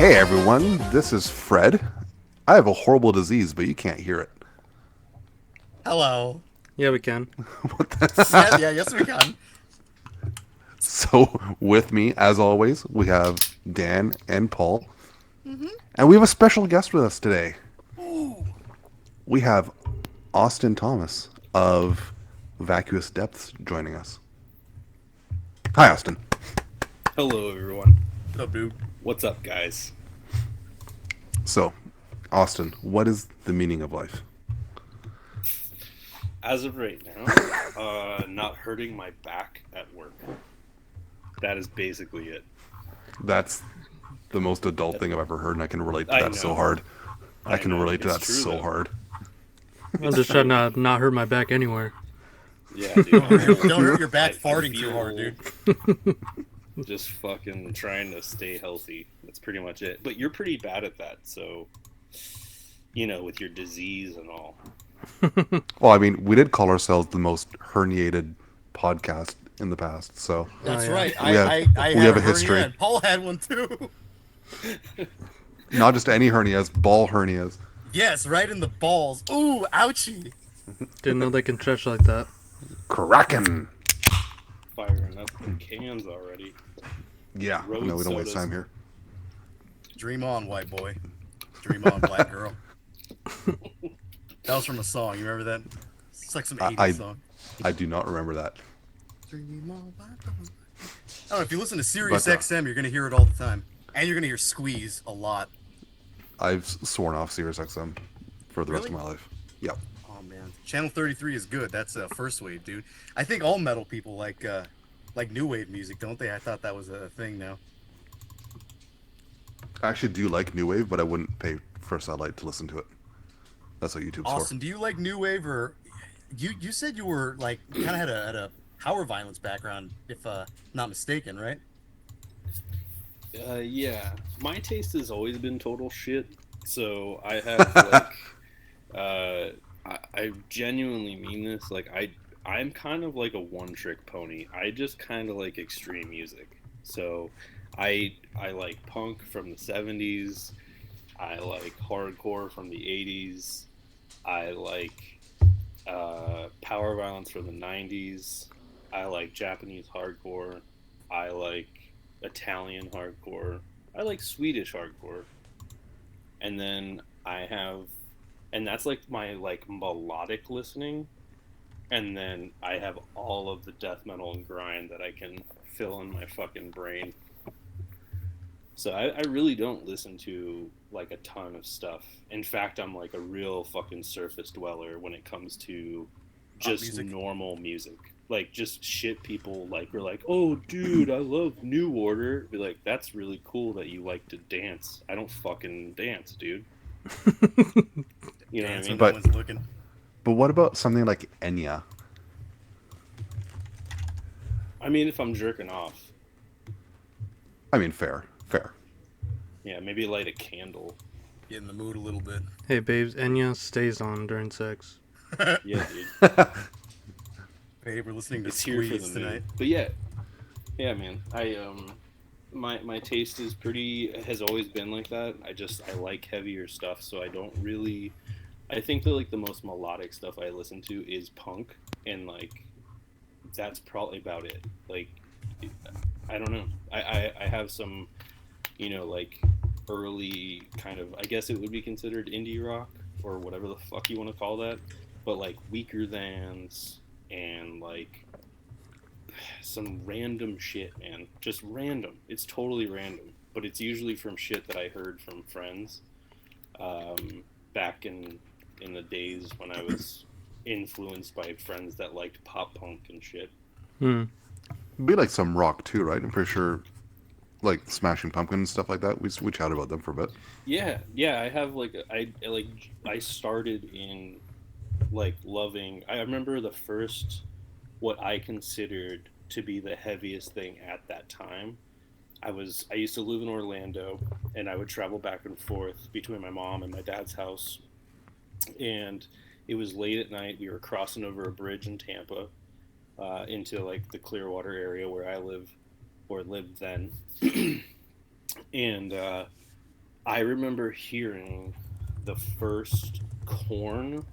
Hey everyone, this is Fred. I have a horrible disease, but you can't hear it. Hello. Yeah, we can. Yes, we can. So, with me, as always, we have Dan and Paul, Mm-hmm. and we have a special guest with us today. Ooh. We have Austin Thomas of Vacuous Depths joining us. Hi, Austin. Hello, everyone. What's up, dude? What's up, guys? So, Austin, what is the meaning of life? As of right now, not hurting my back at work. That is basically it. That's the most adult thing I've ever heard, and I can relate to I that so know. hard. I I can know. relate to It's that true, so though. hard. I'm just trying to not hurt my back anywhere. Yeah, dude. Don't hurt your back I farting too feel hard, dude. Just fucking trying to stay healthy. That's pretty much it. But you're pretty bad at that, so with your disease and all. Well, I mean, we did call ourselves the most herniated podcast in the past, so That's yeah. right. We have- I we had have a a history. hernia, and Paul had one too. not just any hernias, ball hernias. Yes, right in the balls. Ooh, ouchie. Didn't know they can stretch like that. Kraken. Firing up the cans already. Yeah, Road no, we don't waste sodas. time here. Dream on, white boy. Dream on, black girl. That was from a song. You remember that? It's like some 80s I- song. I do not remember that. Dream on, black girl. Oh, if you listen to Sirius But, XM, you're gonna hear it all the time, and you're gonna hear Squeeze a lot. I've sworn off Sirius XM for the rest of Really? my life. Yep. Oh man, Channel 33 is good. That's first wave, dude. I think all metal people like new wave music, don't they? I thought that was a thing now. I actually do like new wave, but I wouldn't pay for a satellite to listen to it. That's what YouTube's Austin, do you like new wave or you said you were like kind of had a power violence background, if not mistaken, right? Yeah. My taste has always been total shit. So I have like, I genuinely mean this. Like I'm kind of like a one-trick pony. I just kind of like extreme music. So I like punk from the 70s. I like hardcore from the 80s. I like power violence from the 90s. I like Japanese hardcore. I like Italian hardcore. I like Swedish hardcore. And then and that's like my like melodic listening. And then I have all of the death metal and grind that I can fill in my fucking brain. So I really don't listen to like a ton of stuff. In fact, I'm like a real fucking surface dweller when it comes to just music. normal music. Like just shit people like are like, oh dude, I love New Order. Be like, that's really cool that you like to dance. I don't fucking dance, dude. You know what I Dance mean? when But- no one's looking. But what about something like Enya? I mean, if I'm jerking off, I mean, fair. yeah, maybe light a candle. Get in the mood a little bit. Hey, babes, Enya stays on during sex. Yeah, dude. Hey, we're listening to It's here for Squeeze the tonight. mood. But yeah, man. My taste is has always been like that. I like heavier stuff, so I don't really. I think that like the most melodic stuff I listen to is punk, and like that's probably about it. Like I don't know. I have some, like early kind of, I guess it would be considered indie rock or whatever the fuck you want to call that, but like Weaker Thans and like some random shit, man. Just random. It's totally random, but it's usually from shit that I heard from friends back in the days when I was influenced by friends that liked pop punk and shit. Be like some rock too, right? I'm pretty sure, like Smashing Pumpkins and stuff like that. We chatted about them for a bit. Yeah, I have like I started in like loving. I remember the first what I considered to be the heaviest thing at that time. I used to live in Orlando, and I would travel back and forth between my mom and my dad's house, and it was late at night. We were crossing over a bridge in Tampa into like the Clearwater area where I live or lived then, and I remember hearing the first Korn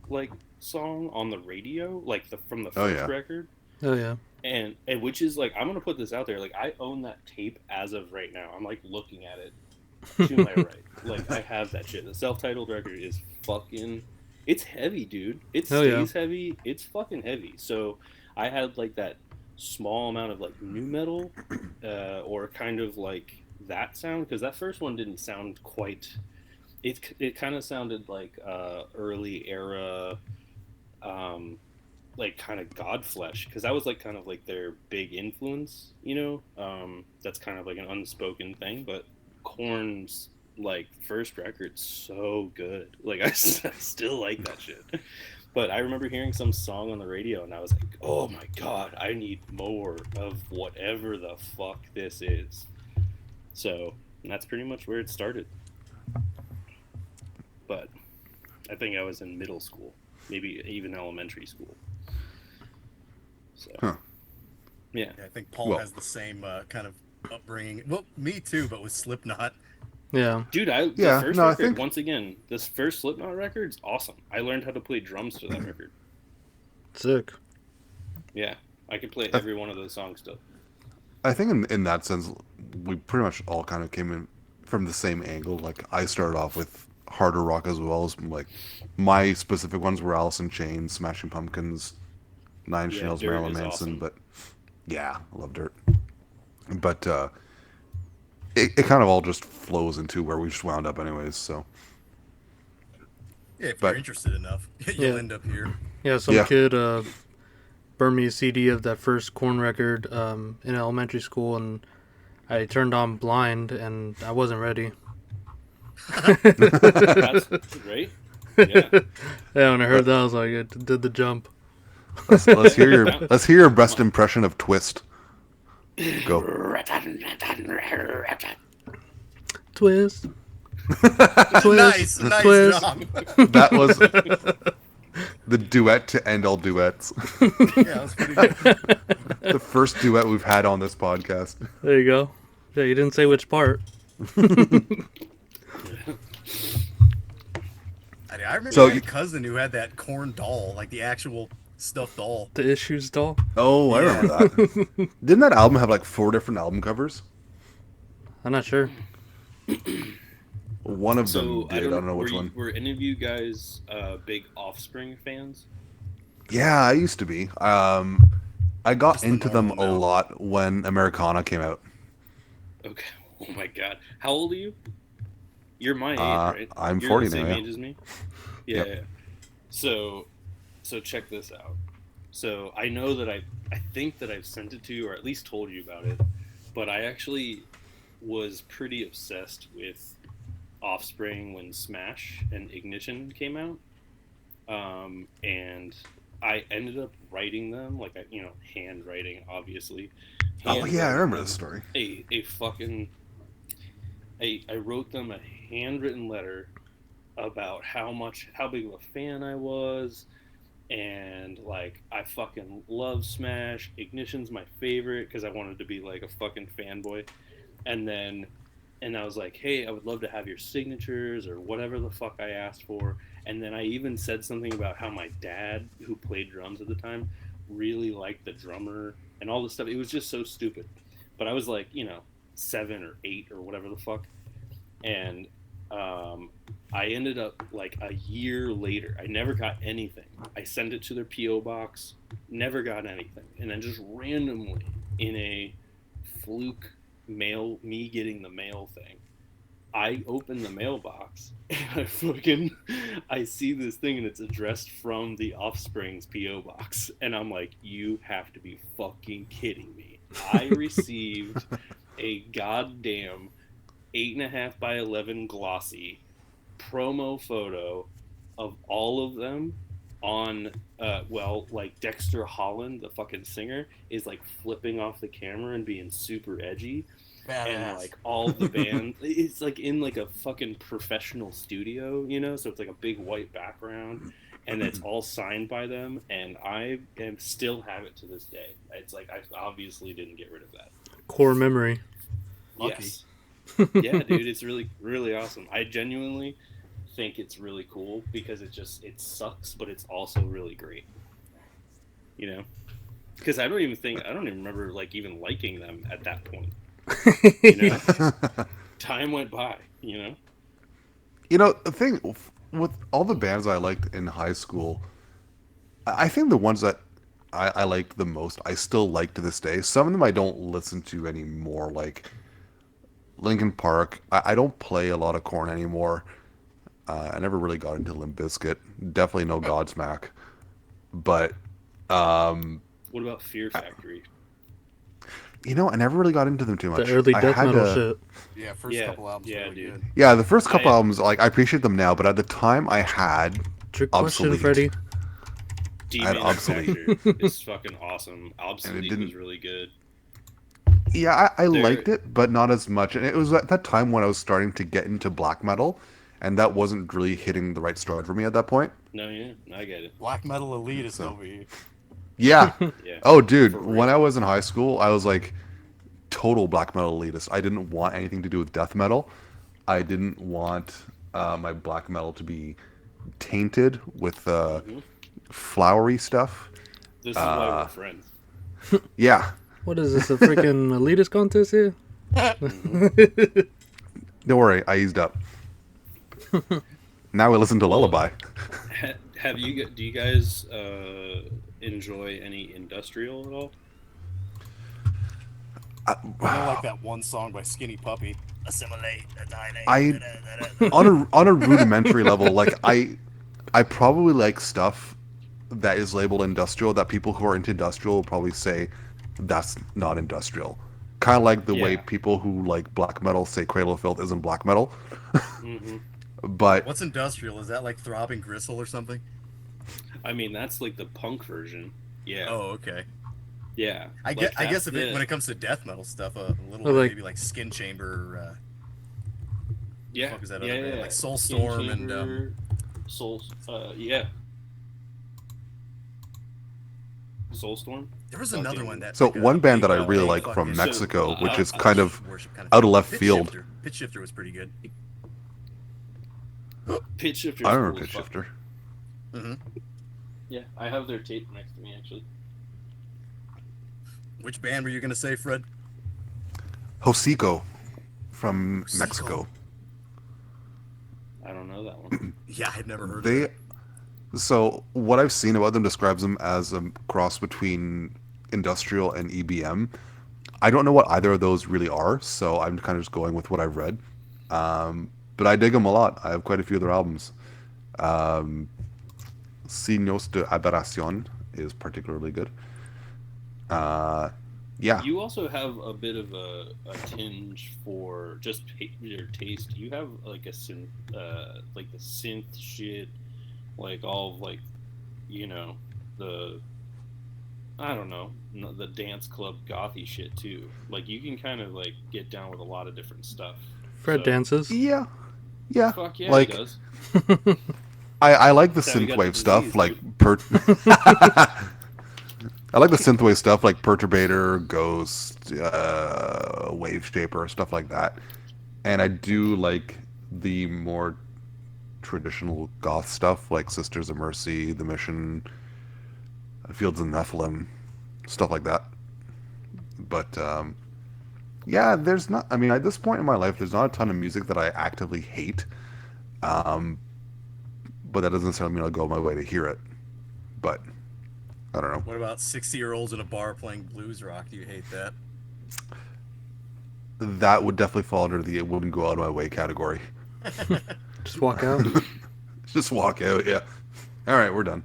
like song on the radio, like from the Oh, first yeah. record, Oh yeah. and which is like I'm gonna put this out there, like I own that tape as of right now. I'm like looking at it to my right, like I have that shit. The self-titled record is fucking, it's heavy, dude. It Oh yeah. stays heavy. It's fucking heavy. So I had like that small amount of like new metal, or kind of like that sound, because that first one didn't sound quite. It kind of sounded like early era, um, like kind of Godflesh, because that was like kind of like their big influence, you know. That's kind of like an unspoken thing, but Korn's like first record's so good. Like I still like that shit. But I remember hearing some song on the radio, and I was like, "Oh my god, I need more of whatever the fuck this is." So that's pretty much where it started. But I think I was in middle school, maybe even elementary school. So, Huh. yeah. Yeah, I think Paul Well- has the same kind of upbringing. Well, me too, but with Slipknot. Yeah. Dude, the Yeah, first no, I record, think- once again, this first Slipknot record's awesome. I learned how to play drums to that record. Sick. Yeah, I can play every one of those songs still. I think in that sense, we pretty much all kind of came in from the same angle. Like I started off with harder rock as well as like my specific ones were Alice in Chains, Smashing Pumpkins, Nine Inch Yeah, Nails, Dirt Marilyn is Manson. awesome. But yeah, I love Dirt. But it kind of all just flows into where we just wound up, anyways. So Yeah, if But- you're interested enough, you'll Yeah. end up here. Yeah. Some Yeah. kid burned me a CD of that first Korn record in elementary school, and I turned on blind, and I wasn't ready. That's great. Yeah. Yeah, when I heard that, I was like, it did the jump. let's hear your best impression of Twist. Go. Twist. Nice, nice twist. job. That was the duet to end all duets. Yeah, that was pretty good. The first duet we've had on this podcast. There you go. Yeah, you didn't say which part. I remember So my you- cousin who had that corn doll, like the actual stuffed doll. The Issues doll. Oh, I remember that. Didn't that album have like 4 different album covers? I'm not sure. One of them So did. I don't know which one. Were any of you guys big Offspring fans? Yeah, I used to be. I got Just the into them a normal amount. lot when Americana came out. Okay. Oh my god. How old are you? You're my age, right? I'm You're 40 the same now, yeah. age as me. Yeah. Yep. Yeah. So check this out. So I know that I think that I've sent it to you, or at least told you about it, but I actually was pretty obsessed with Offspring when Smash and Ignition came out, and I ended up writing them, like handwriting, obviously. Oh yeah, I remember Handwriting this story. a fucking I wrote them a handwritten letter about how big of a fan I was, and like I fucking love Smash. Ignition's my favorite because I wanted to be like a fucking fanboy, and I was like, hey, I would love to have your signatures or whatever the fuck I asked for. And then I even said something about how my dad, who played drums at the time, really liked the drummer and all this stuff. It was just so stupid. But I was like, 7 or 8 or whatever the fuck. And I ended up like a year later, I never got anything. I sent it to their P.O. box, never got anything. And then just randomly in a fluke me getting the mail thing, I open the mailbox and I see this thing and it's addressed from the Offspring's P.O. box. And I'm like, you have to be fucking kidding me. I received a goddamn 8.5 by 11 glossy promo photo of all of them on, like Dexter Holland, the fucking singer, is like flipping off the camera and being super edgy. And like all the band, it's like in like a fucking professional studio, so it's like a big white background, and it's all signed by them, and I still have it to this day. It's like I obviously didn't get rid of that. Core memory. Lucky. Yes. Yeah, dude, it's really really awesome. I genuinely think it's really cool because it sucks, but it's also really great. You know, because I don't even remember like even liking them at that point. You know, time went by. You know. The thing with all the bands I liked in high school, I think the ones that I liked the most, I still like to this day. Some of them I don't listen to anymore, like Linkin Park. I don't play a lot of Korn anymore. I never really got into Limp Bizkit. Definitely no Godsmack. But What about Fear Factory? I never really got into them too The much. early I death had metal to. shit. Yeah, first Yeah, couple albums yeah, really dude. good. Yeah, the first couple I albums, like I appreciate them now, but at the time Trick question, obsolete. Freddie. D I had obsolete. Manufacture is fucking awesome. And it Obsolete didn't. was really good. Yeah, I There, liked it, but not as much. And it was at that time when I was starting to get into black metal, and that wasn't really hitting the right stride for me at that point. no, yeah, I get it. Black metal elitist So. over here. Yeah. Yeah, Oh, dude, for when real. I was in high school, I was like total black metal elitist. I didn't want anything to do with death metal. I didn't want my black metal to be tainted with Hmm. flowery stuff. This is why we're friends. Yeah. What is this, a freaking elitist contest here? Hmm. Don't worry, I eased up. Now we listen to Well, Lullaby. do you guys enjoy any industrial at all? I don't like that one song by Skinny Puppy. Assimilate, annihilate. I on a rudimentary level, like I probably like stuff that is labeled industrial that people who are into industrial will probably say that's not industrial. Kind of like the way Yeah. people who like black metal say Cradle of Filth isn't black metal. Hmm. But What's industrial? Is that like Throbbing Gristle or something? I mean, that's like the punk version. Yeah, Oh, okay. yeah. I Like, guess that's when it comes to death metal stuff, a little Or bit like- maybe like Skin Chamber. yeah, fuck is that yeah, other band? yeah. Like Soul Skin Storm and, Chamber, Soul, yeah, Soulstorm. there was Oh, another dude. one that. so like, one band that I big, really big like fucking from Mexico, which is uh, kind of worship kind out of left Pitch field. Shifter. Pitch Shifter was pretty good. Pitch Shifter. I don't know Pitch Shifter. Hmm. Yeah, I have their tape next to me actually. Which band were you gonna say, Fred? Hocico from Hocico. Mexico. I don't know that one. Yeah, I'd never heard of They it. So what I've seen about them describes them as a cross between industrial and EBM. I don't know what either of those really are, so I'm kind of just going with what I've read. But I dig them a lot. I have quite a few of their albums. Um, Signos de Aberración is particularly good. Yeah, You also have a bit of a tinge for just your taste. You have like a synth, like the synth shit, like all of like, you know, the I don't know, the dance club gothy shit too. Like you can kind of like get down with a lot of different stuff. Fred So- dances. yeah. Fuck yeah, Like he does. I like the That's how we got the synthwave stuff, disease, like I like the synthwave stuff, like Perturbator, Ghost, Wave Shaper, stuff like that. And I do like the more traditional goth stuff, like Sisters of Mercy, The Mission, Fields of Nephilim, stuff like that. But yeah, there's not. I mean, at this point in my life, there's not a ton of music that I actively hate. But that doesn't necessarily mean I'll go my way to hear it. But I don't know. What about 60-year-olds in a bar playing blues rock? Do you hate that? That would definitely fall under the it wouldn't go out of my way category. Just walk out. Just walk out, yeah. All right, we're done.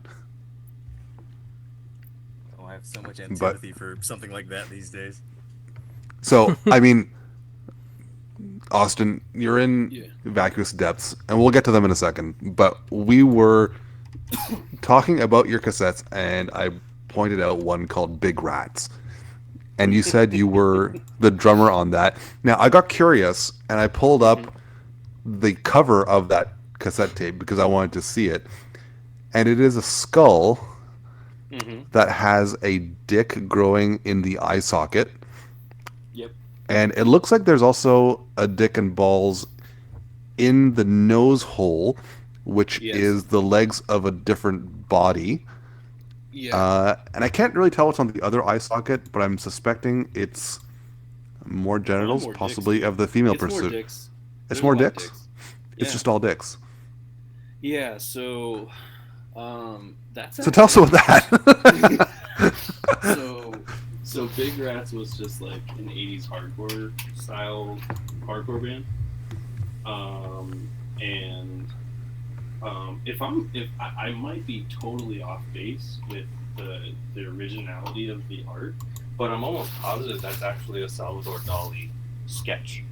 Oh, I have so much antipathy for something like that these days. So, I mean, Austin, you're in Yeah. vacuous depths, and we'll get to them in a second. But we were talking about your cassettes, and I pointed out one called Big Rats. And you said you were the drummer on that. Now, I got curious, and I pulled up the cover of that cassette tape because I wanted to see it. And it is a skull Mm-hmm. that has a dick growing in the eye socket. Yep. And it looks like there's also a dick and balls in the nose hole, which Yes. is the legs of a different body. Yeah. And I can't really tell what's on the other eye socket, but I'm suspecting it's more Probably genitals, more dicks, possibly dude. of the female It's more pursuit. dicks. It's There's a more lot of dicks. dicks. It's Yeah. just all dicks. Yeah. So, that's So tell us about that. so Big Rats was just like an '80s hardcore style hardcore band. And if I might be totally off base with the originality of the art, but I'm almost positive that's actually a Salvador Dali sketch.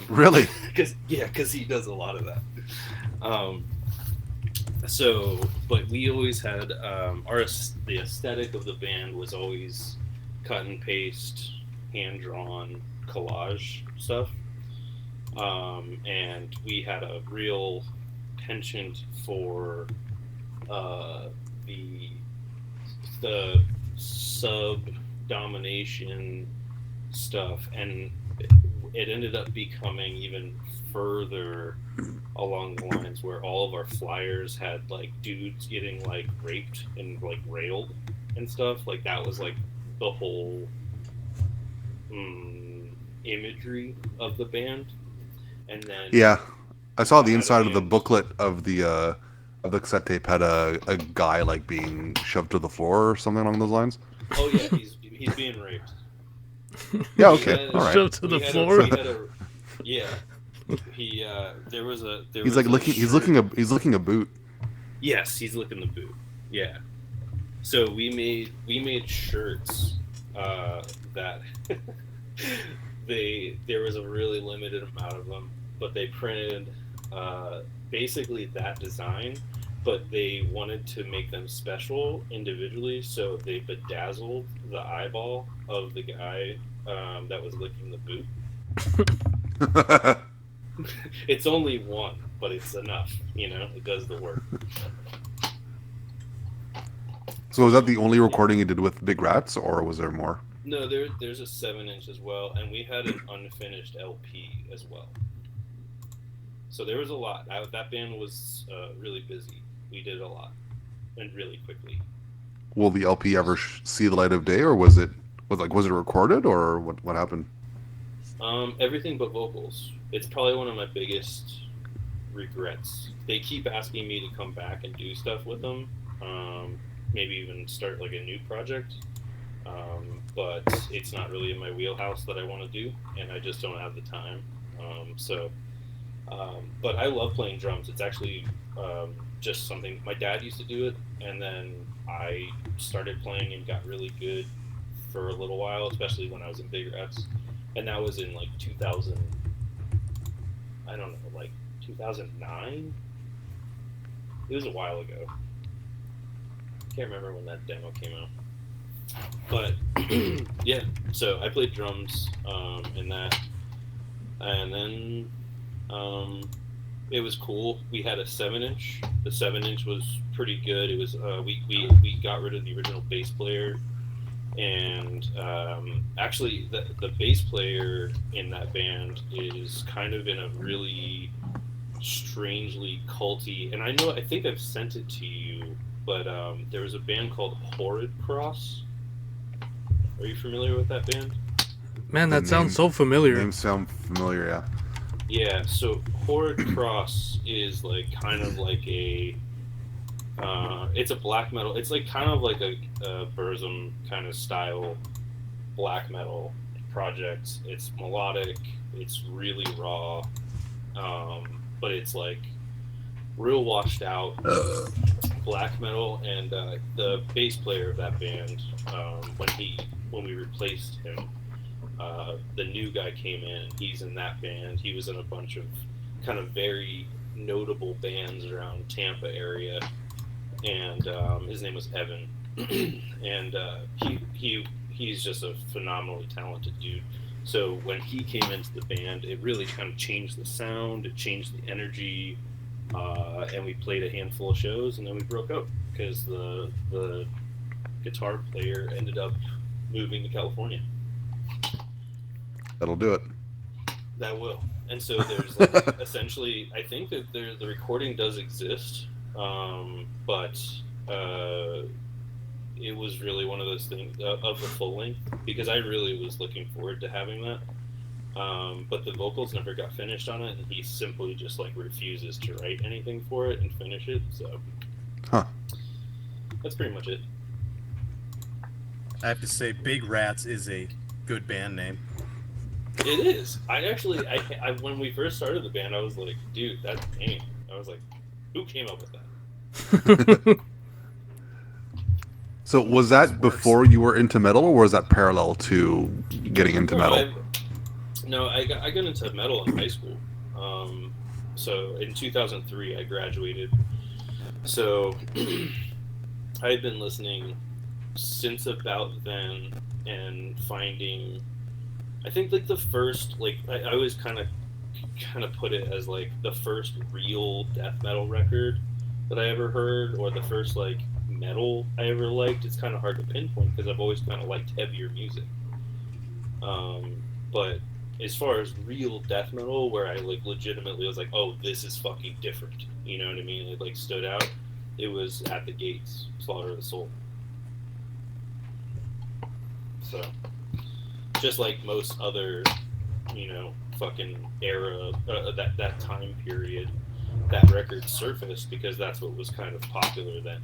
Really? Because he does a lot of that. But we always had the aesthetic of the band was always cut and paste, hand drawn collage stuff, and we had a real penchant for the sub domination stuff, and it ended up becoming even further along the lines where all of our flyers had like dudes getting like raped and like railed and stuff. Like that was like the whole imagery of the band. And then Yeah, I saw the I had a inside of the band. booklet of the cassette tape had a guy like being shoved to the floor or something along those lines. Oh yeah, he's being raped. Yeah, We okay, had all right. Shoved to the floor. We had a yeah. There was He's like a licking. shirt. He's licking a boot. Yes, he's licking the boot. Yeah. So we made shirts that there was a really limited amount of them, but they printed basically that design, but they wanted to make them special individually, so they bedazzled the eyeball of the guy that was licking the boot. It's only one, but it's enough. It does the work. So was that the only recording you did with Big Rats, or was there more? No, there's a 7-inch as well, and we had an unfinished LP as well. So there was a lot. That band was really busy. We did a lot, and really quickly. Will the LP ever see the light of day, or was it recorded, or what happened? Everything but vocals. It's probably one of my biggest regrets. They keep asking me to come back and do stuff with them. Maybe even start like a new project. But it's not really in my wheelhouse that I want to do, and I just don't have the time. But I love playing drums. It's actually just something my dad used to do it, and then I started playing and got really good for a little while, especially when I was in Big Rats, and that was in like 2000. I don't know, like 2009. It was a while ago. Can't remember when that demo came out. But yeah, so I played drums in that, and then it was cool. We had a 7-inch. The 7-inch was pretty good. It was we got rid of the original bass player, and actually the bass player in that band is kind of in a really strangely culty. And I think I've sent it to you, but there was a band called Horrid Cross. Are you familiar with that band? Man, The that sounds name- so familiar. Names sound familiar, yeah. Yeah, so Horrid Cross is like kind of like it's a black metal. It's like kind of like a Burzum kind of style black metal project. It's melodic. It's really raw, but it's like real washed out black metal. And the bass player of that band, when we replaced him, the new guy came in. He's in that band. He was in a bunch of kind of very notable bands around Tampa area, and his name was Evan. And he's just a phenomenally talented dude. So when he came into the band, it really kind of changed the sound. It changed the energy, and we played a handful of shows, and then we broke up because the guitar player ended up moving to California. That'll do it. That will. And so there's like essentially, I think that the recording does exist, but it was really one of those things of the full length because I really was looking forward to having that. But the vocals never got finished on it, and he simply just like refuses to write anything for it and finish it. So, Huh. that's pretty much it. I have to say, Big Rats is a good band name. It is. I actually, I when we first started the band, I was like, dude, that's name. I was like, who came up with that? So was that before you were into metal, or was that parallel to getting into metal? I got into metal in high school. So in 2003, I graduated. So I had been listening since about then and finding, I think like the first, like I always kind of put it as like the first real death metal record that I ever heard, or the first like metal I ever liked. It's kind of hard to pinpoint because I've always kind of liked heavier music. But as far as real death metal, where I like legitimately was like, oh, this is fucking different. You know what I mean? It like stood out. It was At the Gates, Slaughter of the Soul. So, just like most other, fucking era, that time period, that record surfaced because that's what was kind of popular then,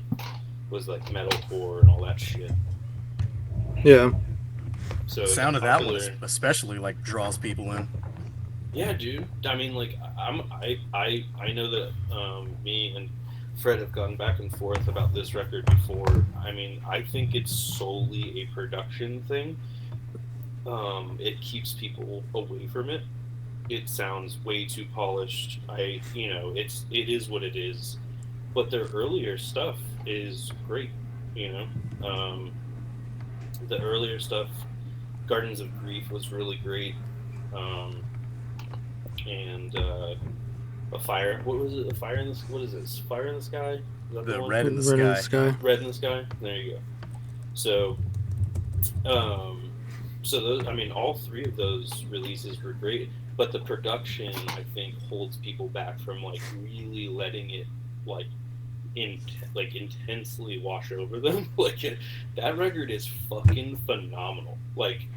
was like metalcore and all that shit. Yeah. So the sound of that one especially like draws people in. Yeah, dude. I mean, like I know that me and Fred have gone back and forth about this record before. I mean, I think it's solely a production thing. It keeps people away from it. It sounds way too polished. It is what it is. But their earlier stuff is great. The earlier stuff, Gardens of Grief was really great. And a fire. What was it? A fire in the. What is this? Fire in the Sky. Is that the one? Red in the Sky. Red in the Sky. There you go. So, so those. I mean, all three of those releases were great, but the production, I think, holds people back from like really letting it like intensely wash over them. That record is fucking phenomenal. Like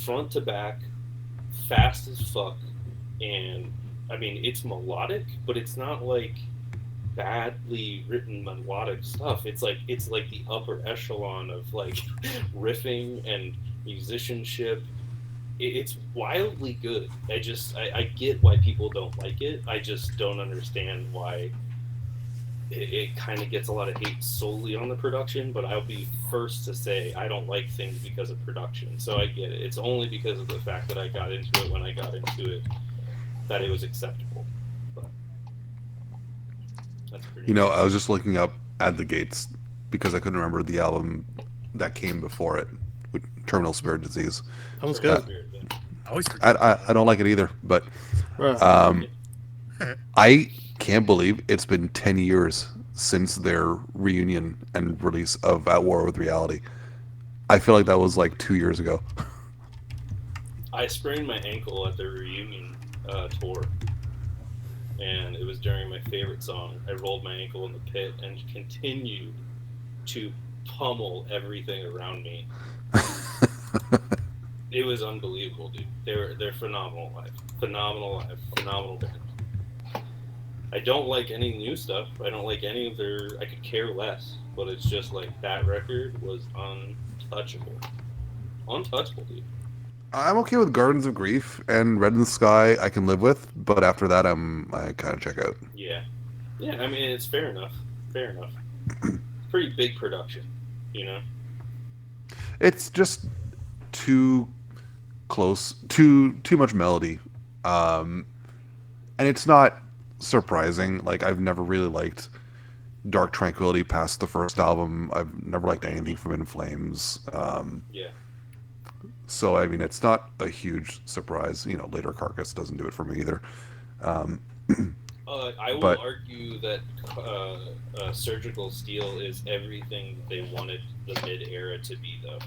front to back, fast as fuck, and I mean it's melodic, but it's not like badly written melodic stuff. It's like the upper echelon of like riffing and musicianship. It's wildly good. I get why people don't like it. I just don't understand why it kind of gets a lot of hate solely on the production, but I'll be first to say I don't like things because of production. So I get it. It's only because of the fact that I got into it when I got into it that it was acceptable. But that's pretty I was just looking up At the Gates because I couldn't remember the album that came before it, with Terminal Spirit Disease. That was good. I don't like it either, but I can't believe it's been 10 years since their reunion and release of At War with Reality. I feel like that was like 2 years ago. I sprained my ankle at the reunion tour, and it was during my favorite song. I rolled my ankle in the pit and continued to pummel everything around me. It was unbelievable, dude. They're phenomenal live. Phenomenal band. I don't like any new stuff. I don't like any of their. I could care less. But it's just like that record was untouchable. Untouchable, dude. I'm okay with Gardens of Grief and Red in the Sky. I can live with, but after that, I kind of check out. Yeah. I mean, it's fair enough. Pretty big production, It's just too close, too much melody, and it's not surprising. Like I've never really liked Dark Tranquility past the first album. I've never liked anything from In Flames. Yeah. So I mean, it's not a huge surprise. Later Carcass doesn't do it for me either. I will argue that Surgical Steel is everything they wanted the mid-era to be, though.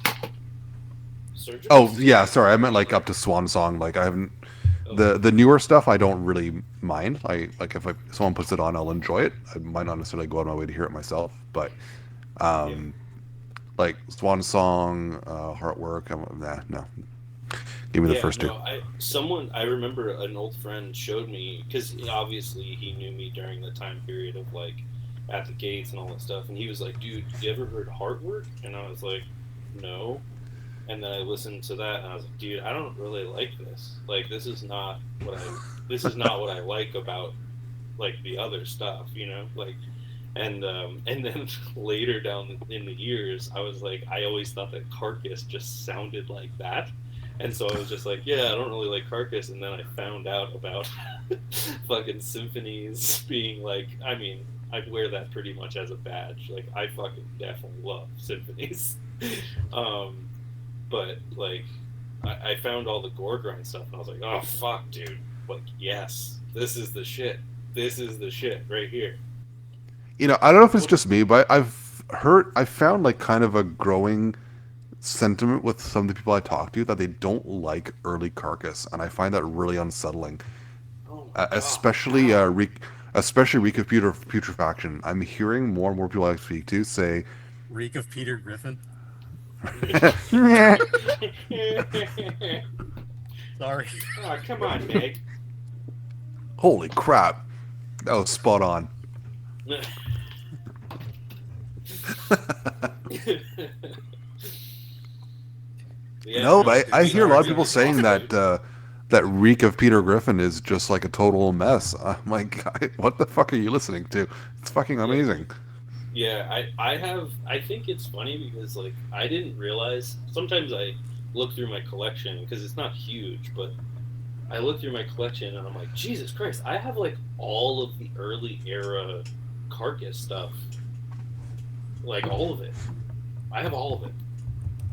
Surgical Oh Sting yeah, is sorry, I meant pretty like up to Swan Song. Like I haven't okay. the newer stuff. I don't really mind. I like if someone puts it on, I'll enjoy it. I might not necessarily go out of my way to hear it myself, but Yeah. um, like Swan Song, Heartwork. Nah, no. Give me the Yeah, first two. no, I remember an old friend showed me because obviously he knew me during the time period of like at the gates and all that stuff, and he was like, "Dude, you ever heard Heartwork?" And I was like, "No." And then I listened to that, and I was like, "Dude, I don't really like this. Like, this is not what I like about like the other stuff, you know, like." And then later down in the years, I was like, I always thought that Carcass just sounded like that, and so I was just like, yeah, I don't really like Carcass. And then I found out about fucking symphonies being like, I mean, I wear that pretty much as a badge. Like, I fucking definitely love symphonies. um, but like, I found all the gore grind stuff, and I was like, oh fuck, dude, like, yes, this is the shit. This is the shit right here. I don't know if it's What just me, but I've found like kind of a growing sentiment with some of the people I talk to that they don't like early Carcass, and I find that really unsettling. Oh my god! Especially How? especially Recomputer Putrefaction. I'm hearing more and more people I speak to say, Reek of Peter Griffin. Sorry. Oh, come on, Meg. "Holy crap, that was spot on." Yeah, No, no, but dude, I hear a lot Sorry, of people Joey. saying that that reek of Peter Griffin is just like a total mess. I'm like, what the fuck are you listening to? It's fucking yeah, amazing. yeah. I think it's funny because like I didn't realize. Sometimes I look through my collection because it's not huge, but I look through my collection and I'm like, Jesus Christ, I have like all of the early era Carcass stuff, like all of it. I have all of it.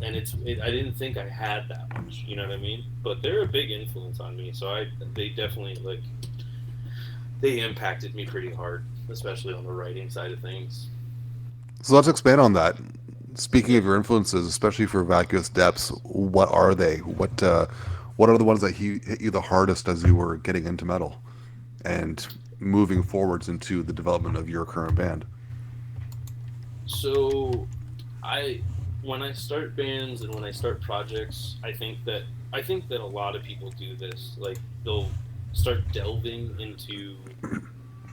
And I didn't think I had that much. You know what I mean? But they're a big influence on me. So they definitely like they impacted me pretty hard, especially on the writing side of things. So let's expand on that. Speaking Yeah. of your influences, especially for Vacuous Depths, what are they? What are the ones that hit you the hardest as you were getting into metal and moving forwards into the development of your current band? So I when I start bands and when I start projects, I think that a lot of people do this. Like they'll start delving into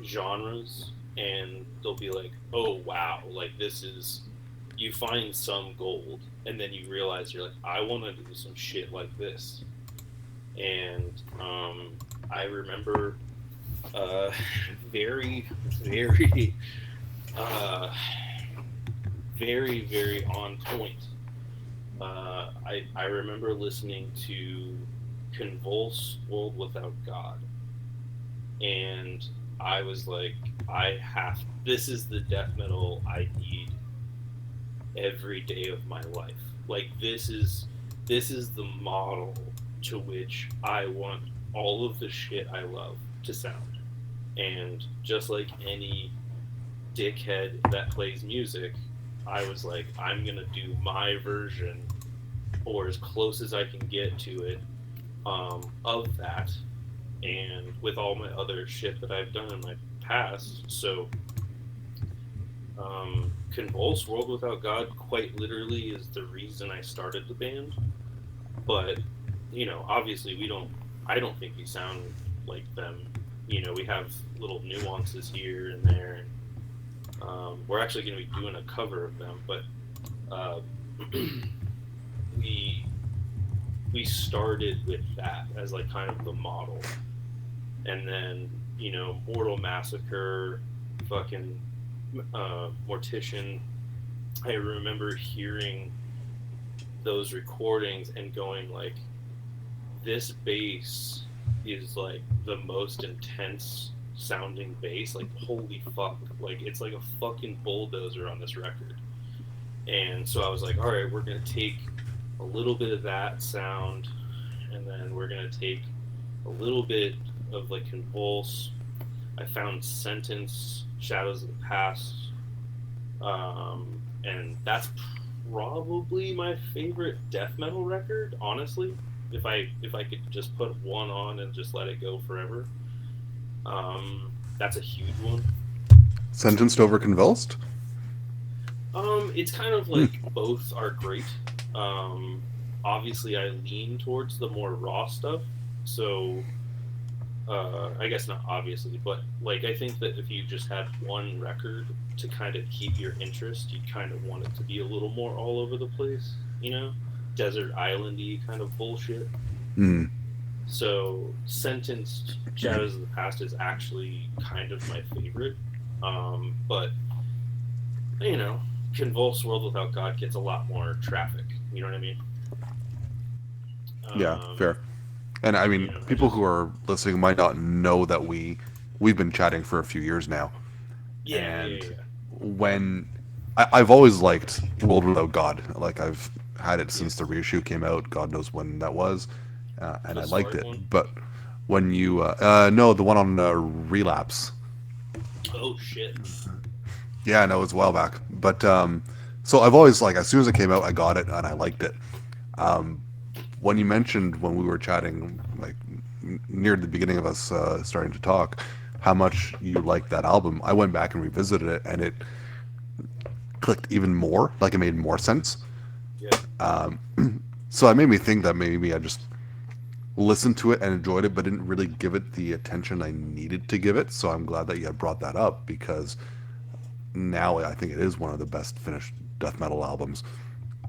genres and they'll be like, "Oh wow, like this is." You find some gold, and then you realize you're like, "I want to do some shit like this." And I remember uh, very, very, uh, very on point. I remember listening to Convulse World Without God, and I was like, I have. This is the death metal I need every day of my life. Like this is the model to which I want all of the shit I love to sound. And just like any dickhead that plays music, I was like, I'm gonna do my version or as close as I can get to it of that. And with all my other shit that I've done in my past, so Convulse World Without God quite literally is the reason I started the band. But, you know, obviously I don't think we sound like them. You know, we have little nuances here and there. And, we're actually going to be doing a cover of them, but uh, we we started with that as like kind of the model, and then you know Mortal Massacre, fucking Mortician. I remember hearing those recordings and going like, this bass is like the most intense sounding bass. Like holy fuck, like it's like a fucking bulldozer on this record. And so I was like, all right, we're gonna take a little bit of that sound, and then we're gonna take a little bit of like Convulse. I found Sentence, Shadows of the Past, and probably my favorite death metal record, honestly. If I could just put one on and just let it go forever, that's a huge one. Sentenced over convulsed. It's kind of like both are great. Um, Obviously, I lean towards the more raw stuff, so I guess not obviously, but like I think that if you just had one record to kind of keep your interest, you kind of want it to be a little more all over the place, you know, desert islandy kind of bullshit. Hmm. So Sentenced Shadows of the Past is actually kind of my favorite, but you know, Convulsed World Without God gets a lot more traffic. You know what I mean? Yeah, Um, fair. And I you mean, know, I people just who are listening might not know that we've been chatting for a few years now, yeah, yeah, and yeah, when I've always liked World Without God. Like I've had it yeah. since the reissue came out. God knows when that was, and The I liked Historic it. one. But when you no, the one on Relapse. Oh shit. Yeah, no, it was a while back. But so I've always like as soon as it came out, I got it and I liked it. Um, when you mentioned when we were chatting, like near the beginning of us starting to talk, how much you liked that album, I went back and revisited it, and it clicked even more. Like it made more sense. Yeah. So it made me think that maybe I just listened to it and enjoyed it, but didn't really give it the attention I needed to give it. So I'm glad that you had brought that up because now I think it is one of the best finished death metal albums.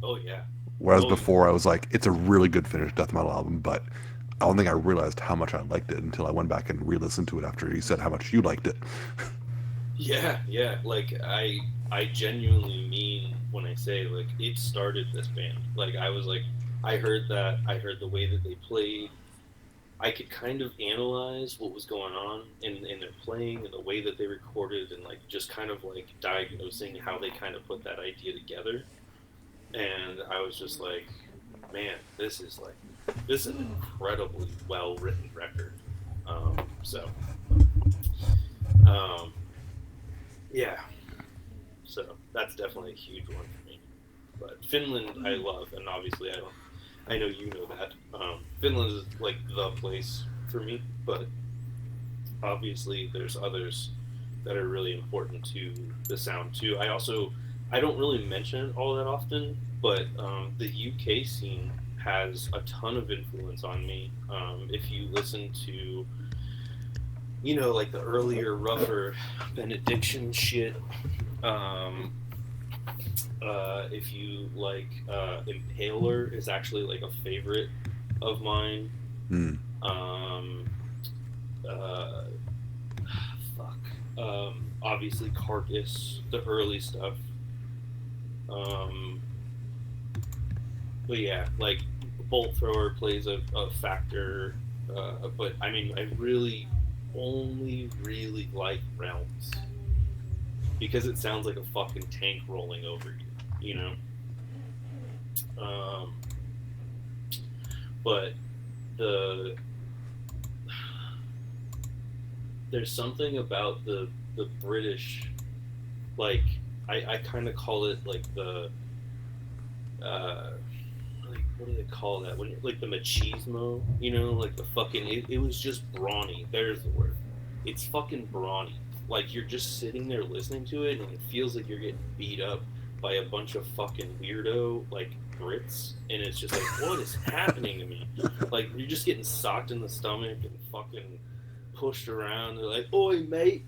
Oh yeah. Whereas Oh yeah. before I was like, it's a really good finished death metal album, but I don't think I realized how much I liked it until I went back and re-listened to it after you said how much you liked it. Yeah, yeah. Like I genuinely mean when I say like it started this band. Like I was like I heard that, I heard the way that they played. I could kind of analyze what was going on in their playing and the way that they recorded and like just kind of like diagnosing how they kind of put that idea together. And I was just like, man, this is an incredibly well written record. So um, yeah, so that's definitely a huge one for me. But Finland, I love, and obviously I don't. I know you know that. Finland is like the place for me, but obviously there's others that are really important to the sound too. I don't really mention it all that often, but the UK scene has a ton of influence on me. If you listen to like the earlier rougher benediction shit, um, if you like Impaler is actually like a favorite of mine. Hmm. um, uh, Fuck. Obviously Carcass, the early stuff. Um, but yeah, like Bolt Thrower plays a factor. But I mean, I really only really like Realms because it sounds like a fucking tank rolling over you, you know. Um, but the there's something about the British, like I kind of call it like the uh, like what do they call that when like the machismo, like the fucking it was just brawny. There's the word. It's fucking brawny. Like you're just sitting there listening to it, and it feels like you're getting beat up by a bunch of fucking weirdo like Brits, and it's just like, what is happening to me? Like you're just getting socked in the stomach and fucking pushed around. They're like, "Oi, mate,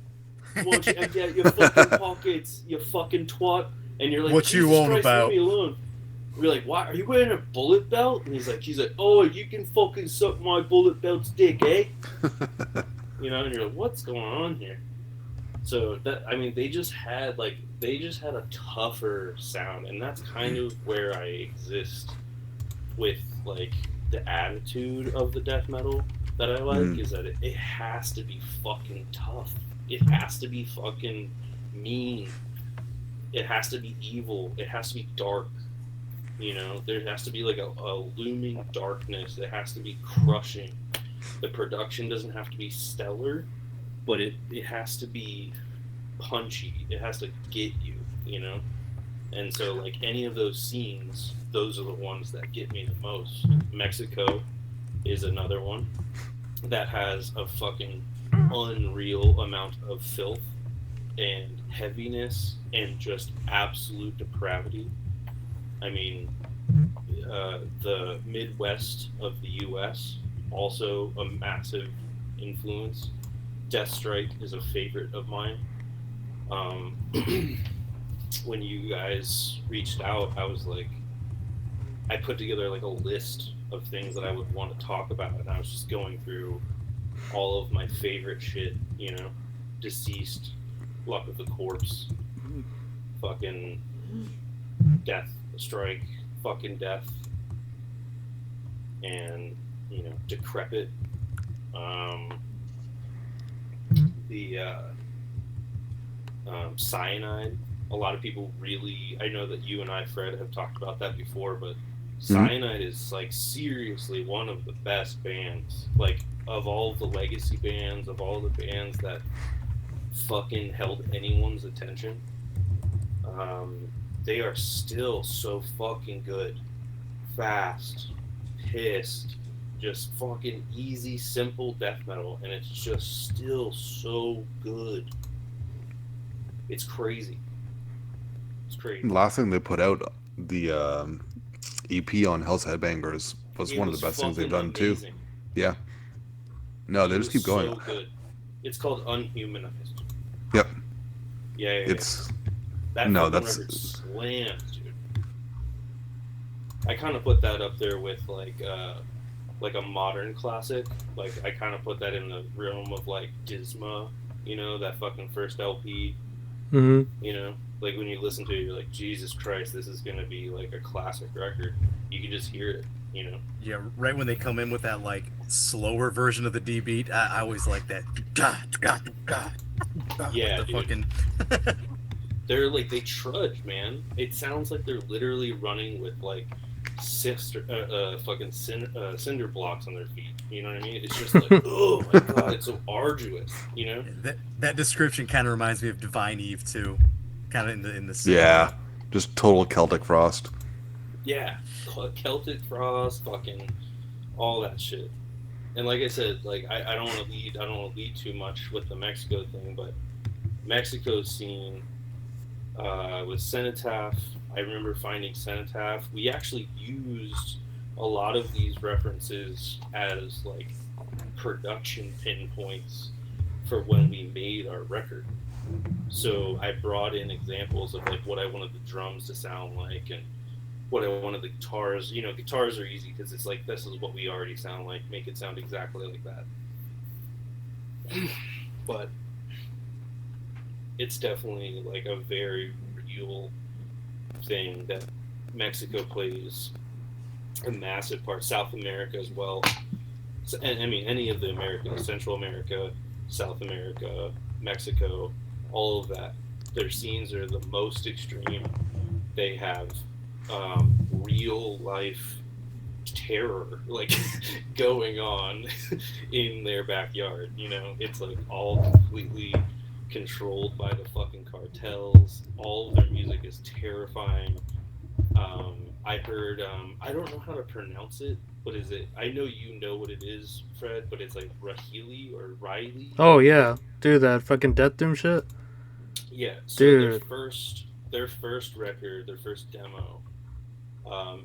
why don't you empty out your fucking pockets, you fucking twat?" And you're like, What you "Jesus on Christ, leave about? me alone." We're like, "Why are you wearing a bullet belt?" And he's like, "Oh, you can fucking suck my bullet belt's dick, eh?" And you're like, "What's going on here?" So that I mean, they just had a tougher sound, and that's kind of where I exist with like the attitude of the death metal that I like Hmm. is that it has to be fucking tough. It has to be fucking mean. It has to be evil. It has to be dark. There has to be like a looming darkness. It has to be crushing. The production doesn't have to be stellar, but it has to be punchy. It has to get you. And so, like, any of those scenes, those are the ones that get me the most. Mexico is another one that has a fucking unreal amount of filth and heaviness and just absolute depravity. I mean, the Midwest of the U.S. also a massive influence. Death Strike is a favorite of mine. Um, when you guys reached out, I was like, I put together like a list of things that I would want to talk about, and I was just going through all of my favorite shit, you know, Deceased, Luck of the Corpse, fucking Death Strike, fucking Death, and, you know, Decrepit. The Cyanide. A lot of people really, I know that you and I, Fred, have talked about that before, but Cyanide is like seriously one of the best bands. Like, of all the legacy bands, of all the bands that fucking held anyone's attention, they are still so fucking good. Fast, pissed, just fucking easy, simple death metal, and it's just still so good. It's crazy. It's crazy. Last thing they put out, the EP on Hell's Headbangers, was It one of was the best things they've fucking done too. amazing. Yeah. No, they It just was keep going. so good. It's called Unhumanized. Yep. Yeah. It's that no, fucking that's record slams, dude. I kind of put that up there with like a modern classic. Like, I kind of put that in the realm of like Disma, you know, that fucking first LP. Mm-hmm. You know, like when you listen to it, you're like, Jesus Christ, this is gonna be like a classic record. You can just hear it, you know. Yeah, right when they come in with that like slower version of the D beat, I always like that. God. Yeah, the dude. fucking. They're like, they trudge, man. It sounds like they're literally running with like cinder blocks on their feet. You know what I mean? It's just like, oh my god, it's so arduous. You know? That description kind of reminds me of Divine Eve too, kind of in the same. yeah, just total Celtic Frost. Yeah, Celtic Frost, fucking all that shit. And like I said, like I don't want to lead too much with the Mexico thing, but Mexico scene with Cenotaph, I remember finding Cenotaph. We actually used a lot of these references as like production pinpoints for when we made our record. So I brought in examples of like what I wanted the drums to sound like and what I wanted the guitars. You know, guitars are easy because it's like, this is what we already sound like. Make it sound exactly like that. But it's definitely like a very real thing that Mexico plays a massive part. South America as well. So, and I mean, any of the Americas, Central America, South America, Mexico, all of that. Their scenes are the most extreme. They have real life terror like going on in their backyard. You know, it's like all completely controlled by the fucking cartels. All of their music is terrifying. I heard, I don't know how to pronounce it. What is it? I know you know what it is, Fred, but it's like Rahili or Riley. Oh yeah, dude, that fucking Death Doom shit. Yeah, so Dude. their first record, their first demo,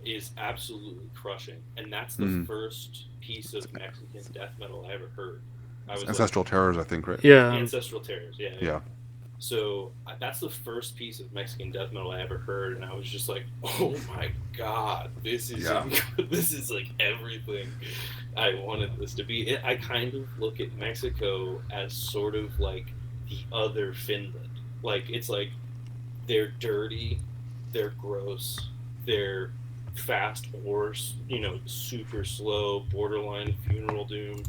is absolutely crushing, and that's the first piece of Mexican death metal I ever heard. I was Ancestral Terrors, I think, right? Yeah. Ancestral Terrors, yeah. Yeah. So that's the first piece of Mexican death metal I ever heard, and I was just like, "Oh my god, this is this is like everything I wanted this to be." I kind of look at Mexico as sort of like the other Finland. Like, it's like they're dirty, they're gross, they're fast horse, you know, super slow, borderline funeral doom.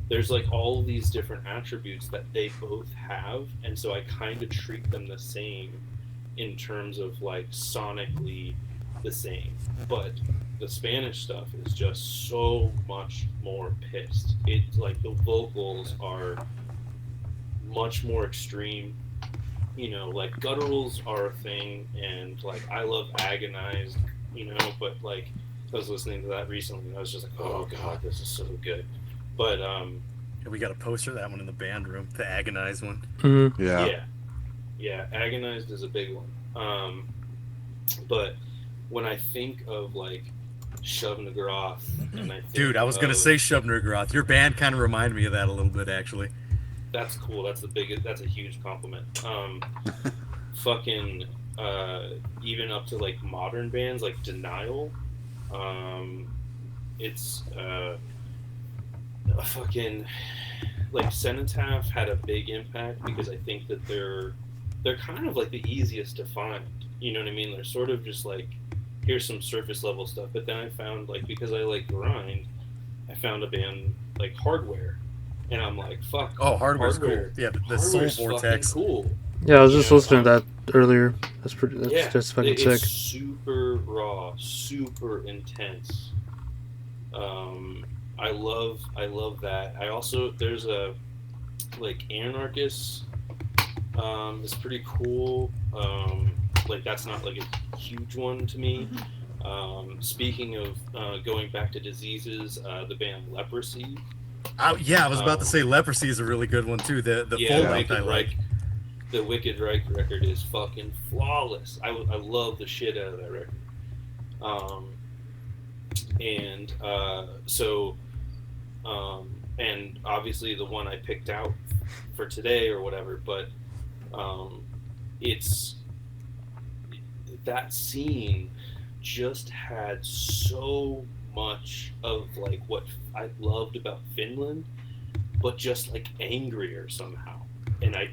There's like all of these different attributes that they both have, and so I kind of treat them the same in terms of like sonically the same. But the Spanish stuff is just so much more pissed. It's like the vocals are much more extreme. you know, like gutturals are a thing, and like I love agonized, you know, but like I was listening to that recently, and I was just like, oh god, this is so good. But We got a poster of that one in the band room, the agonized one. Mm-hmm. Yeah. yeah, agonized is a big one. But when I think of like Shove Nagroth, and I think Dude, I was gonna of, say Shubner. Your band kind of reminded me of that a little bit, actually. that's cool. That's the biggest. That's a huge compliment. Fucking even up to like modern bands like Denial. It's a fucking like Cenotaph had a big impact because I think that they're kind of like the easiest to find. You know what I mean? They're sort of just like here's some surface level stuff. But then I found like because I like grind, I found a band like Hardware, and I'm like, fuck. Oh, Hardware's Hardware, cool. Yeah, the Soul Hardware's Vortex. fucking cool. Yeah, I was You just know, listening to that earlier. That's pretty. That's yeah, just fucking it's sick. super raw, super intense. I love that. I also there's a like Anarchist. It's pretty cool. Like that's not like a huge one to me. Speaking of going back to diseases, the band Leprosy. Yeah, I was about to say Leprosy is a really good one too. The Yeah, full length I Wicked like. Reich. The Wicked Reich record is fucking flawless. I love the shit out of that record. And and obviously the one I picked out for today or whatever, but it's that scene just had so much of like what I loved about Finland, but just like angrier somehow. And I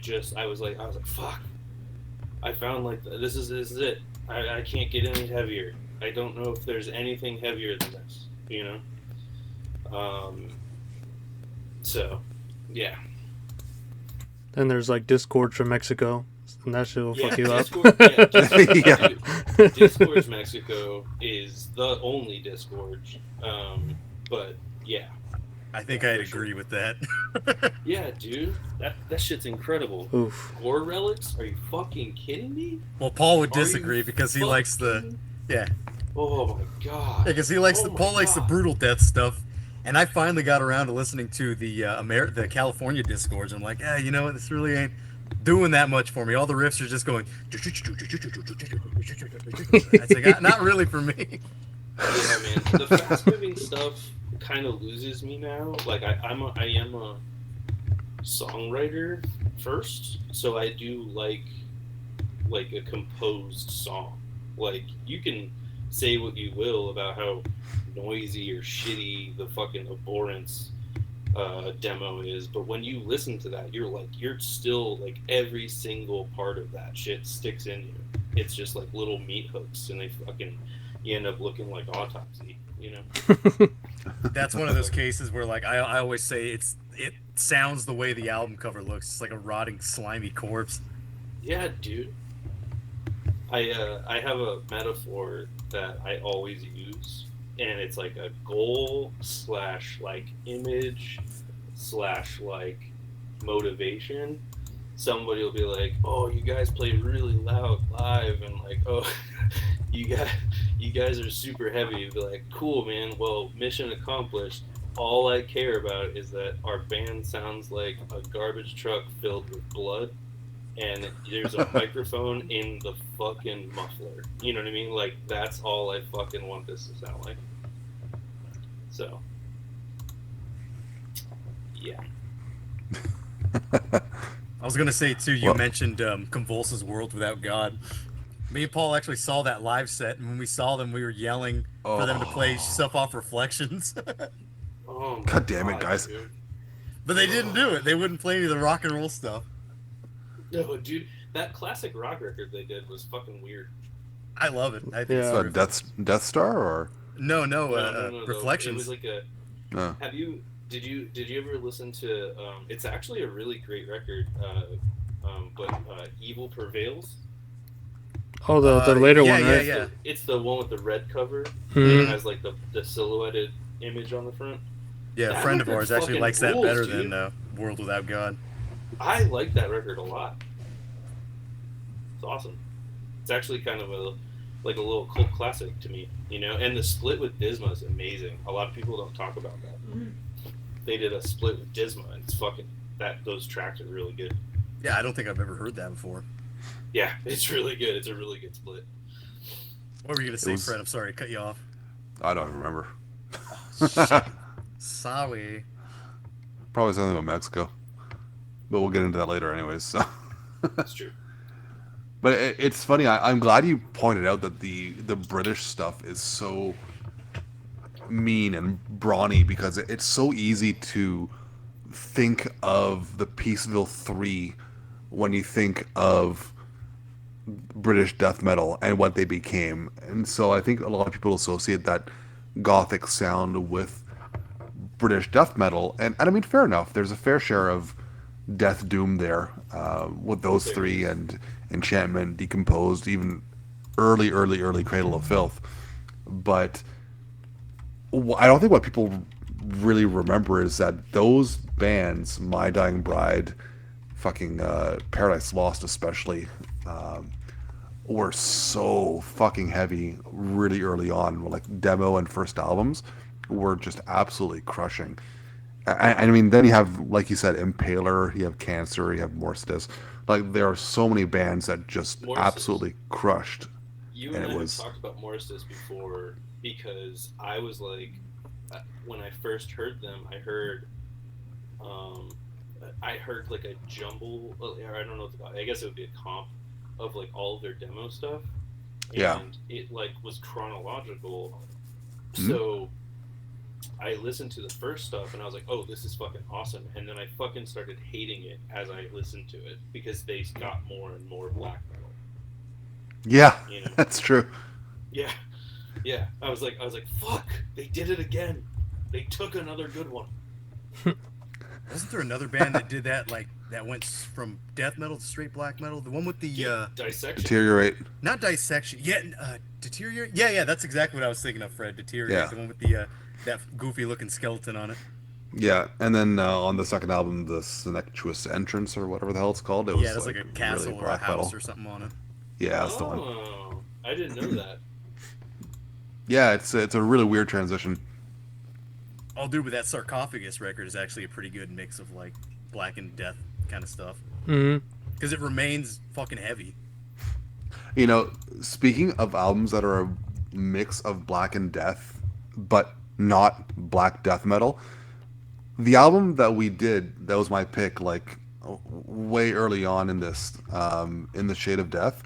was like fuck, I found like this is it. I can't get any heavier. I don't know if there's anything heavier than this, you know. So yeah. Then there's like Discord from Mexico, and that shit will fuck you up. Discord, Yeah. Dude, Disgorge Mexico is the only Disgorge. But yeah. I think Yeah, I'd for agree sure. with that. Yeah, dude. That shit's incredible. Oof. Gore Relics? Are you fucking kidding me? Well, Paul would Are disagree you because he likes the fucking- yeah, Oh my god. because he likes Oh the my Paul likes the God. brutal death stuff. And I finally got around to listening to the the California Discords. I'm like, yeah, you know what? This really ain't doing that much for me. All the riffs are just going. It's like, not really for me. Yeah, man. The fast moving stuff kind of loses me now. Like I am a songwriter first, so I do like a composed song. Like you can say what you will about how noisy or shitty the fucking Abhorrence demo is, but when you listen to that, you're still like every single part of that shit sticks in you. It's just like little meat hooks, and you end up looking like Autopsy, you know. That's one of those cases where, like, I always say it sounds the way the album cover looks. It's like a rotting, slimy corpse. Yeah, dude. I have a metaphor that I always use, and it's like a goal / like image / like motivation. Somebody will be like, "Oh, you guys play really loud live," and like, "Oh, you guys are super heavy." You'd be like, "Cool, man. Well, mission accomplished. All I care about is that our band sounds like a garbage truck filled with blood, and there's a microphone in the fucking muffler." You know what I mean? Like, that's all I fucking want this to sound like. So, yeah. I was gonna say too. You Well- mentioned Convulse's World Without God. Me and Paul actually saw that live set, and when we saw them, we were yelling for them to play stuff off Reflections. Oh my God damn it, guys. Dude. But they didn't do it. They wouldn't play any of the rock and roll stuff. No, dude, that classic rock record they did was fucking weird. I love it. I think Yeah. it's So terrific. Death Star or No, No, It Reflections. was like a. no? Did you ever listen to? It's actually a really great record. But Evil Prevails. Oh, the later yeah, one, right? yeah. It's the one with the red cover. Mhm. It has like the silhouetted image on the front. Yeah, a That friend of record ours actually fucking likes that rules, better dude. than World Without God. I like that record a lot. It's awesome. It's actually kind of a like a little cult classic to me, you know. And the split with Disma is amazing. A lot of people don't talk about that. They did a split with Disma, and it's fucking that. Those tracks are really good. Yeah, I don't think I've ever heard that before. Yeah, it's really good. It's a really good split. What were you gonna say, Fred? I'm sorry, I cut you off. I don't remember. Shit. Sorry. Probably something about Mexico, but we'll get into that later, anyways. So. That's true. But it's funny. I'm glad you pointed out that the British stuff is so mean and brawny because it's so easy to think of the Peaceville Three when you think of British death metal and what they became. And so I think a lot of people associate that gothic sound with British death metal. And I mean, fair enough. There's a fair share of death doom there with those three and Enchantment, Decomposed, even early Cradle of Filth. But I don't think what people really remember is that those bands, My Dying Bride, fucking Paradise Lost especially, were so fucking heavy really early on. Like demo and first albums were just absolutely crushing. I mean, then you have, like you said, Impaler, you have Cancer, you have Morstis. Like, there are so many bands that just Morstis. Absolutely crushed. You and I have talked about Morstis before because I was like, when I first heard them, I heard like a jumble. I don't know what to call it. I guess it would be a comp of like all of their demo stuff. And Yeah. it like was chronological. Mm-hmm. So I listened to the first stuff and I was like, oh, this is fucking awesome. And then I fucking started hating it as I listened to it because they got more and more black metal. Yeah, You know? that's true. Yeah. Yeah. I was like, fuck, they did it again. They took another good one. Wasn't there another band that did that, like, that went from death metal to straight black metal? The one with the, Dissection. Deteriorate. not Dissection, yeah, Deteriorate? Yeah, that's exactly what I was thinking of, Fred. Deteriorate, Yeah. the one with the, that goofy-looking skeleton on it. Yeah, and then on the second album, the Senectuous Entrance, or whatever the hell it's called, it was Yeah, that's like a castle really or a black house metal. or something on it. Yeah, that's the one. Oh, I didn't know that. Yeah, it's a really weird transition. Oh, dude, but that Sarcophagus record is actually a pretty good mix of, like, black and death kind of stuff. Mm-hmm. Because it remains fucking heavy. You know, speaking of albums that are a mix of black and death, but not black death metal, the album that we did, that was my pick, like way early on in this, in the Shade of Death.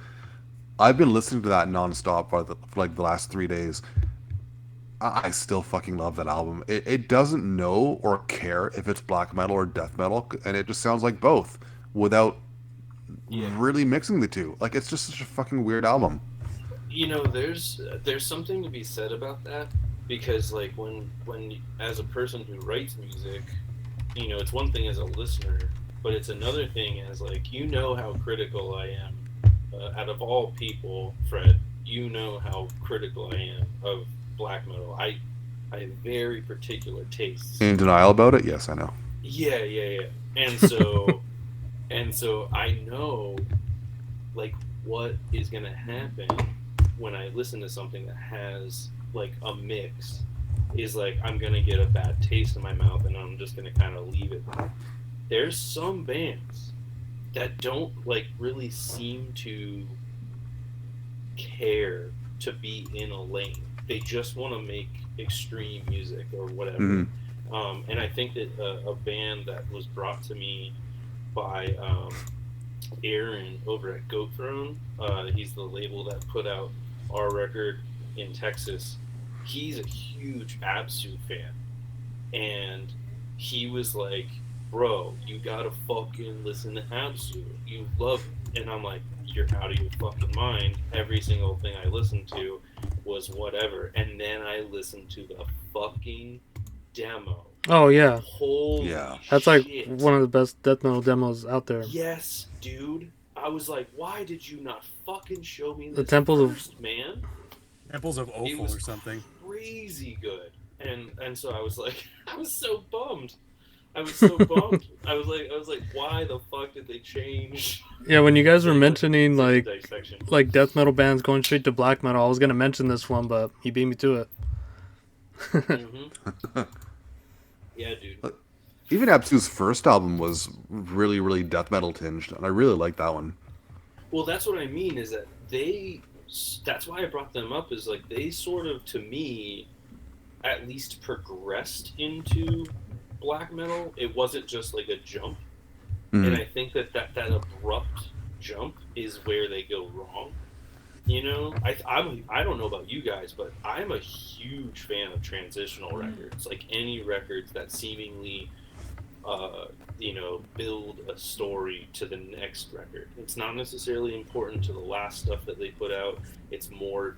I've been listening to that nonstop for like the last 3 days. I still fucking love that album. It doesn't know or care if it's black metal or death metal, and it just sounds like both without really mixing the two. Like, it's just such a fucking weird album. You know, there's something to be said about that because, like, when as a person who writes music, you know, it's one thing as a listener, but it's another thing as, like, you know how critical I am. Out of all people, Fred, you know how critical I am of black metal. I have very particular tastes. In denial about it? Yes, I know. Yeah. And so I know, like, what is gonna happen when I listen to something that has like a mix is like I'm gonna get a bad taste in my mouth and I'm just gonna kind of leave it. There's some bands that don't like really seem to care to be in a lane. They just want to make extreme music or whatever. Mm-hmm. And I think that a band that was brought to me by Aaron over at Goat Throne, he's the label that put out our record in Texas. He's a huge Absu fan. And he was like, bro, you gotta fucking listen to Absu. You love it. And I'm like, you're out of your fucking mind. Every single thing I listened to was whatever. And then I listened to the fucking demo. Oh yeah. Holy That's like shit. one of the best death metal demos out there. Yes, dude. I was like, why did you not fucking show me this The Temples first, man? Temples of It Opal was or something. crazy good. And so I was like, I was so bummed. I was so bummed. I was like, why the fuck did they change? Yeah, when you guys were Such mentioning such a dissection. like death metal bands going straight to black metal, I was gonna mention this one, but he beat me to it. Hmm. Yeah, dude. Like, even Absu's first album was really, really death metal tinged, and I really like that one. Well, that's what I mean. Is that they? That's why I brought them up. Is like they sort of, to me, at least progressed into black metal. It wasn't just like a jump, and Mm. I think that abrupt jump is where they go wrong. You know, I don't know about you guys, but I'm a huge fan of transitional records. Like any records that seemingly, uh, build a story to the next record. It's not necessarily important to the last stuff that they put out. It's more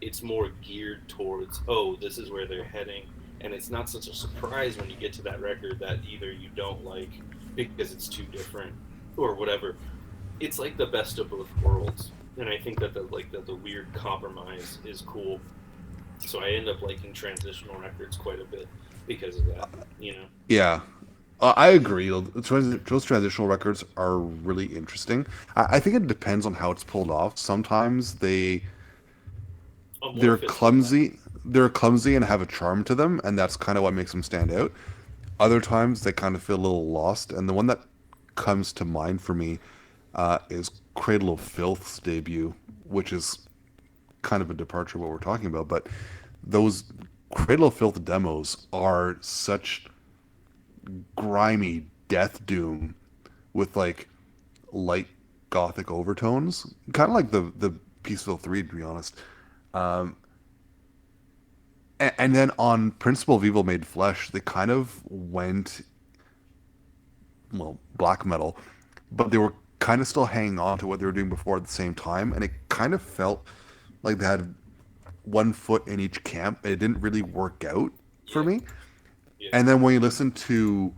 it's more geared towards, oh, this is where they're heading, and it's not such a surprise when you get to that record that either you don't like because it's too different or whatever. It's like the best of both worlds, and I think that the weird compromise is cool. So I end up liking transitional records quite a bit because of that. You know, Yeah, I agree. Those transitional records are really interesting. I think it depends on how it's pulled off. Sometimes they're Amorphous did that. clumsy. They're clumsy and have a charm to them, and that's kind of what makes them stand out. Other times they kind of feel a little lost, and the one that comes to mind for me is Cradle of Filth's debut, which is kind of a departure of what we're talking about. But those Cradle of Filth demos are such grimy death doom with like light gothic overtones, kind of like the Peaceful Three, to be honest. Um, and then on Principle of Evil Made Flesh, they kind of went, well, black metal, but they were kind of still hanging on to what they were doing before at the same time, and it kind of felt like they had one foot in each camp. It didn't really work out for Yeah, me. yeah. And then when you listen to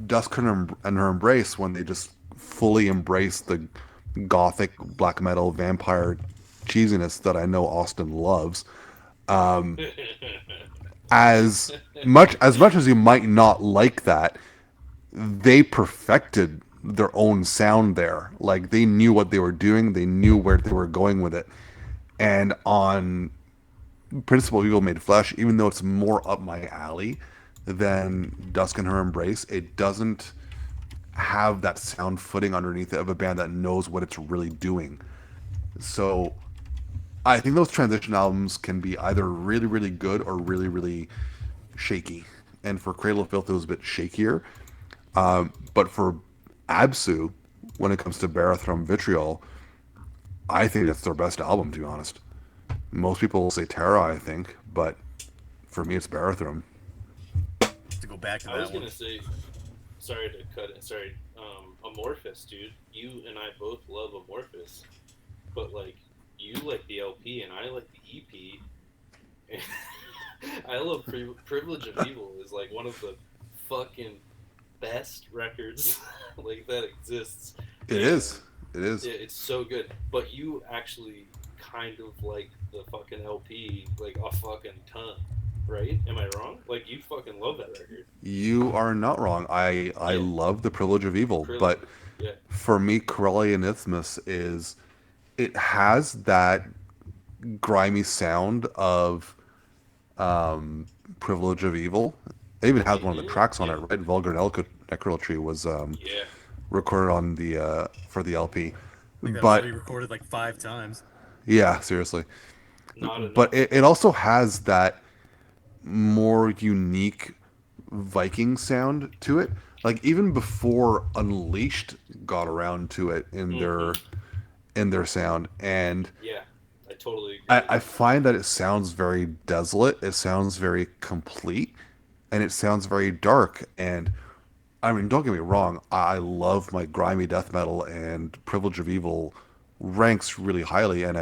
Dusk and Her Embrace, when they just fully embrace the gothic black metal vampire cheesiness that I know Austin loves, as much as you might not like that, they perfected their own sound there. Like they knew what they were doing, they knew where they were going with it. And on Principle of Evil Made Flesh, even though it's more up my alley than Dusk and Her Embrace, it doesn't have that sound footing underneath it of a band that knows what it's really doing. So I think those transition albums can be either really, really good or really, really shaky. And for Cradle of Filth, it was a bit shakier. But for Absu, when it comes to Barathrum Vitriol, I think it's their best album, to be honest. Most people will say Terra, I think, but for me, it's Barathrum. To go back to I was that one. gonna say, sorry to cut it. Sorry, Amorphous, dude. You and I both love Amorphous, but like you like the LP and I like the EP. I love Privilege of Evil is like one of the fucking best records like that exists, It and is. It is. yeah, it's so good. But you actually kind of like the fucking LP like a fucking ton, right? Am I wrong? Like you fucking love that record. You are not wrong. I Yeah, love the Privilege of Evil, Privilege. but Yeah. for me, Corellian Isthmus is it has that grimy sound of Privilege of Evil. It even has one of the Mm-hmm. tracks on it, Yeah. right? Vulgar Necrolatry was Yeah. recorded on the for the LP. I think that was But re-recorded like 5 times. yeah, seriously. Not But enough. it also has that more unique Viking sound to it. Like even before Unleashed got around to it Mm-hmm. in their sound, and Yeah. I totally agree I, with I you. find that it sounds very desolate. It sounds very complete, and it sounds very dark. And I mean, don't get me wrong. I love my grimy death metal, and Privilege of Evil ranks really highly. And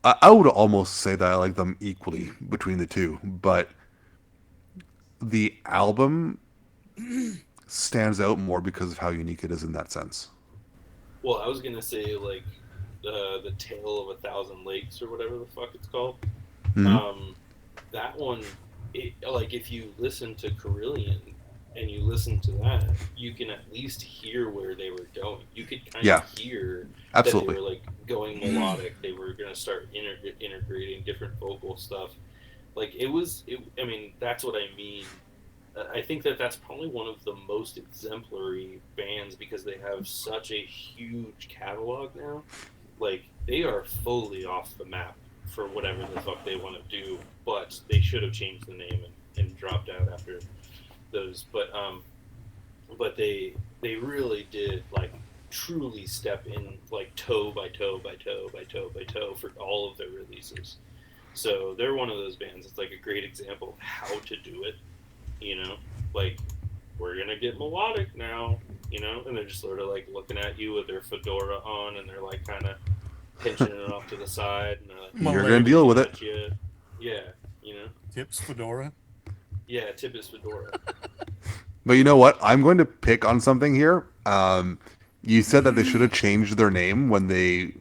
I would almost say that I like them equally between the two. But the album stands out more because of how unique it is in that sense. Well, I was gonna say like the Tale of a Thousand Lakes or whatever the fuck it's called. Hmm. Um, that one like if you listen to Carillion and you listen to that, you can at least hear where they were going. You could kind of Yeah, hear that they absolutely. were like going melodic. They were going to start integrating different vocal stuff. Like it was. I mean, that's what I mean. I think that that's probably one of the most exemplary bands because they have such a huge catalog now. Like they are fully off the map for whatever the fuck they want to do, but they should have changed the name and dropped out after those. But they really did like truly step in like toe by toe by toe by toe by toe for all of their releases. So they're one of those bands. It's like a great example of how to do it. You know, like we're gonna get melodic now. You know, and they're just sort of like looking at you with their fedora on, and they're like kind of pinching it off to the side, and they're like You're gonna deal with it. at you. Yeah, you know. Tips Fedora. Yeah, tip is fedora. But you know what? I'm going to pick on something here. You said that they should have changed their name when they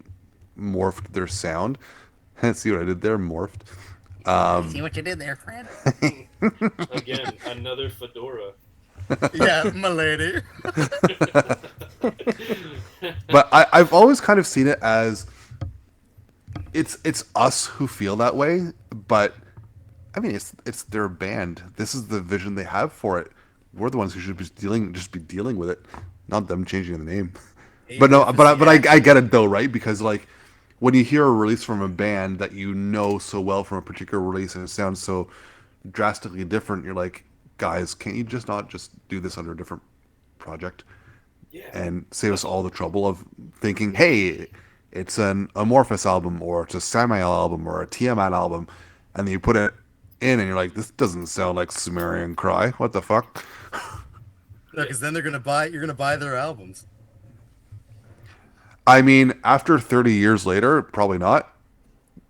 morphed their sound. See what I did there? Morphed. See what you did there, Fred? Again, another fedora. Yeah, my lady. But I've always kind of seen it as it's us who feel that way. But I mean, it's their band. This is the vision they have for it. We're the ones who should be dealing with it, not them changing the name. But no, I get it though, right? Because like when you hear a release from a band that you know so well from a particular release and it sounds so drastically different, you're like, guys, can't you just not just do this under a different project Yeah, and save us all the trouble of thinking, hey, it's an Amorphous album or it's a Samael album or a Tiamat album, and then you put it in and you're like, this doesn't sound like Sumerian Cry. What the fuck? Because then you're gonna buy their albums. I mean, after 30 years later, probably not.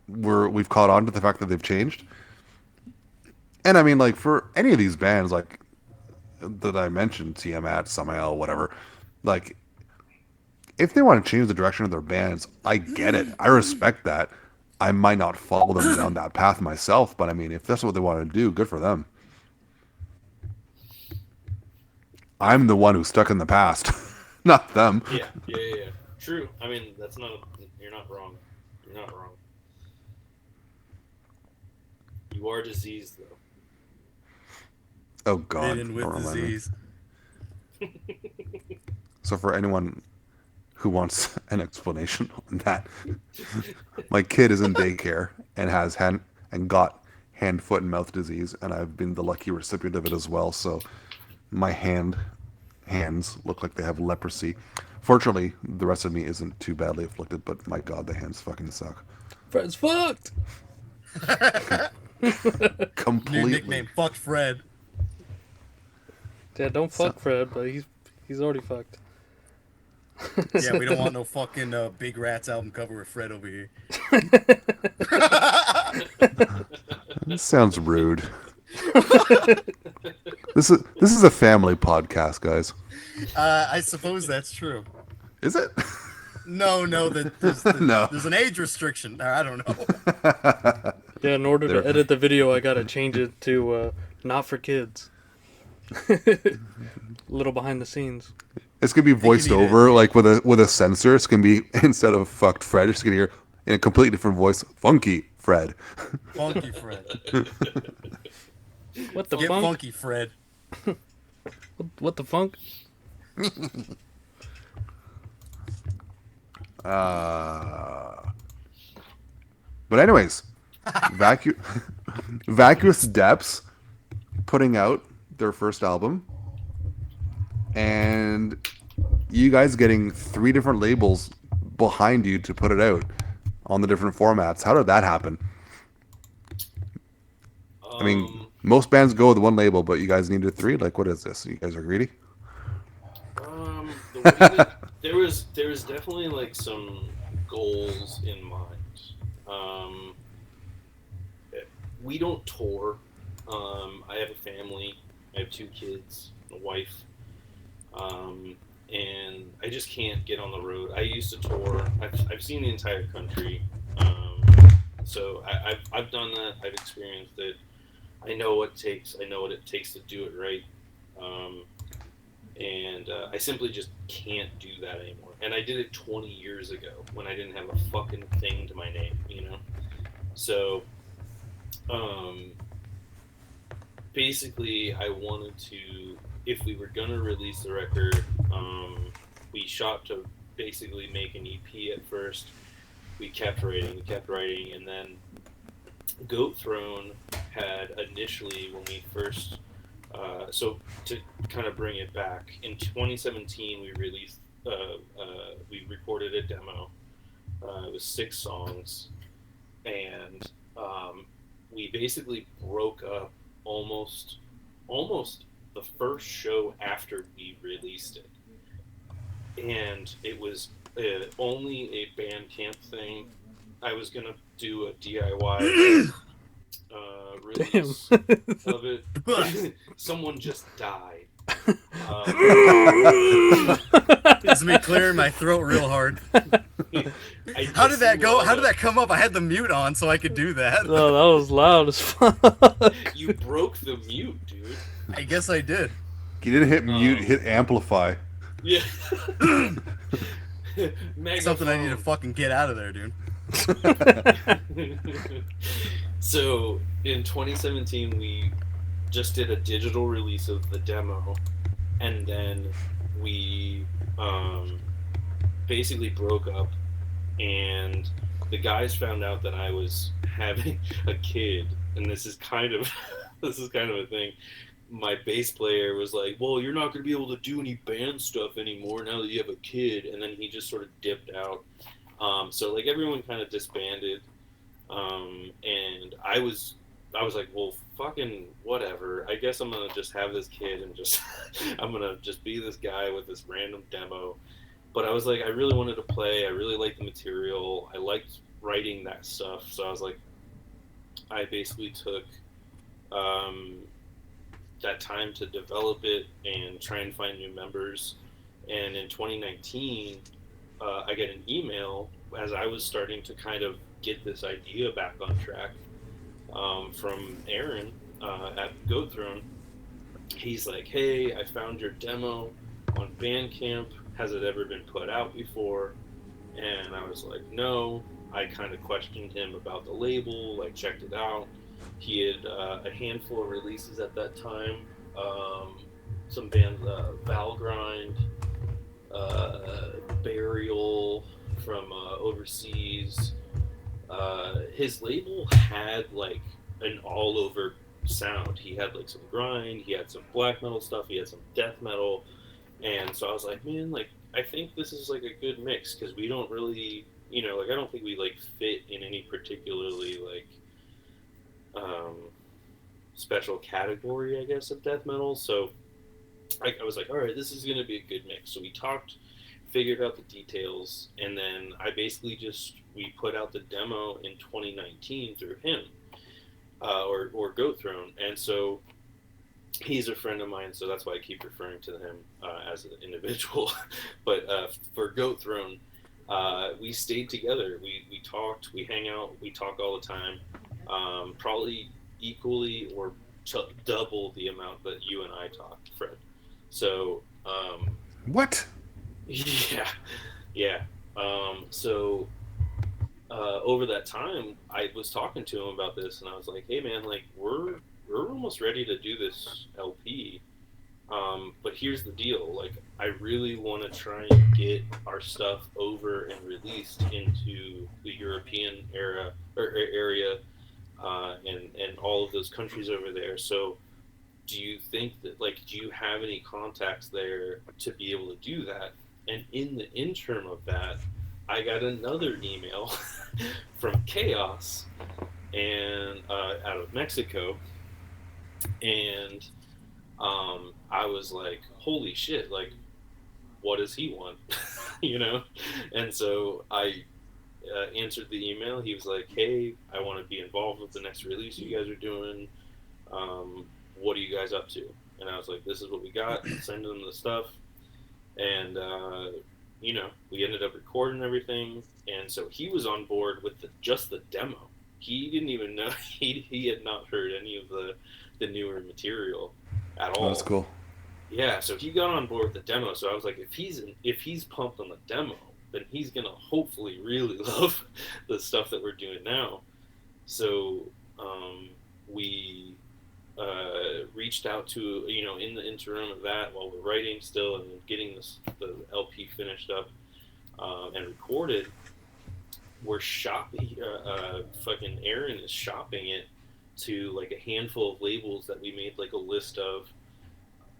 We've caught on to the fact that they've changed. And I mean, like for any of these bands, like that I mentioned, Tiamat, Samael, whatever, like if they want to change the direction of their bands, I get it. I respect that. I might not follow them down that path myself, but I mean, if that's what they want to do, good for them. I'm the one who's stuck in the past, not them. yeah. True. I mean, that's not. You're not wrong. You're not wrong. You are diseased, though. Oh God, Ridden with don't remind me. disease. So for anyone who wants an explanation on that, my kid is in daycare and has got hand, foot, and mouth disease, and I've been the lucky recipient of it as well. So my hands look like they have leprosy. Fortunately, the rest of me isn't too badly afflicted, but my God, the hands fucking suck. Fred's fucked. New Completely. nickname, Fuck Fred. Yeah, don't fuck Fred, but he's already fucked. Yeah, we don't want no fucking Big Rats album cover with Fred over here. This sounds rude. This is a family podcast, guys. I suppose that's true. Is it? No, there's No. there's an age restriction. I don't know. Yeah, in order There- to edit the video, I gotta change it to not for kids. Little behind the scenes. It's gonna be voiced need over like with a sensor. It's gonna be instead of fucked Fred, it's gonna hear in a completely different voice, funky Fred. Funky Fred. What the Get funk? funky, Fred. What the funk? But anyways, Vacuous Depths putting out their first album, and you guys getting 3 different labels behind you to put it out on the different formats. How did that happen? I mean, most bands go with one label, but you guys needed 3. Like, what is this? You guys are greedy? The way that, there was definitely like some goals in mind. We don't tour. I have a family. I have 2 kids, a wife, and I just can't get on the road. I used to tour. I've seen the entire country, so I've done that. I've experienced it. I know what it takes. I know what it takes to do it right. Um, and I simply just can't do that anymore. And I did it 20 years ago when I didn't have a fucking thing to my name, you know. So um, basically, I wanted to, if we were gonna release the record, we shot to basically make an EP at first. We kept writing, and then Goat Throne had initially when we first so to kind of bring it back in 2017 we released we recorded a demo. It was 6 songs, and we basically broke up almost the first show after we released it, and it was only a Bandcamp thing. I was gonna do a DIY Damn. release of it. Someone just died. It's me clearing my throat real hard. How did that go? How did that come up? I had the mute on so I could do that. No, that was loud as fuck. You broke the mute, dude. I guess I did. He didn't hit mute, hit amplify. Yeah. Something I need to fucking get out of there, dude. So in 2017 we just did a digital release of the demo, and then we basically broke up, and the guys found out that I was having a kid, and this is kind of a thing. My bass player was like, well, you're not going to be able to do any band stuff anymore now that you have a kid, and then he just sort of dipped out. So like everyone kind of disbanded, and I was like, well, fucking whatever. I guess I'm gonna just have this kid and just I'm gonna just be this guy with this random demo. But I was like, I really wanted to play. I really liked the material. I liked writing that stuff. So I was like, I basically took that time to develop it and try and find new members. And in 2019, I get an email as I was starting to kind of get this idea back on track from Aaron at Goat Throne. He's like, hey, I found your demo on Bandcamp. Has it ever been put out before? And I was like, no. I kind of questioned him about the label, like checked it out. He had a handful of releases at that time. Some bands, Valgrind, Burial from overseas. His label had like an all-over sound. He had like some grind, he had some black metal stuff, he had some death metal, and so I was like, man, like I think this is like a good mix because we don't really, you know, like I don't think we like fit in any particularly like special category, I guess, of death metal. So I was like, all right, this is gonna be a good mix. So we talked, figured out the details, and then I basically we put out the demo in 2019 through him, or Goat Throne, and so he's a friend of mine, so that's why I keep referring to him as an individual. But for Goat Throne, we stayed together. We talked, we hang out, we talk all the time, probably equally or double the amount that you and I talk, Fred. So What? yeah. So over that time, I was talking to him about this, and I was like, "Hey, man, like we're almost ready to do this LP, but here's the deal. Like, I really want to try and get our stuff over and released into the European area, and all of those countries over there. So, do you think that, like, do you have any contacts there to be able to do that?" And in the interim of that, I got another email from Chaos and out of Mexico, and I was like, "Holy shit! Like, what does he want?" You know? And so I answered the email. He was like, "Hey, I want to be involved with the next release you guys are doing. What are you guys up to?" And I was like, "This is what we got." Send them the stuff. And you know, we ended up recording everything, and so he was on board with just the demo. he didn't even know he had not heard any of the newer material at Oh, that's all. cool. Yeah, so he got on board with the demo. So I was like, if he's pumped on the demo, then he's gonna hopefully really love the stuff that we're doing now. So we reached out to, in the interim of that, while we're writing still and getting the LP finished up and recorded. We're shopping. Fucking Aaron is shopping it to like a handful of labels that we made like a list of,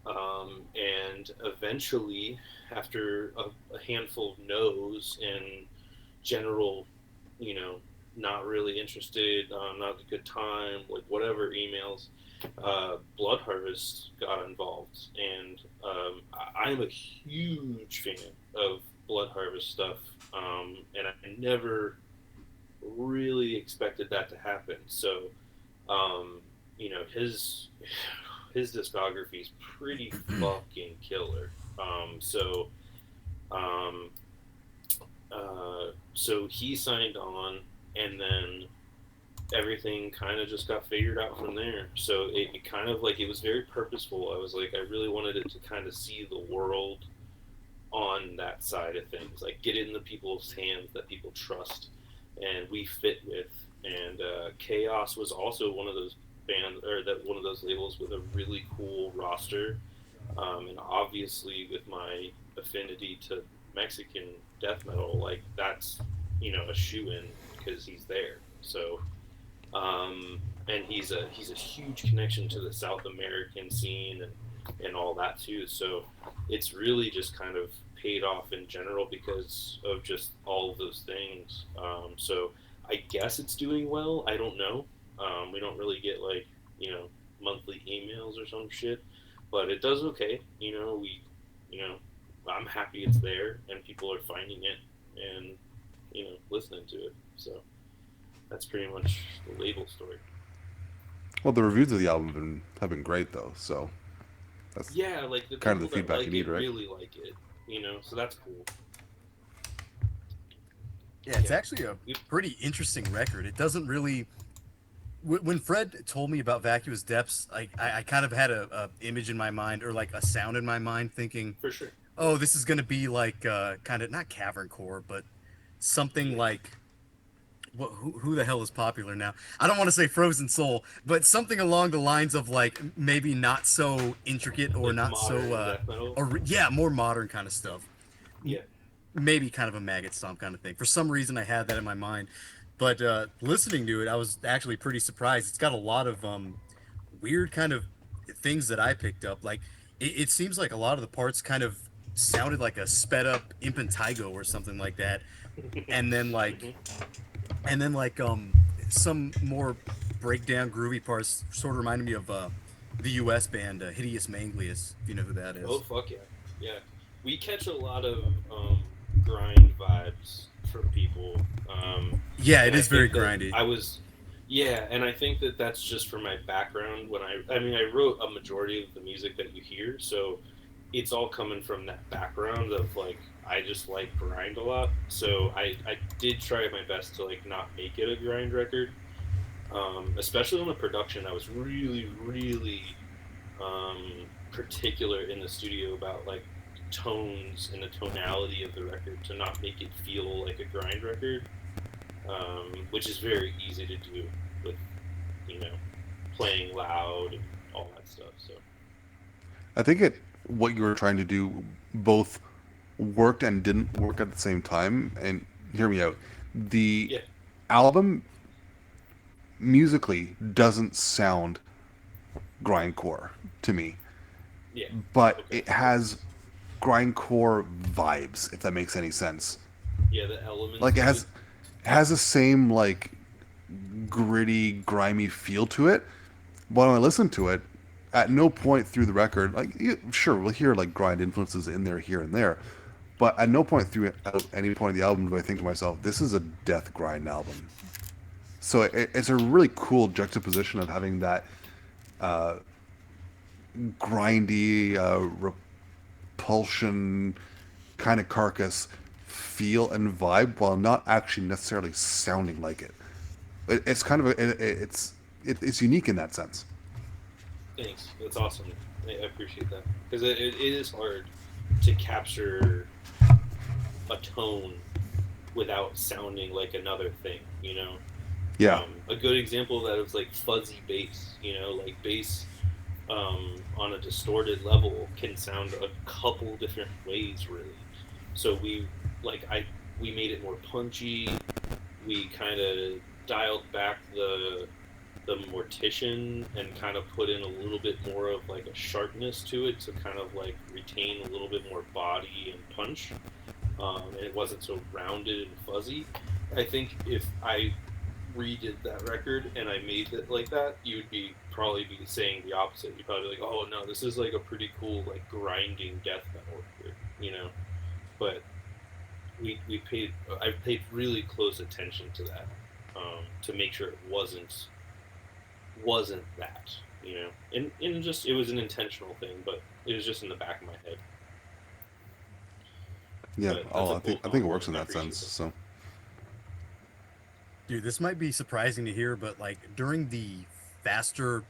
and eventually, after a handful of no's and general, you know, not really interested, not a good time, like whatever emails, Blood Harvest got involved, and I'm a huge fan of Blood Harvest stuff, and I never really expected that to happen. So, his discography is pretty fucking killer. Um, so he signed on, and then everything kind of just got figured out from there. So it kind of like, it was very purposeful. I was like, I really wanted it to kind of see the world on that side of things, like get in the people's hands that people trust and we fit with. And Chaos was also one of those bands, or that one of those labels with a really cool roster. And obviously, with my affinity to Mexican death metal, like that's, a shoe in because he's there. So, and he's a huge connection to the South American scene and all that too. So it's really just kind of paid off in general because of just all of those things. So I guess it's doing well. I don't know. We don't really get like, monthly emails or some shit, but it does okay. You know, I'm happy it's there and people are finding it and, listening to it. So that's pretty much the label story. Well, the reviews of the album have been great though, so that's Yeah, like the kind of people the that feedback you like need, it right? really like it, so that's cool. Yeah, it's Yeah. actually a pretty interesting record. It doesn't really. When Fred told me about Vacuous Depths, I kind of had a image in my mind, or like a sound in my mind, thinking, For sure. Yeah. "Oh, this is gonna be like kind of not cavern core, but something Yeah. like who the hell is popular now? I don't want to say Frozen Soul, but something along the lines of like maybe not so intricate or Like not so modern death metal. or yeah, more modern kind of stuff. Yeah. Maybe kind of a maggot stomp kind of thing. For some reason, I had that in my mind, but listening to it, I was actually pretty surprised. It's got a lot of weird kind of things that I picked up. Like it seems like a lot of the parts kind of sounded like a sped up Impantigo or something like that, and then like Hmm. and then like some more breakdown groovy parts sort of reminded me of the U.S. band Hideous Manglius, if you know who that Oh is. fuck yeah, yeah. We catch a lot of grind vibes from people, Yeah, it and I is very think that grindy. yeah, and I think that that's just from my background. I mean, I wrote a majority of the music that you hear, so it's all coming from that background of like, I just like grind a lot. So I did try my best to like not make it a grind record, especially on the production. I was really, really particular in the studio about like tones and the tonality of the record to not make it feel like a grind record, which is very easy to do with, you know playing loud and all that stuff. So I think what you were trying to do both worked and didn't work at the same time. And hear me out. The yeah, album musically doesn't sound grindcore to me, yeah, but okay, it has grindcore vibes, if that makes any sense. yeah. The elements Like of it. it has the same like gritty, grimy feel to it. But when I listen to it, at no point through the record, sure we'll hear like grind influences in there here and there, but at no point through at any point of the album do I think to myself, this is a death grind album. So it's a really cool juxtaposition of having that grindy, repulsion kind of carcass feel and vibe while not actually necessarily sounding like it. it's kind of it's unique in that sense. Thanks. That's awesome. I appreciate that because it is hard to capture a tone without sounding like another thing. Yeah, A good example of that is like fuzzy bass. Like bass on a distorted level can sound a couple different ways, really. So we made it more punchy. We kind of dialed back the mortician and kind of put in a little bit more of like a sharpness to it to kind of like retain a little bit more body and punch. And it wasn't so rounded and fuzzy. I think if I redid that record and I made it like that, you would probably be saying the opposite. You'd probably be like, "Oh no, this is like a pretty cool like grinding death metal record," But I paid really close attention to that to make sure it wasn't that, and just it was an intentional thing, but it was just in the back of my head. yeah. But Oh, that's a I think cool it works in compliment. I that sense. appreciate So Dude, this might be surprising to hear, but like during the faster,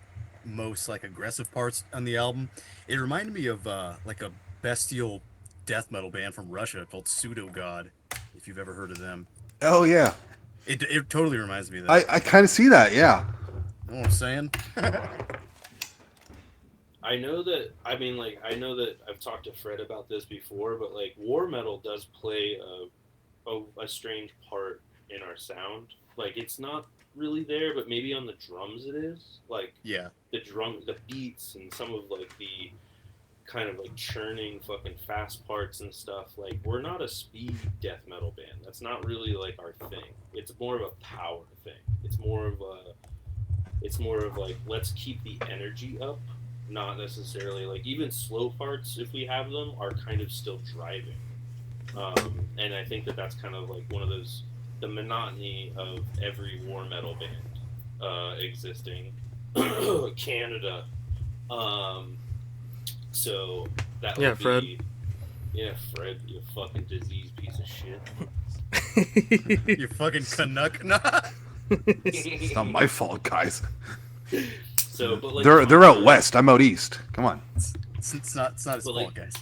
most like aggressive parts on the album, it reminded me of like a bestial death metal band from Russia called Pseudo God. If you've ever heard of them, oh yeah, it totally reminds me of that. I kind of see that. Yeah, You know what I'm saying? I know that. I mean, like, I know that I've talked to Fred about this before, but like, war metal does play a strange part in our sound. Like, it's not really there, but maybe on the drums it is. Like, Yeah. the beats, and some of like the kind of like churning fucking fast parts and stuff. Like, we're not a speed death metal band. That's not really like our thing. It's more of a power thing. It's more of like, let's keep the energy up, not necessarily like, even slow parts, if we have them, are kind of still driving. And I think that that's kind of like one of those, the monotony of every war metal band existing. Canada. So that would Yeah, be Fred. Yeah, Fred, you fucking diseased piece of shit. You fucking Canuck. Nah. it's not my fault, guys. So, but like They're out west. I'm out east. Come on. It's not his But, fault, like, guys.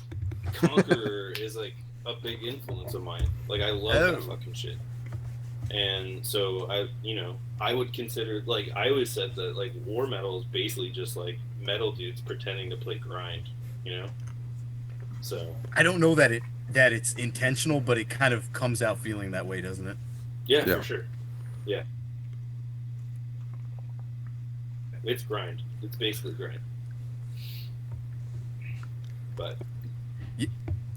Conqueror is like a big influence of mine. Like, I love that fucking shit. And so I would consider, like, I always said that like war metal is basically just like metal dudes pretending to play grind, So I don't know that it's intentional, but it kind of comes out feeling that way, doesn't it? yeah, Yeah. for sure. Yeah. It's grind. It's basically grind. But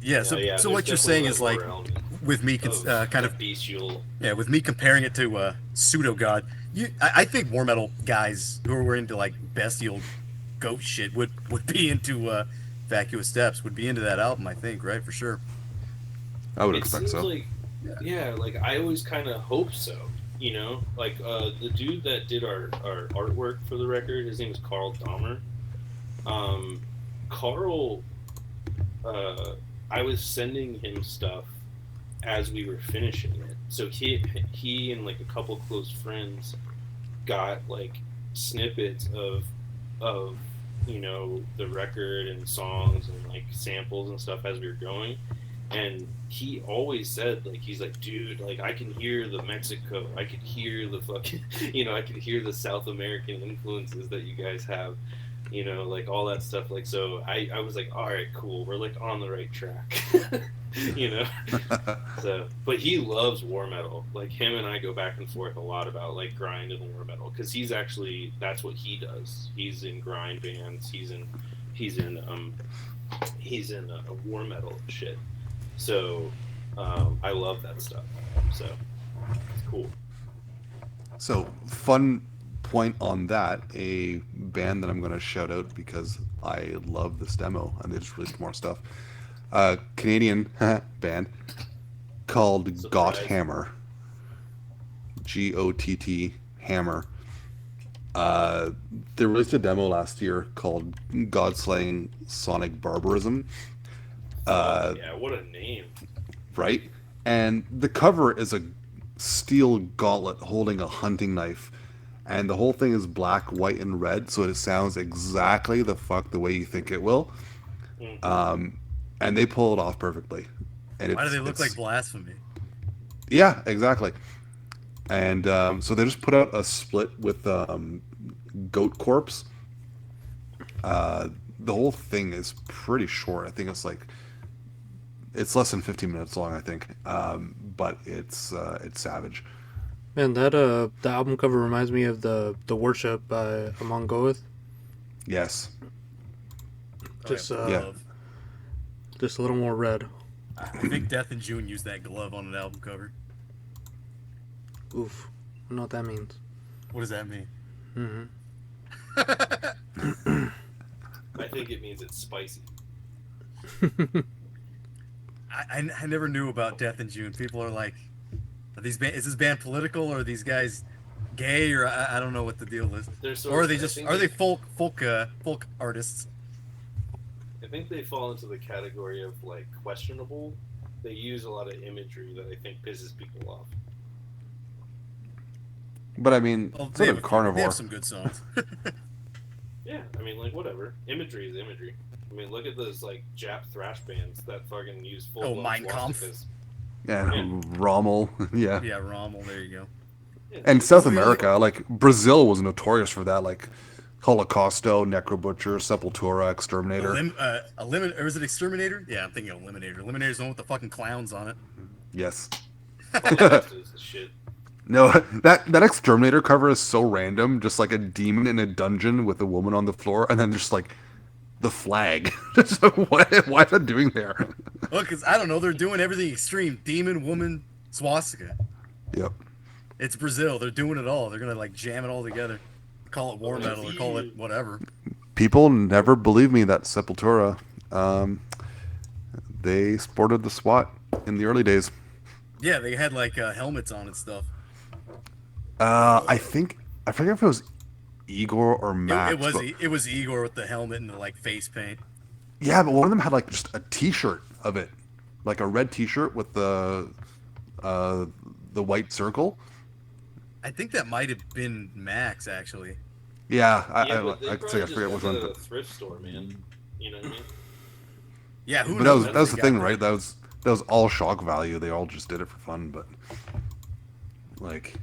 Yeah. So there's what you're definitely saying that is like, horror element with me of kind of bestial. yeah, with me comparing it to Pseudo God, I think war metal guys who were into like bestial goat shit would be into Vacuous Steps, would be into that album, I think, right? For sure. I would It expect seems so. like, yeah, like I always kind of hope so. Like the dude that did our artwork for the record, his name is Carl Dahmer. Carl, I was sending him stuff as we were finishing it, so he and like a couple close friends got like snippets of the record and songs and like samples and stuff as we were going. And he always said, like, he's like, dude, like, I can hear the Mexico, I could hear the fucking, I could hear the South American influences that you guys have, like all that stuff. Like, so I was like, all right, cool, we're like on the right track, So, but he loves war metal. Like, him and I go back and forth a lot about like grind and war metal, because that's what he does. He's in grind bands. He's in war metal shit. So I love that stuff. So it's cool. So, fun point on that, a band that I'm going to shout out because I love this demo and they just released more stuff. Canadian band called Surprise. Got Hammer. GOTT Hammer. They released a demo last year called Godslaying Sonic Barbarism. Yeah, what a name. Right? And the cover is a steel gauntlet holding a hunting knife, and the whole thing is black, white, and red, so it sounds exactly the way you think it will. Mhm. And they pull it off perfectly. And Why do they look like it's blasphemy? yeah, exactly. And so they just put out a split with goat corpse. The whole thing is pretty short. I think it's less than 15 minutes long. I think, but it's savage. Man, that the album cover reminds me of the Worship by Amon Goeth. Yes. Just Oh, Yeah. glove. just a little more red. I think Death in June used that glove on an album cover. Oof, I know what that means. What does that mean? Hmm. I think it means it's spicy. I never knew about Death in June. People are like, is this band political, or are these guys gay, or I don't know what the deal is. They're sort Or are of- they I just think are they folk artists? I think they fall into the category of like questionable. They use a lot of imagery that I think pisses people off. But I mean, Well, sort of They carnivore. have some good songs. Yeah, I mean, like whatever. Imagery is imagery. I mean, look at those like Jap thrash bands that fucking use full. Oh, Mein Kampf. Yeah, Yeah. Rommel. Yeah. Yeah, Rommel. There you go. Yeah, And it's South the only- America, like Brazil, was notorious for that. Like Holocausto, Necrobutcher, Sepultura, Exterminator. Or is it Exterminator? Yeah, I'm thinking Eliminator. Eliminator's the one with the fucking clowns on it. Yes. Holocaust is the shit. No, that Exterminator cover is so random. Just like a demon in a dungeon with a woman on the floor, and then just like the flag. Just why is that doing there? Look, because I don't know, they're doing everything extreme. Demon, woman, swastika. Yep. It's Brazil. They're doing it all. They're gonna like jam it all together. Call it war Oh, metal or call it whatever. People never believe me that Sepultura, they sported the SWAT in the early days. Yeah, they had like helmets on and stuff. I forget if it was Igor or Max. but- It was Igor with the helmet and the like face paint. Yeah, but one of them had like just a T-shirt of it, like a red T-shirt with the white circle. I think that might have been Max actually. Yeah, But they I could say I probably forget just which went one, to but the thrift store, man. You know what I mean? Yeah, who but knows? that was the They thing, got- right? That was all shock value. They all just did it for fun, but like,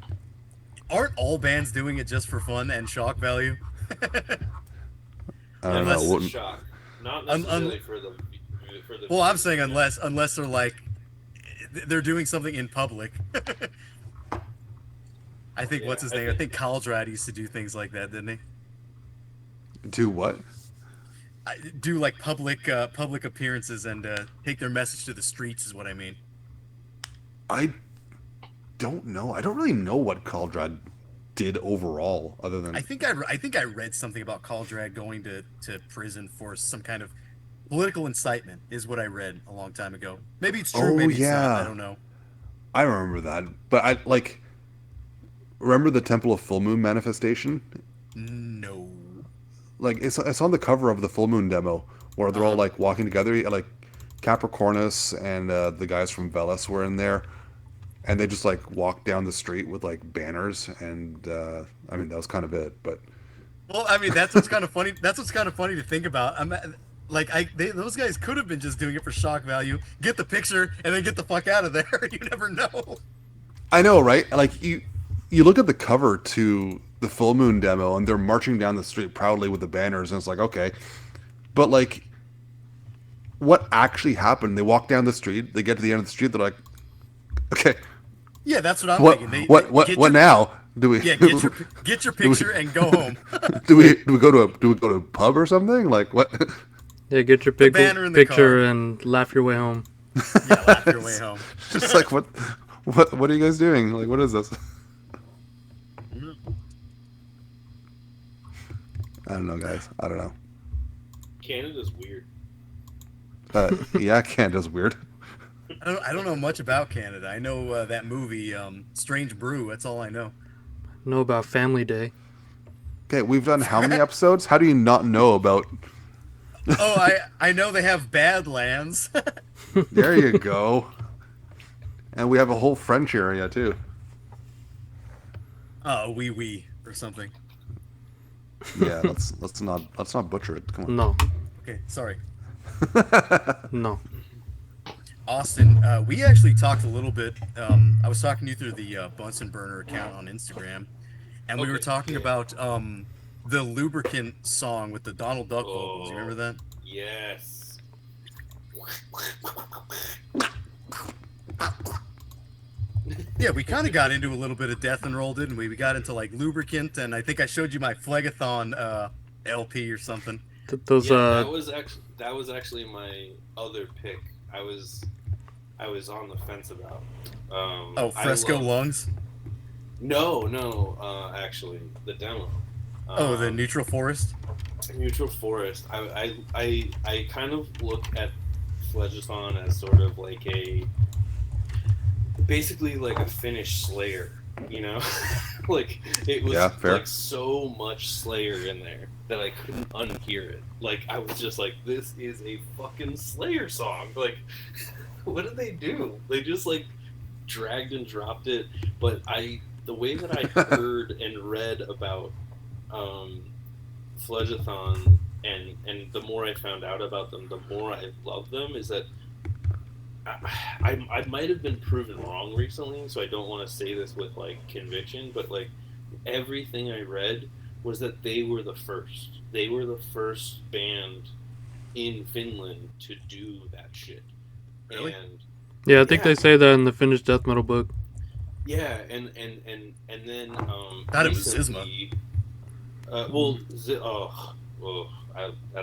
Aren't all bands doing it just for fun and shock value? I don't Unless- know. It's Wouldn't, shock, not Un- necessarily for the. Well, I'm saying unless they're like they're doing something in public. I think Yeah, what's his I name? I think- think Coldrad used to do things like that, didn't he? do what? Do like public appearances and take their message to the streets is what I mean. I don't know. I don't really know what Caldrad did overall, other than I think I read something about Coldrad going to prison for some kind of political incitement is what I read a long time ago. Maybe it's true, Oh, maybe it's not. yeah. I don't know. I remember that. But I like remember the Temple of Full Moon manifestation. No. Like it's on the cover of the Full Moon demo where they're all Uh-huh. like walking together. Like Capricornus and the guys from Velas were in there, and they just like walked down the street with like banners. And I mean that was kind of it. But Well, I mean, that's what's kind of funny. That's what's kind of funny to think about. Like, those guys could have been just doing it for shock value, get the picture, and then get the fuck out of there. You never know. I know, right? Like you look at the cover to the Full Moon demo, and they're marching down the street proudly with the banners, and it's like, okay, but like, what actually happened? They walk down the street, they get to the end of the street, they're like, okay, Yeah, that's what I'm what, thinking. what get what your- now? Do we? Yeah, get your picture and go home. do we go to a pub or something? Like what? Yeah, get your banner in the picture car. and laugh your way home. Yeah, laugh your way home. Just like what are you guys doing? Like what is this? I don't know, guys. I don't know. Canada's weird. Yeah, Canada's weird. I don't know much about Canada. I know that movie, Strange Brew. That's all I know. Know about Family Day. Okay, we've done how many episodes? How do you not know about? Oh, I know they have Badlands. There you go. And we have a whole French area too. Wee or something. Yeah, let's not butcher it. Come No, Okay, sorry. on. no. Austin, we actually talked a little bit. I was talking to you through the Bunsen Burner account on Instagram, and we were Okay, talking yeah. about the lubricant song with the Donald Duck vocals. You Oh, remember that? yes. Yeah, we kind of got into a little bit of death and roll, didn't we? We got into like lubricant, and I think I showed you my Phlegathon LP or something. Those Yeah, that was actually my other pick. I was on the fence about. Oh, I Fresco love Lungs. no, actually the demo. Oh, the Um, Neutral Forest. Neutral Forest. I kind of look at Phlegathon as sort of like basically like a Finnish Slayer, you know? Like it was Yeah, fair. like so much Slayer in there that I couldn't unhear it. Like I was just like, this is a fucking Slayer song. Like, what did they do? They just like dragged and dropped it. But the way that I heard and read about um, Phlegathon, and the more I found out about them, the more I love them. Is that I might have been proven wrong recently, so I don't want to say this with like conviction, but like everything I read was that they were the first. They were the first band in Finland to do that shit. Really? And Yeah, I think yeah, they say that in the Finnish death metal book. yeah, and then Thought it was Zizma. recently, well, that's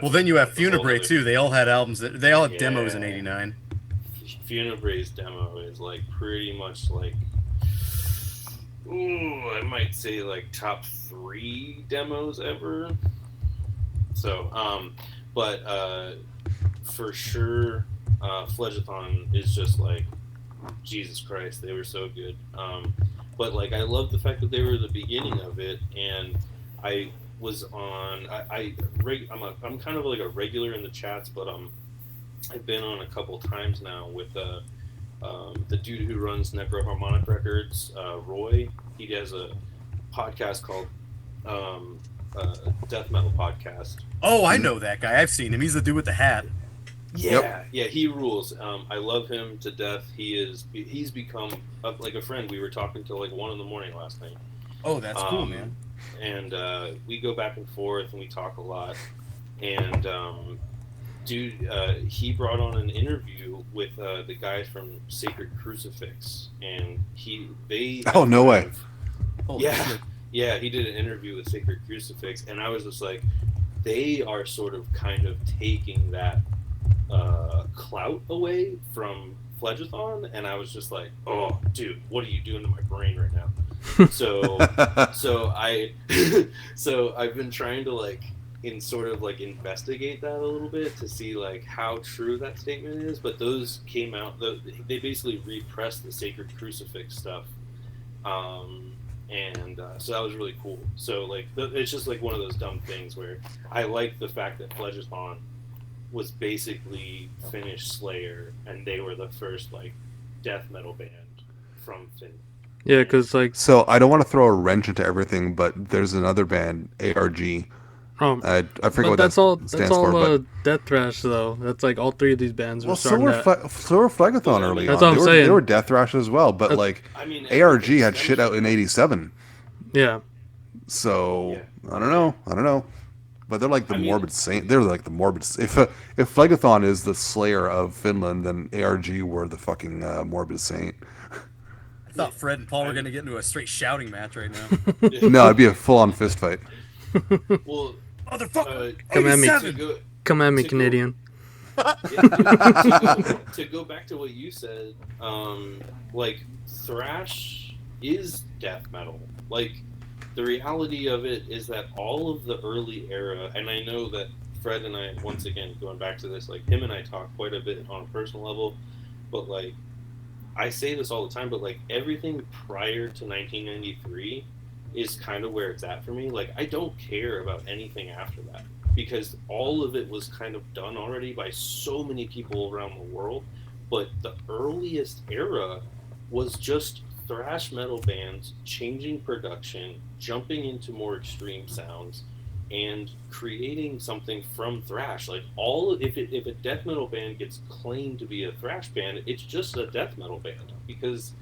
Well, then you have that's a whole Funebrae other. too. They all had albums. They all had demos in Yeah, '89. Funebrae's demo is like pretty much like, ooh, I might say like top 3 demos ever. So, but for sure, Phlegathon is just like Jesus Christ. They were so good. But like I love the fact that they were the beginning of it, and I was on. I'm kind of like a regular in the chats, but I've been on a couple times now with the dude who runs Necroharmonic Records, Roy. He has a podcast called Death Metal Podcast. Oh, I know that guy. I've seen him. He's the dude with the hat. Yeah, yeah, he rules. I love him to death. He's become like a friend. We were talking till like 1 a.m. last night. Oh, that's cool, man. And we go back and forth and we talk a lot. And dude, he brought on an interview with the guys from Sacred Crucifix, and they. Oh, no way. Holy Yeah, shit. yeah, he did an interview with Sacred Crucifix, and I was just like, they are sort of kind of taking that clout away from Phlegathon, and I was just like, oh, dude, what are you doing to my brain right now? So, so I've been trying to like sort of like investigate that a little bit to see like how true that statement is. But those came out. They basically repressed the Sacred Crucifix stuff, and so that was really cool. So like it's just like one of those dumb things where I like the fact that Phlegathon was basically Finnish Slayer, and they were the first like death metal band from Finland. Yeah, because like, So I don't want to throw a wrench into everything, but there's another band, ARG. I forget but what that's that all. stands That's all for, but death thrash though. That's like all 3 of these bands were well, so starting were that. Phlegathon Well, early That's on. what I'm They were saying. they were death thrash as well, but That's- like I mean, ARG everything had stems shit out from in it. '87. Yeah, So Yeah. I don't know, but they're like the I mean- morbid saint. They're like the morbid. If Phlegathon is the Slayer of Finland, then ARG were the fucking morbid saint. I thought Fred and Paul were going to get into a straight shouting match right now. No, it'd be a full-on fist fight. Well, Motherfucker! Come at me. 87! come at me, To go- Canadian. to go back to what you said, like thrash is death metal. Like the reality of it is that all of the early era, and I know that Fred and I, once again going back to this, like him and I talk quite a bit on a personal level, but like I say this all the time, but like everything prior to 1993 is kind of where it's at for me. Like I don't care about anything after that because all of it was kind of done already by so many people around the world. But the earliest era was just thrash metal bands changing production, jumping into more extreme sounds, and creating something from thrash. Like if a death metal band gets claimed to be a thrash band, it's just a death metal band because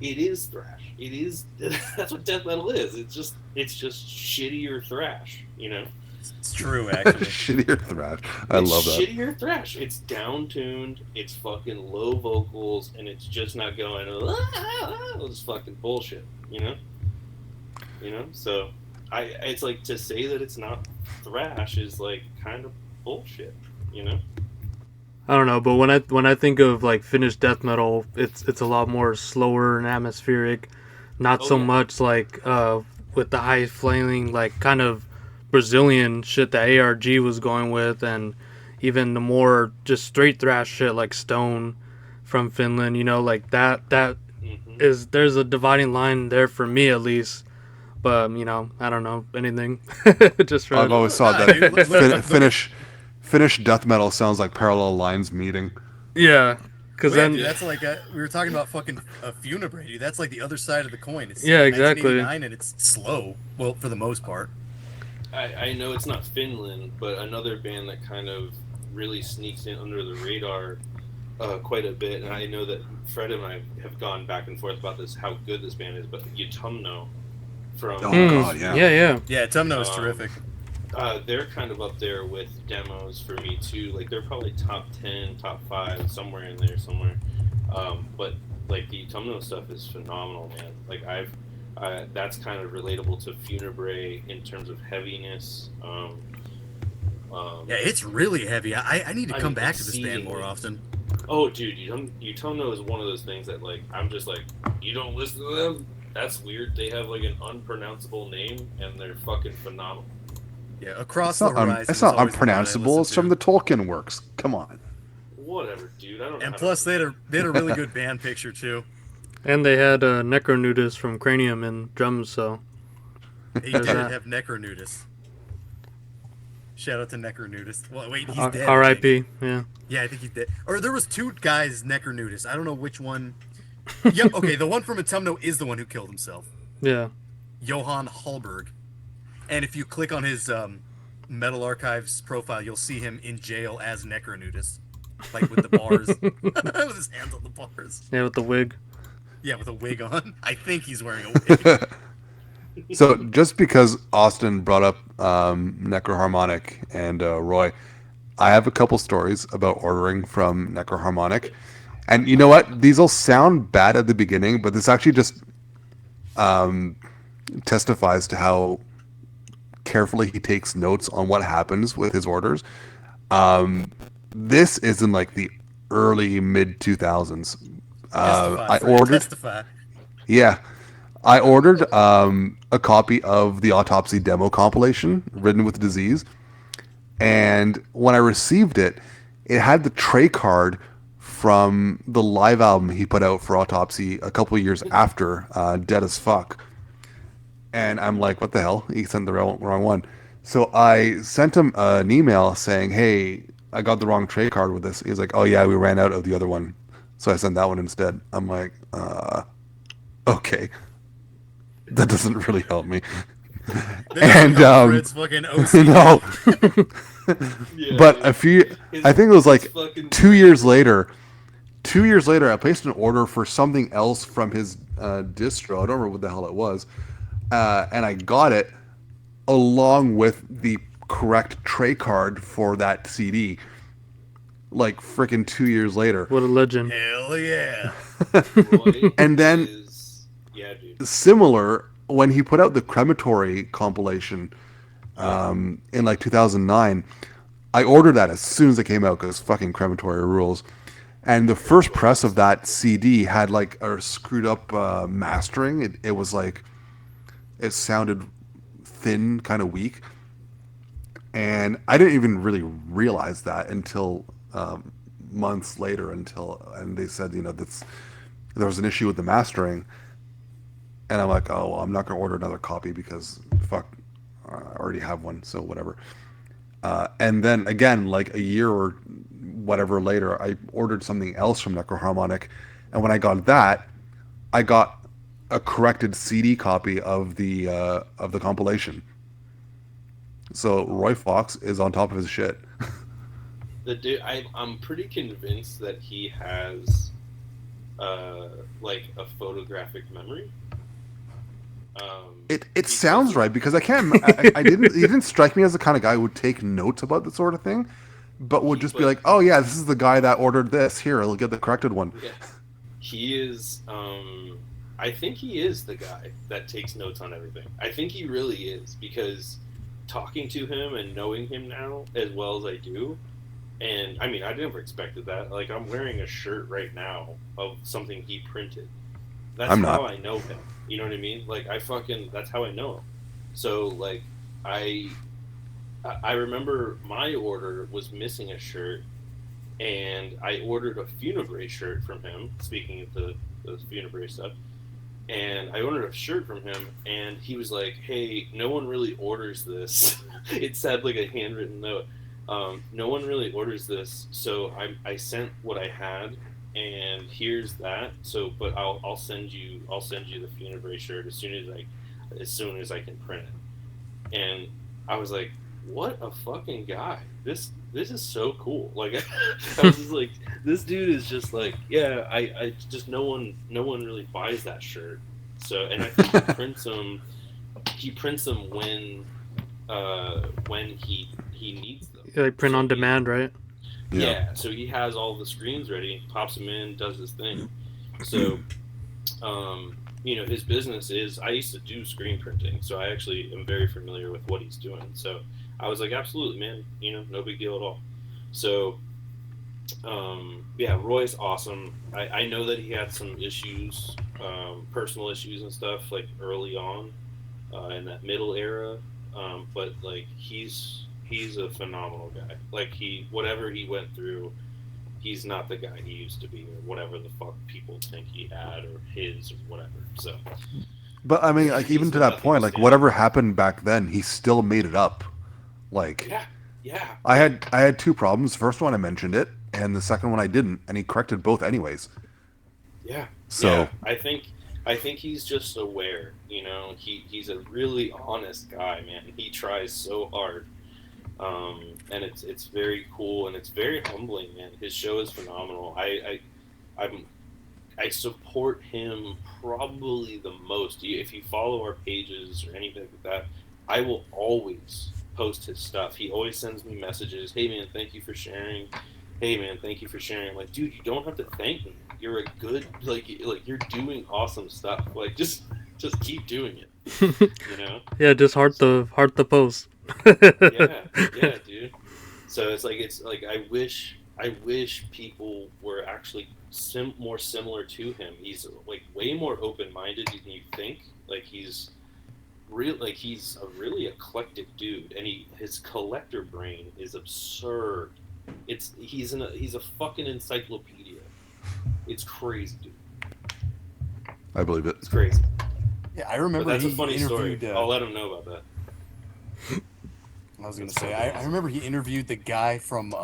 it is thrash. It is that's what death metal is. It's just shittier thrash. It's true, actually. Shittier thrash. I It's love that. shittier thrash. It's down tuned. It's fucking low vocals, and it's just not going. It's fucking bullshit. So it's like to say that it's not thrash is like kind of bullshit. I don't know, but when I think of like Finnish death metal, it's a lot more slower and atmospheric, not Oh, so yeah. much like with the high flailing like kind of Brazilian shit that ARG was going with, and even the more just straight thrash shit like Stone from Finland. Like that hmm is there's a dividing line there for me at least. But I don't know anything. Just I've read. always thought Nah, that dude, Finnish death metal sounds like parallel lines meeting. Yeah, because well, yeah, then dude, that's like we were talking about fucking Funebrary, dude. That's like the other side of the coin. It's Yeah, exactly. 1989 and it's slow. Well, for the most part. I know it's not Finland, but another band that kind of really sneaks in under the radar quite a bit, and I know that Fred and I have gone back and forth about this, how good this band is, but Utumno from Oh, Mm, God, yeah. yeah. Yeah, Tumno is Um, terrific. they're kind of up there with demos for me too. Like they're probably top 10, top 5, somewhere in there somewhere. But like the Tumno stuff is phenomenal, man. Like that's kind of relatable to Funebrary in terms of heaviness. Yeah, it's really heavy. I need to I come mean, back to this band more exceedingly. often. Oh, dude, Utumno is one of those things that like I'm just like, you don't listen to them. That's weird. They have like an unpronounceable name and they're fucking phenomenal. Yeah, Across It's the not, Horizon. it's is not always the one I unpronounceable. listen It's from to. the Tolkien works. Come on. Whatever, dude. I don't know. And how plus, to they had a really good band picture too. And they had Necronudis from Cranium in drums, so He There's did that. have Necronudis. Shout out to Necronudis. Well, wait, he's dead. I think. R.I.P. Yeah. Yeah, I think he's dead. Or there was two guys, Necronudis. I don't know which one. Yep. Okay, the one from Autumno is the one who killed himself, Yeah. Johann Hallberg. And if you click on his Metal Archives profile, you'll see him in jail as Necronudis, like with the bars, with his hands on the bars. Yeah, with the wig. Yeah, with a wig on. I think he's wearing a wig. So just because Austin brought up Necroharmonic and Roy, I have a couple stories about ordering from Necroharmonic. And you know what? These will sound bad at the beginning, but this actually just testifies to how carefully he takes notes on what happens with his orders. This is in like the early mid 2000s. Testify, I Fred, ordered, testify. yeah, I ordered a copy of the Autopsy demo compilation, Ridden with Disease, and when I received it, it had the tray card from the live album he put out for Autopsy a couple of years after Dead as Fuck. And I'm like, what the hell? He sent the wrong one. So I sent him an email saying, hey, I got the wrong tray card with this. He's like, oh yeah, we ran out of the other one. So I sent that one instead. I'm like, okay. That doesn't really help me. Then Fred's fucking OCD. No. Yeah, But dude. a few, I think it was like 2 years later. 2 years later, I placed an order for something else from his distro. I don't remember what the hell it was, and I got it along with the correct tray card for that CD. Like freaking 2 years later, What a legend. Hell yeah. Roy and then yeah, dude. similar when he put out the Crematory compilation in like 2009. I ordered that as soon as it came out because fucking Crematory rules. And the first press of that CD had like a screwed up mastering. It was like it sounded thin, kind of weak, and I didn't even really realize that until months later. And they said, that's there was an issue with the mastering, and I'm like, oh, well, I'm not gonna order another copy because fuck, I already have one, so whatever. And then again, like a year or whatever later, I ordered something else from Necroharmonic, and when I got that, I got a corrected CD copy of the compilation. So Roy Fox is on top of his shit. The dude, I'm pretty convinced that he has like a photographic memory. It Because sounds right because I can't. I didn't. He didn't strike me as the kind of guy who would take notes about this sort of thing, but would just be but like, "Oh yeah, this is the guy that ordered this. Here, I'll get the corrected one." yeah, he is. I think he is the guy that takes notes on everything. I think he really is because talking to him and knowing him now as well as I do, and I mean, I never expected that. Like, I'm wearing a shirt right now of something he printed. That's I'm how not. I know him. You know what I mean? Like, that's how I know him. So, like, I, I remember my order was missing a shirt, and I ordered a Funebre shirt from him. Speaking of the Funebre stuff, and I ordered a shirt from him, and he was like, "Hey, no one really orders this." It said like a handwritten note. No one really orders this, so I sent what I had, and here's that. So, but I'll send you the Funebre shirt as soon as I can print it. And I was like, what a fucking guy! This is so cool. Like I was just like, this dude is just like, yeah. I just no one really buys that shirt. So, and I think he prints them. He prints them when he needs them. Like print So on demand, right? Yeah. yeah, so he has all the screens ready, pops them in, does his thing. So, his business is. I used to do screen printing, so I actually am very familiar with what he's doing. So I was like, absolutely, man. No big deal at all. So, yeah, Roy's awesome. I know that he had some issues, personal issues and stuff, like early on in that middle era. But like he's a phenomenal guy. Like whatever he went through, he's not the guy he used to be, or whatever the fuck people think he had, or his, or whatever. So, But I mean, like even he's to that nothing to point, like stand whatever on. happened back then, he still made it up. Like Yeah, yeah, I had two problems. The first one I mentioned it, and the second one I didn't, and he corrected both anyways. yeah, So yeah. I think he's just aware. He's a really honest guy, man. He tries so hard. And it's very cool and it's very humbling, man. His show is phenomenal. I'm I support him probably the most. If you follow our pages or anything like that, I will always post his stuff. He always sends me messages. Hey man, thank you for sharing. Hey man, thank you for sharing. I'm like, dude, you don't have to thank me. You're a good like you're doing awesome stuff. Like just keep doing it. You know. Yeah, just heart the post. Yeah, yeah, dude. So it's like I wish people were actually more similar to him. He's like way more open minded than you think. He's a really eclectic dude, and his collector brain is absurd. He's a fucking encyclopedia. It's crazy, dude. I believe it. It's crazy. Yeah, I But remember that's he a funny story. interviewed. I'll let him know about that. I was gonna That's say, fucking I awesome. remember he interviewed the guy from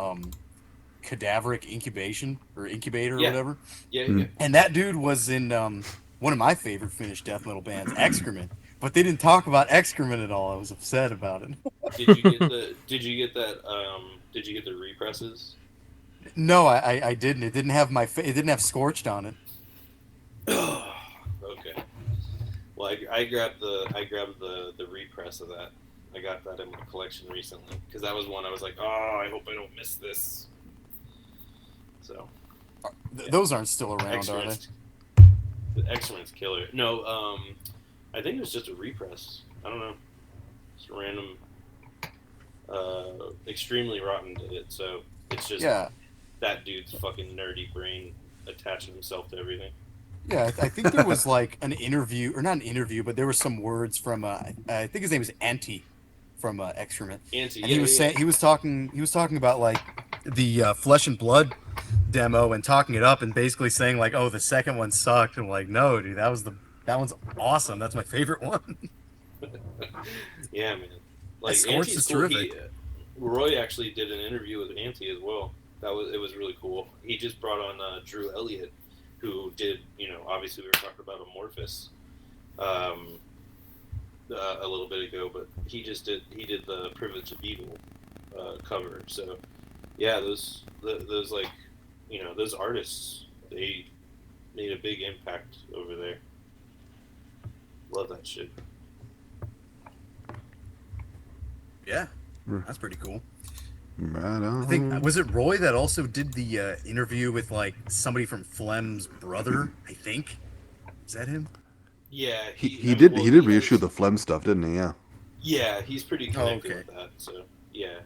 Cadaveric Incubation or Incubator or Yeah, whatever, yeah, Hmm. yeah. and that dude was in one of my favorite Finnish death metal bands, Excrement. But they didn't talk about Excrement at all. I was upset about it. Did you get that did you get the represses? No, I didn't. It didn't have it didn't have Scorched on it. Okay. Well, I grabbed the repress of that. I got that in my collection recently because that was one I was like, oh, I hope I don't miss this. So yeah. Those aren't still around, are they? Excellent. The excellence killer. No, I think it was just a repress. I don't know. Just a random extremely rotten did it, so it's just Yeah, that dude's fucking nerdy brain attaching himself to everything. yeah. I think there was like an interview, or not an interview, but there were some words from. I think his name was Anti from Excrement, Anti, and yeah, he was yeah, yeah. saying he was talking about like the Flesh and Blood demo and talking it up and basically saying like, oh, the second one sucked. And I'm like, no, dude, that one's awesome. That's my favorite one. Yeah, man. Like Scorched Anti's is cool. terrific. Roy actually did an interview with Anti as well. It was really cool. He just brought on Drew Elliott, who did, obviously we were talking about Amorphous um, a little bit ago, but he did the Privilege of Evil cover. So yeah, those like, those artists, they made a big impact over there. Love that shit. Yeah, that's pretty cool. Right I think on. was it Roy that also did the interview with like somebody from Flem's brother? I think is that him? Yeah, He I mean, did well, he did he reissue has. the Flem stuff, didn't he? Yeah. Yeah, he's pretty Oh, connected okay. with that. So yeah,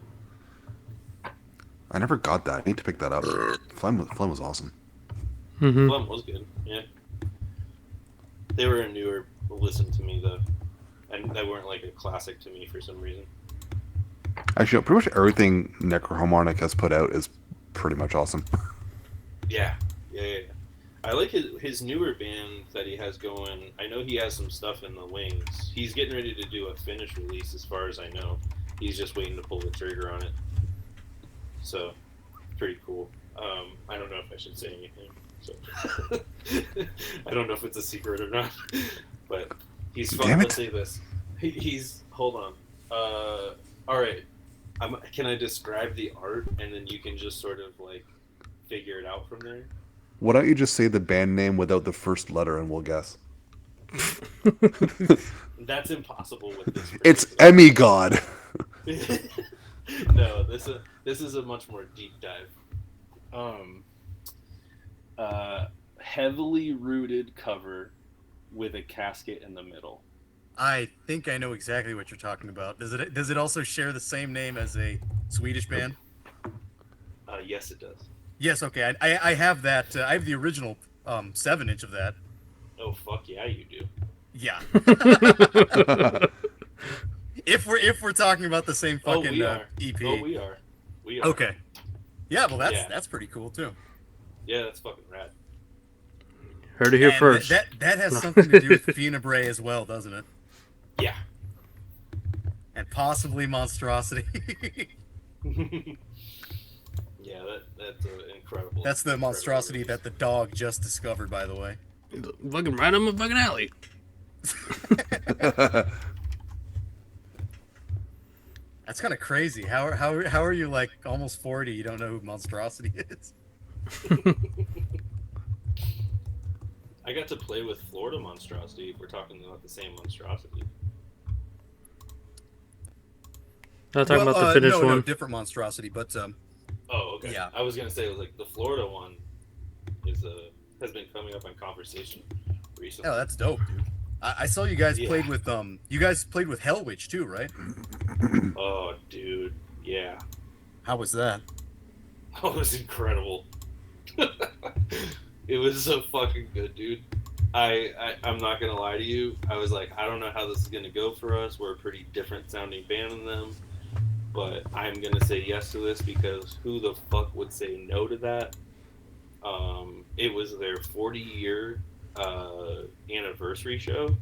I never got that. I need to pick that up. Flem was awesome. Mm-hmm. Flem was good. Yeah, they were a newer listen to me though, and they weren't like a classic to me for some reason. Actually, pretty much everything Necroharmonic has put out is pretty much awesome. Yeah, yeah. I like his newer band that he has going. I know he has some stuff in the wings. He's getting ready to do a finished release, as far as I know. He's just waiting to pull the trigger on it. So, pretty cool. I don't know if I should say anything. So, I don't know if it's a secret or not. But he's fun. Damn it. Let's say this. He's hold on. All right. Can I describe the art, and then you can just sort of like figure it out from there? Why don't you just say the band name without the first letter and we'll guess? That's impossible with this It's particular. Emmy God. No, this is a much more deep dive. Heavily rooted cover with a casket in the middle. I think I know exactly what you're talking about. Does it also share the same name as a Swedish band? Yes, it does. Yes. Okay. I have that. I have the original 7-inch of that. Oh fuck yeah, you do. Yeah. if we're talking about the same Oh, fucking we are. EP. Oh, we are. We are. Okay. Yeah. Well, Yeah. that's pretty cool too. Yeah, that's fucking rad. Heard it here And first. That has something to do with Funebre as well, doesn't it? Yeah. And possibly Monstrosity. Yeah, that's incredible. That's the incredible monstrosity release. that the dog just discovered, by the way. Fucking right on my fucking alley. That's kind of crazy. How are you like almost 40? You don't know who Monstrosity is? I got to play with Florida Monstrosity. If we're talking about the same monstrosity. Not talking about the finished no, one. no, different Monstrosity, but Oh, okay. Yeah. I was gonna say it was like the Florida one has been coming up in conversation recently. oh, that's dope, dude. I saw you guys Yeah. played with Hell Witch too, right? Oh, dude, yeah, How was that? that was incredible. It was so fucking good, dude. I'm not gonna lie to you. I was like, I don't know how this is gonna go for us. We're a pretty different sounding band than them, but I'm gonna say yes to this because who the fuck would say no to that? It was their 40-year anniversary show,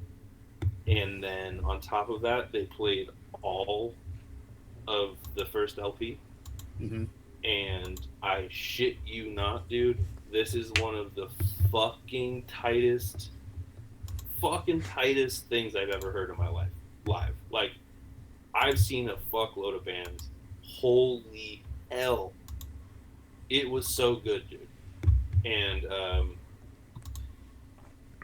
and then on top of that, they played all of the first LP. Mm-hmm. And I shit you not, dude. This is one of the fucking tightest things I've ever heard in my life live. Like, I've seen a fuckload of bands. Holy hell. It was so good, dude. And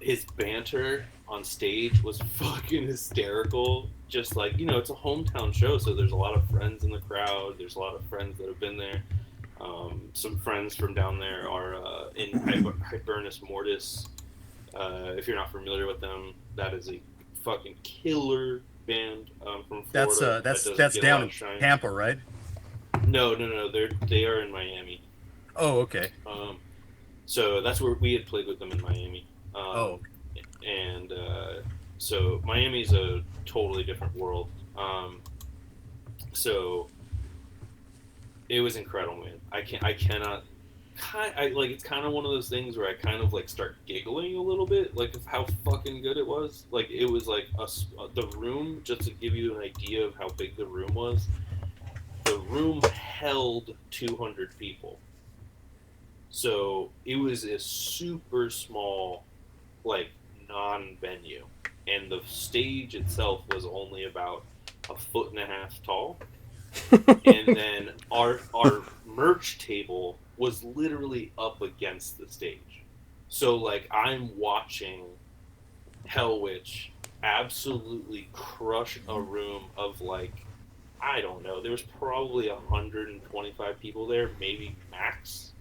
his banter on stage was fucking hysterical. Just like, it's a hometown show, so there's a lot of friends in the crowd. There's a lot of friends that have been there. Some friends from down there are in Hibernus Mortis. If you're not familiar with them, that is a fucking killer band from Florida. That's down in Tampa, right? No. They are in Miami. Oh, okay. So that's where we had played with them in Miami. And so Miami's a totally different world. So it was incredible, man. It's kind of one of those things where I kind of like start giggling a little bit, like of how fucking good it was. Like it was like the room, just to give you an idea of how big the room was. The room held 200 people. So it was a super small, like, non-venue, and the stage itself was only about a foot and a half tall. And then our merch table was literally up against the stage. So like I'm watching Hell Witch absolutely crush a room of like, I don't know, there was probably 125 people there, maybe max.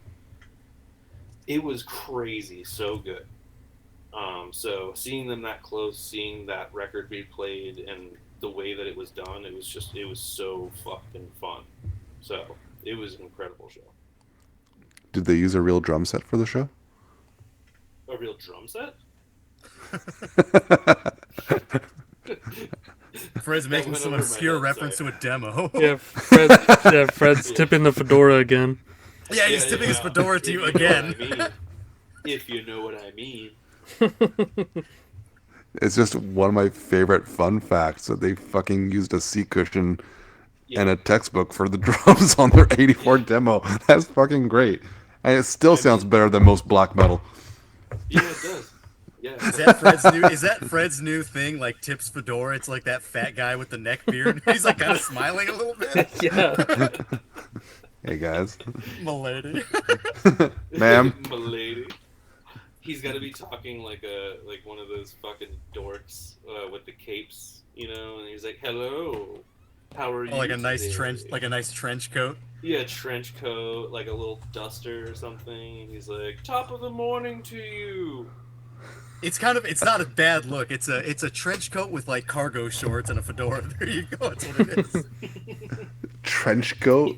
It was crazy, so good. So seeing them that close, seeing that record be played, and the way that it was done, it was so fucking fun. So it was an incredible show. Did they use a real drum set for the show? A real drum set? Fred's making some obscure reference to a demo. Yeah, Fred's Yeah. tipping the fedora again. Yeah, he's tipping his fedora to you If know again. what I mean. If you know what I mean. It's just one of my favorite fun facts that they fucking used a seat cushion Yeah. and a textbook for the drums on their 84 demo. That's fucking great. And it still sounds better than most black metal. Yeah, it does. Yeah. Is that Fred's new thing? Like tips fedora? It's like that fat guy with the neck beard. He's like kind of smiling a little bit. Yeah. Hey guys. Milady. Ma'am. Milady. He's got to be talking like one of those fucking dorks with the capes, you know, and he's like, "Hello, how are you?" Oh, like a nice today?" trench coat. Yeah, trench coat, like a little duster or something. And he's like, "Top of the morning to you." It's not a bad look. It's a trench coat with like cargo shorts and a fedora. There you go. That's what it is. Trench coat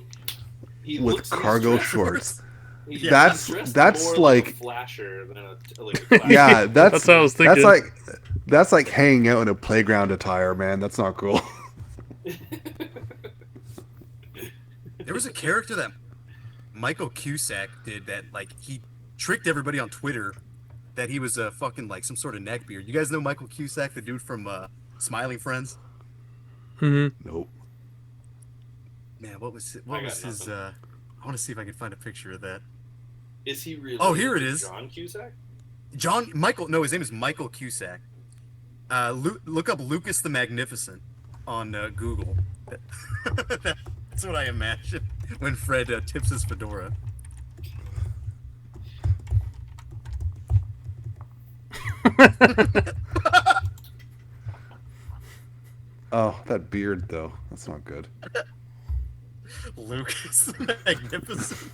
He with looks cargo he's dressed- shorts. he's That's- dressed that's more like- a flasher than a classic. Yeah, That's what I was thinking. that's like hanging out in a playground attire, man. That's not cool. There was a character that Michael Cusack did that like he tricked everybody on Twitter that he was a fucking like some sort of neckbeard. You guys know Michael Cusack, the dude from Smiling Friends? Mm-hmm. Nope. Man, what was got his? nothing. I want to see if I can find a picture of that. Is he really? Oh, here it is. John Cusack. No, his name is Michael Cusack. Look up Lucas the Magnificent on Google. That's what I imagine when Fred tips his fedora. Oh, that beard though. That's not good. Lucas the Magnificent.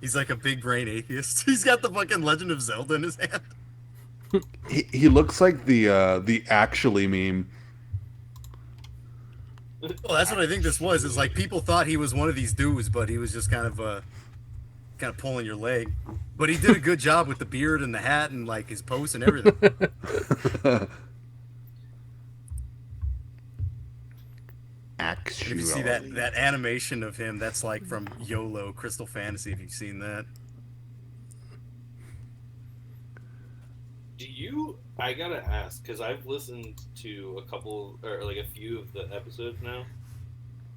He's like a big brain atheist. He's got the fucking Legend of Zelda in his hand. He looks like the actually meme. Well, that's what I think this was. Is like people thought he was one of these dudes, but he was just kind of pulling your leg. But he did a good job with the beard and the hat and like his pose and everything. Actually. If you see that animation of him, that's like from YOLO Crystal Fantasy. If you've seen that. Do you? I gotta ask because I've listened to a couple or like a few of the episodes now.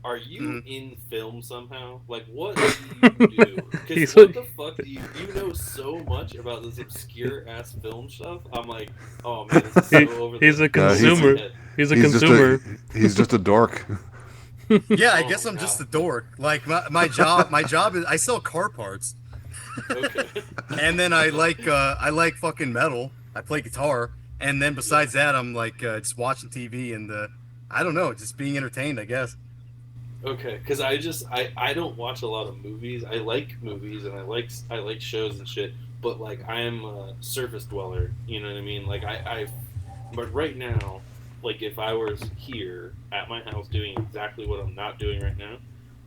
Are you in film somehow? Like, what do you do? Because what the fuck do you know so much about this obscure ass film stuff? I'm like, oh man, this is so over He's the a consumer. He's a consumer. He's just a dork. Yeah, I Oh guess my I'm just a God. dork. Like my job is I sell car parts, Okay. and then I like fucking metal. I play guitar, and then besides that, I'm like just watching TV and I don't know, just being entertained, I guess. Okay, because I don't watch a lot of movies. I like movies and I like shows and shit, but like I am a surface dweller. You know what I mean? Like but right now, like if I was here at my house doing exactly what I'm not doing right now,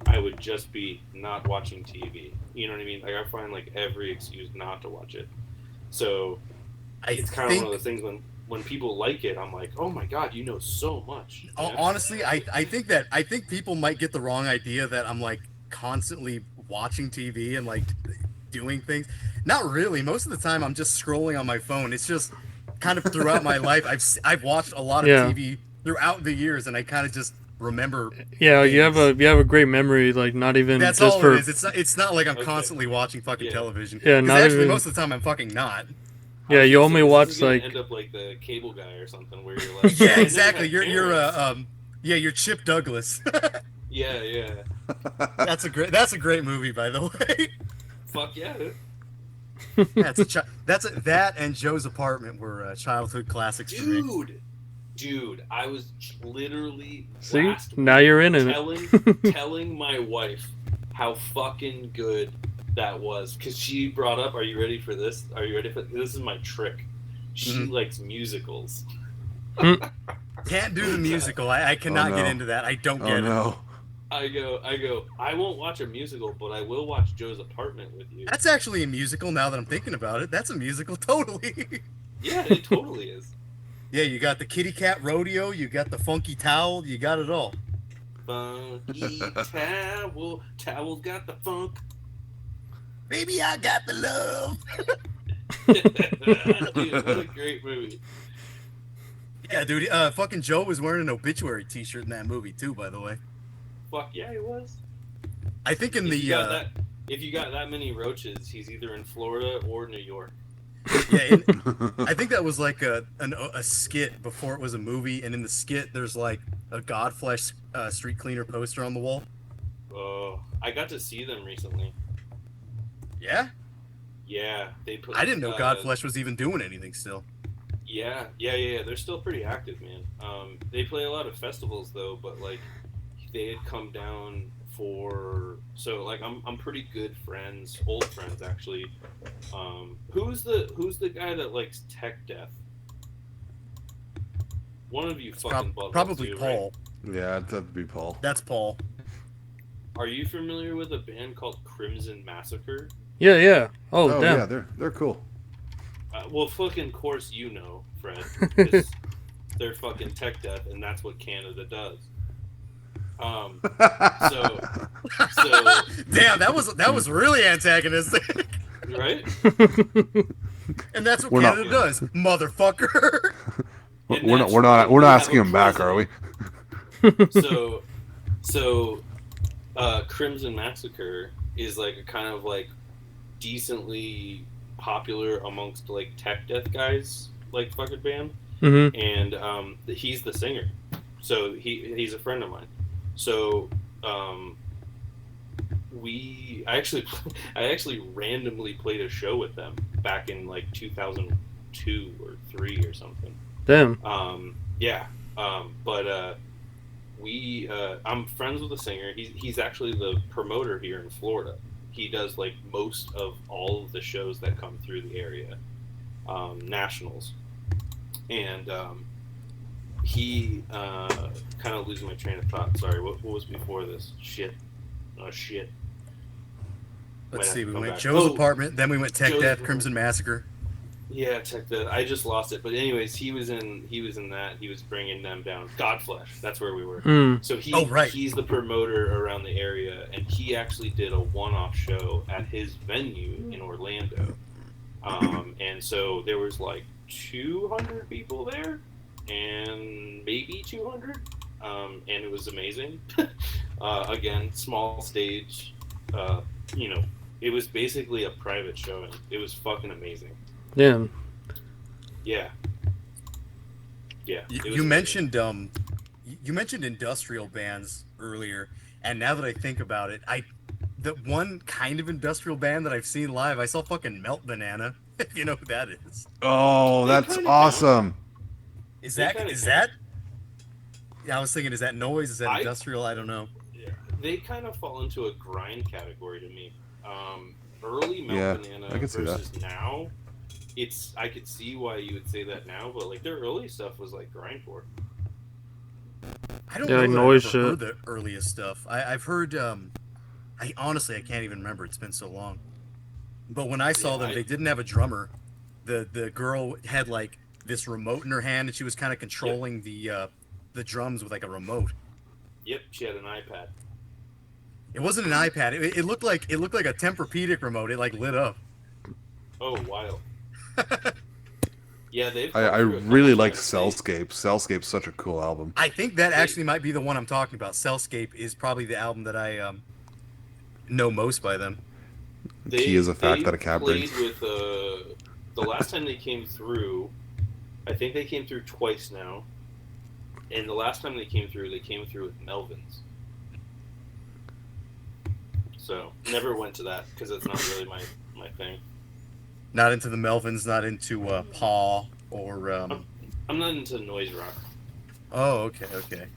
I would just be not watching TV. You know what I mean? Like I find like every excuse not to watch it. So it's kind of one of those things when people like it, I'm like, oh my god, you know so much. You know? Honestly, I think people might get the wrong idea that I'm like constantly watching TV and like doing things. Not really. Most of the time, I'm just scrolling on my phone. It's just kind of throughout my life, I've watched a lot of TV throughout the years, and I kind of just remember. Yeah, you have things. a great memory. Like not even That's just all for it is. It's not like I'm Okay. constantly watching fucking Yeah. television. Yeah, Because not actually, even- most of the time I'm fucking not. Yeah, I was you gonna only say, this watch is gonna like end up like the cable guy or something, where you're like, Yeah, "Oh, I never exactly. had You're parents." yeah, you're Chip Douglas. Yeah, yeah. That's a great movie, by the way. Fuck yeah. That and Joe's Apartment were childhood classics for me. Dude, I was literally see last now week you're in it. telling my wife how fucking good that was, because she brought up, "Are you ready for this? Are you ready for this?" Is my trick. She Mhm. likes musicals. Can't do the musical. I cannot Oh, get no. into that. I don't Oh get it. no. I go. I won't watch a musical, but I will watch Joe's Apartment with you. That's actually a musical now that I'm thinking about it. That's a musical, totally. Yeah, it totally is. Yeah, you got the kitty cat rodeo, you got the funky towel, you got it all. Funky towel's got the funk. Baby, I got the love. Dude, what a great movie. Yeah, dude. Fucking Joe was wearing an obituary T-shirt in that movie too, by the way. Fuck yeah, he was. I think in If you got the that, if you got that many roaches, he's either in Florida or New York. I think that was like a skit before it was a movie, and in the skit there's like a Godflesh street cleaner poster on the wall. Oh, I got to see them recently. Yeah, Yeah, they put. I didn't know Godflesh was even doing anything still. Yeah. They're still pretty active, man. They play a lot of festivals though, but like they had come down for, so like I'm pretty good friends, old friends actually. Who's the guy that likes Tech Death? One of you fucking Probably too, Paul. right? Yeah, that'd be Paul. That's Paul. Are you familiar with a band called Crimson Massacre? Yeah, yeah. Oh, Oh damn. yeah, they're cool. Well, fucking course you know, Fred. 'Cause they're fucking Tech Death, and that's what Canada does. So Damn, that was really antagonistic. right? And that's what We're not- Canada does, motherfucker. And We're that's not why we're we not have asking a him back, are we? So Crimson Massacre is like a kind of like decently popular amongst like tech death guys, like fucking band, Mm-hmm. and he's the singer. So he's a friend of mine. So I actually randomly played a show with them back in like 2002 or 3 or something. Damn. But I'm friends with the singer. He's actually the promoter here in Florida. He does like most of all of the shows that come through the area, nationals, and he kind of losing my train of thought. Sorry, what was before this? Shit. Might Let's have see, to we come went back. Joe's Oh, apartment, then we went Tech Joe's Death, apartment. Crimson Massacre. Yeah, check that. I just lost it. But anyways, he was in that. He was bringing them down. Godflesh. That's where we were. Mm. So Right. he's the promoter around the area, and he actually did a one-off show at his venue in Orlando. And so there was like 200 people there, and maybe 200, and it was amazing. Again, small stage. It was basically a private showing. It was fucking amazing. Damn. Yeah. Yeah. it was You amazing. mentioned industrial bands earlier, and now that I think about it, the one kind of industrial band that I've seen live, I saw fucking Melt Banana. If you know who that is. Oh, They that's kinda awesome. Is They that kinda is count. that? Yeah, I was thinking, is that noise? Is that I- industrial? I don't know. They kind of fall into a grind category to me. Early Melt Yeah, Banana I can see that. versus now, I could see why you would say that now, but like their early stuff was like grindcore. I don't Yeah, know like that noise I've ever heard shit. the earliest stuff. I've heard. I honestly can't even remember. It's been so long. But when I saw Yeah, them, they didn't have a drummer. The girl had like this remote in her hand, and she was kind of controlling the drums with like a remote. Yep, she had an iPad. It wasn't an iPad. It looked like a Tempur-Pedic remote. It like lit up. Oh, wild. Yeah, they've I, come I through a couple really liked times. They- Cellscape. Cellscape's such a cool album. I think that actually might be the one I'm talking about. Cellscape is probably the album that I know most by them. Key is a fact they that a cab played brings. with the last time they came through. I think they came through twice now, and the last time they came through with Melvins. So never went to that because it's not really my thing. Not into the Melvins, not into Paw or. I'm not into noise rock. Oh, okay, okay.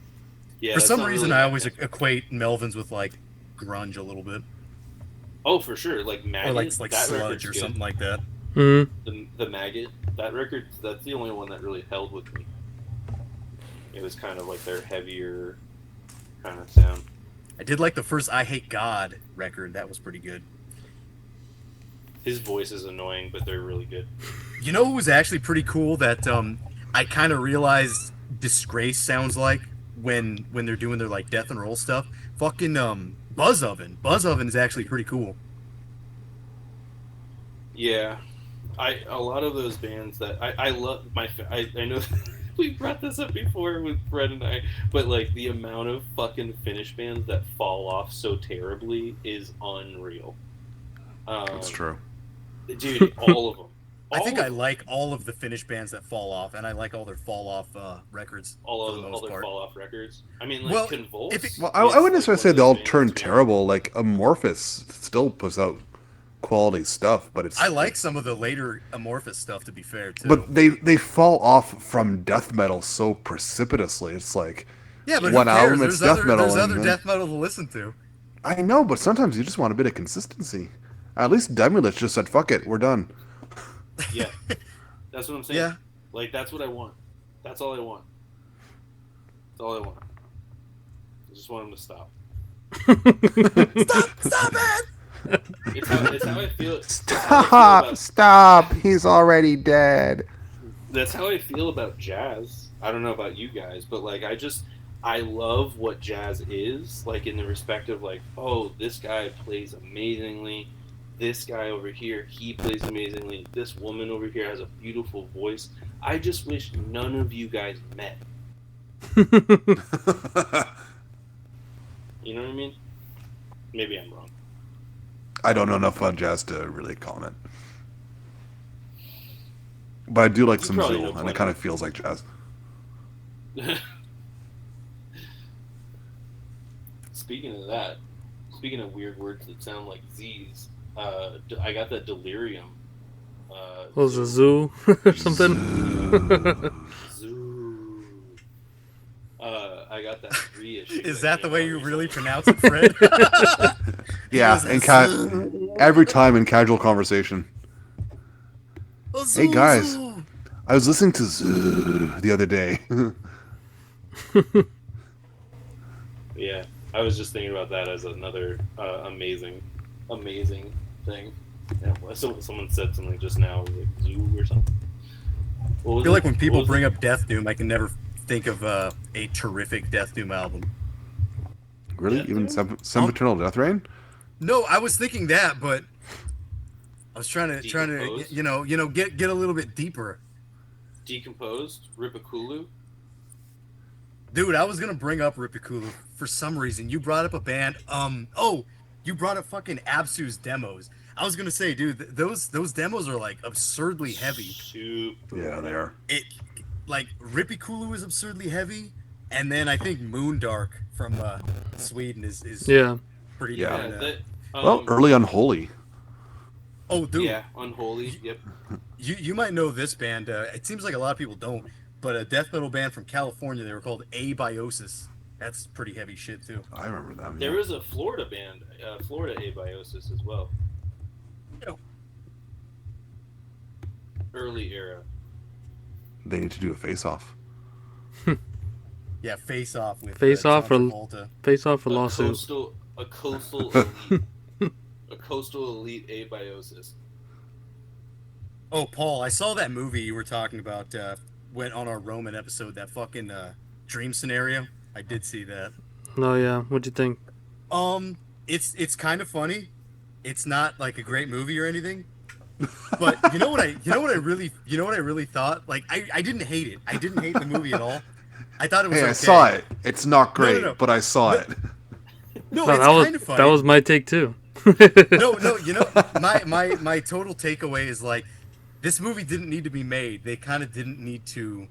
Yeah, For that's some not reason, really I my always thing. equate Melvins with like grunge a little bit, Oh, for sure, like or Maggot. like that sludge record's or good. something like that. The Maggot, that record, that's the only one that really held with me. It was kind of like their heavier kind of sound. I did like the first "I Hate God" record. That was pretty good. His voice is annoying, but they're really good. You know who was actually pretty cool that I kind of realized Disgrace sounds like when they're doing their like death and roll stuff. Fucking Buzz Oven. Buzz Oven is actually pretty cool. Yeah, a lot of those bands that I love I know we brought this up before with Fred and I, but like the amount of fucking Finnish bands that fall off so terribly is unreal. That's true. Dude, all of them. I think All I of them. like all of the Finnish bands that fall off, and I like all their fall off records for the all most their part. fall off records. I mean, like Well, Convulse. if it- Well, I wouldn't is, like, necessarily one say of they those all bands turn where- terrible. Like Amorphous still puts out quality stuff, but it's I like some of the later Amorphous stuff, to be fair, too. but they fall off from death metal so precipitously. It's like Yeah, but one who cares? album it's death metal, There's and other then death metal to listen to. I know, but sometimes you just want a bit of consistency. At least Demolith just said, "Fuck it, we're done." Yeah, that's what I'm saying. Yeah. Like that's what I want. That's all I want. That's all I want. I just want him to stop. Stop it! It's how I feel. It's how I feel about, Stop! He's already dead. that's how I feel about jazz. I don't know about you guys, but like I love what jazz is, like in the respect of like, oh, this guy plays amazingly. This guy over here, he plays amazingly. This woman over here has a beautiful voice. I just wish none of you guys met. You know what I mean? Maybe I'm wrong. I don't know enough about jazz to really comment, but I do like You some probably know Zool, and plenty. it kind of feels like jazz. Speaking of weird words that sound like Z's, I got that delirium. What was it, zoo or something? Zoo. I got that reissue. Is that that the came way out you recently. really pronounce it, Fred? Yeah, and every time in casual conversation. Hey guys, I was listening to Zoo the other day. Yeah, I was just thinking about that as another amazing thing. Yeah, someone said something just now, like zoo or something. What I was feel it? like when What people was bring it? up Death Doom, I can never think of a terrific Death Doom album. Really? Yeah. Even Sempiternal Death Rain? No, I was thinking that, but I was trying to Decompose? get a little bit deeper. Decomposed, Ripakulu. Dude, I was gonna bring up Ripikulu for some reason. You brought up a band. You brought up fucking Absu's demos. I was gonna say, dude, those demos are like absurdly heavy. Super. Yeah, they are. It like Ripikulu is absurdly heavy, and then I think Moondark from Sweden is Yeah. pretty Yeah. damn, Yeah, uh, that, Well, early Unholy. Oh, dude, yeah, Unholy. Yep. you might know this band. It seems like a lot of people don't, but a death metal band from California. They were called Abiosis. That's pretty heavy shit too. I remember them. There Yeah. was a Florida band, Florida Abiosis as well. Yeah. Early era. They need to do a face-off. Yeah, Face Off with Face Off John or- Travolta. Face off for A lawsuit. coastal elite. A coastal elite Abiosis. Oh, Paul, I saw that movie you were talking about. Went on our Roman episode. That fucking dream scenario. I did see that. No, yeah. What'd you think? It's kind of funny. It's not like a great movie or anything, But you know what I really thought? Like I didn't hate it. I didn't hate the movie at all. I thought it was Hey, okay. I saw it. It's not No, no, great, no. but I saw No, it. no, No, it's kind of that funny. was my take too. No, no, my total takeaway is like this movie didn't need to be made. They kind of didn't need to.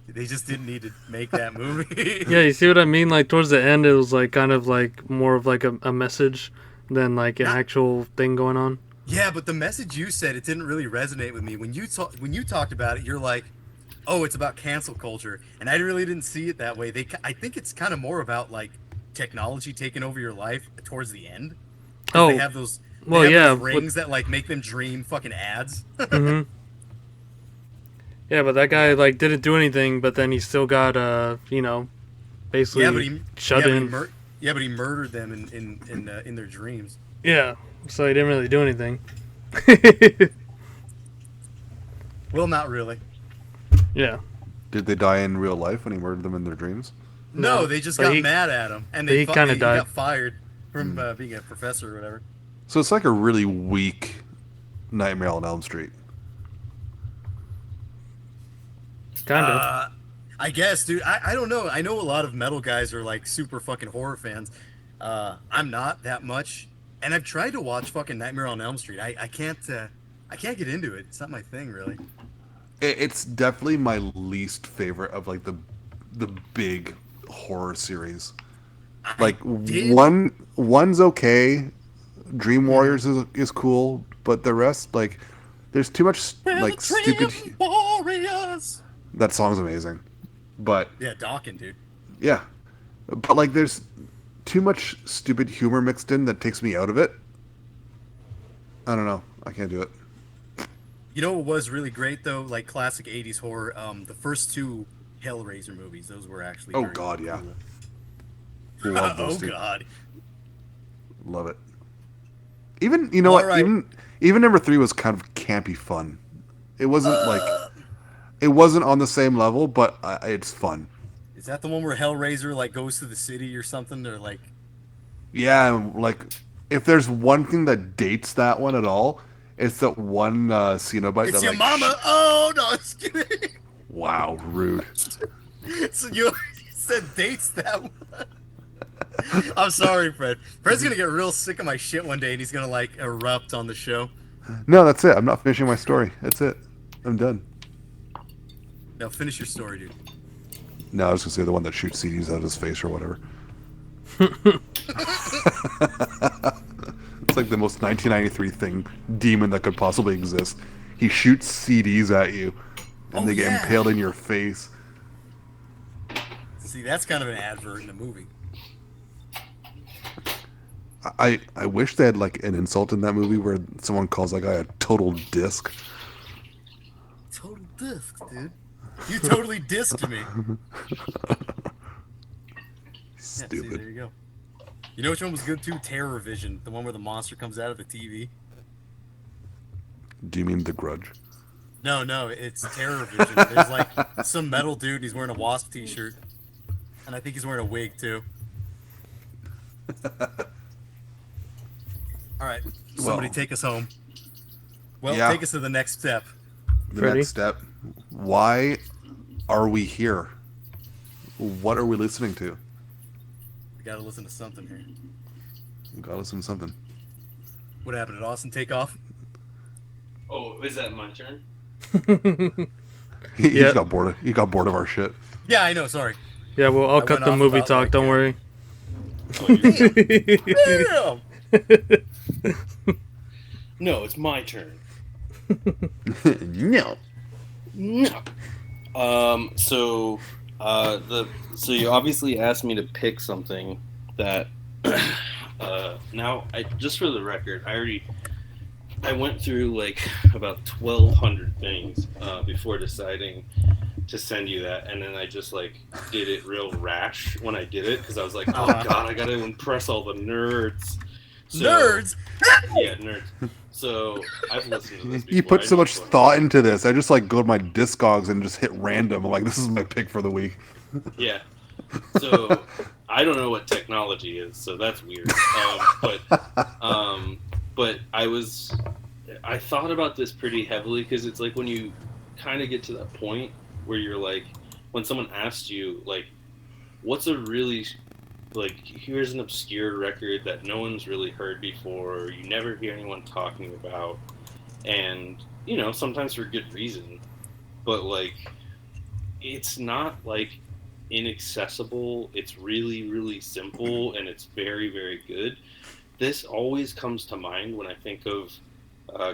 They just didn't need to make that movie. Yeah, you see what I mean? Like towards the end, it was like kind of like more of like a message than like an Not- actual thing going on. Yeah, but the message you said it didn't really resonate with me when you talked about it. You're like, oh, it's about cancel culture, and I really didn't see it that way. I think it's kind of more about like technology taking over your life towards the end. 'Cause Oh, they have those. They well, have yeah, those rings that like make them dream fucking ads. hmm Yeah, but that guy like didn't do anything, but then he still got basically yeah, but he shut yeah, but in. yeah, but he murdered them in their dreams. Yeah, so he didn't really do anything. Well, not really. Yeah, Did they die in real life when he murdered them in their dreams? No, No, they just but got he- mad at him, and but he kinda he died. got fired from being a professor or whatever. So it's like a really weak Nightmare on Elm Street. kind of. I guess, dude. I don't know. I know a lot of metal guys are like super fucking horror fans. I'm not that much, and I've tried to watch fucking Nightmare on Elm Street. I can't. I can't get into it. It's not my thing, really. It's definitely my least favorite of like the big horror series. Like did- one's okay. Dream Warriors is cool, but the rest like there's too much like stupid. Warriors. That song's amazing, but Yeah, Dawkins, dude. yeah, but like there's too much stupid humor mixed in that takes me out of it. I don't know. I can't do it. You know what was really great though, like classic '80s horror. The first two Hellraiser movies, those were actually. Oh, very God, yeah. cool. Love those Oh two. God. Love it. Even you know what? Alright. Even number 3 was kind of campy fun. It wasn't like it wasn't on the same level, but it's fun. Is that the one where Hellraiser like goes to the city or something? Or like, Yeah, and, like if there's one thing that dates that one at all, it's that one Cenobite. it's that, your like, mama. Oh no, I'm just kidding. Wow, rude. So you said dates that one. I'm sorry, Fred. Fred's gonna get real sick of my shit one day, and he's gonna like erupt on the show. No, that's it. I'm not finishing my story. That's it. I'm done. Now finish your story, dude. No, I was gonna say the one that shoots CDs out of his face or whatever. It's like the most 1993 demon that could possibly exist. He shoots CDs at you, and Oh, they get yeah. impaled in your face. See, that's kind of an advert in the movie. I wish they had like an insult in that movie where someone calls that guy a total disc. Total disc, dude. You totally disked me. Yeah, see, Stupid. there you go. You know which one was good too? Terror Vision, the one where the monster comes out of the TV. Do you mean The Grudge? No, it's Terror Vision. There's like some metal dude. And he's wearing a Wasp t-shirt, and I think he's wearing a wig too. All right, somebody Well. take us home. Well, Yeah. take us to the next step. The Freddy? next step. Why are we here? What are we listening to? We gotta listen to something here. We gotta listen to something. What happened? Did Austin take off? Oh, is that my turn? He Yeah. got bored. He got bored of our shit. Yeah, I know. Sorry. Yeah, well, I'll I cut went the off movie about, talk. like, Don't worry. Damn. No, it's my turn. No. No. So you obviously asked me to pick something that now I just for the record, I went through like about 1,200 things before deciding to send you that, and then I just like did it real rash when I did it because I was like, oh god, I gotta impress all the nerds. So, Nerds. Yeah, nerds. So I've listened to this before. You put I so know much what- thought into this. I just like go to my Discogs and just hit random. I'm like, this is my pick for the week. Yeah. So I don't know what technology is, so that's weird. But I was I thought about this pretty heavily because it's like when you kind of get to that point where you're like, when someone asks you like, what's a really like here's an obscure record that no one's really heard before, or you never hear anyone talking about, and sometimes for good reason, but like it's not like inaccessible. It's really really simple and it's very very good. This always comes to mind when I think of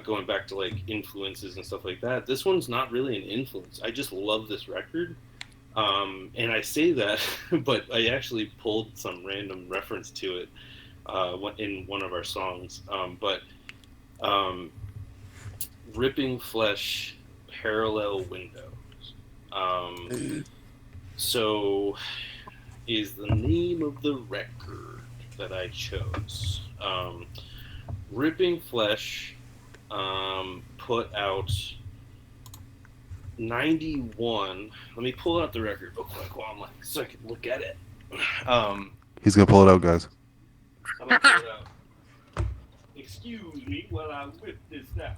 going back to like influences and stuff like that. This one's not really an influence. I just love this record. And I say that, but I actually pulled some random reference to it in one of our songs. But Ripping Flesh, Parallel Windows. So is the name of the record that I chose. Ripping Flesh put out 91. Let me pull out the record real quick while I'm like, so I can look at it. He's gonna pull it out, guys. I'm gonna pull it out. Excuse me while I whip this out.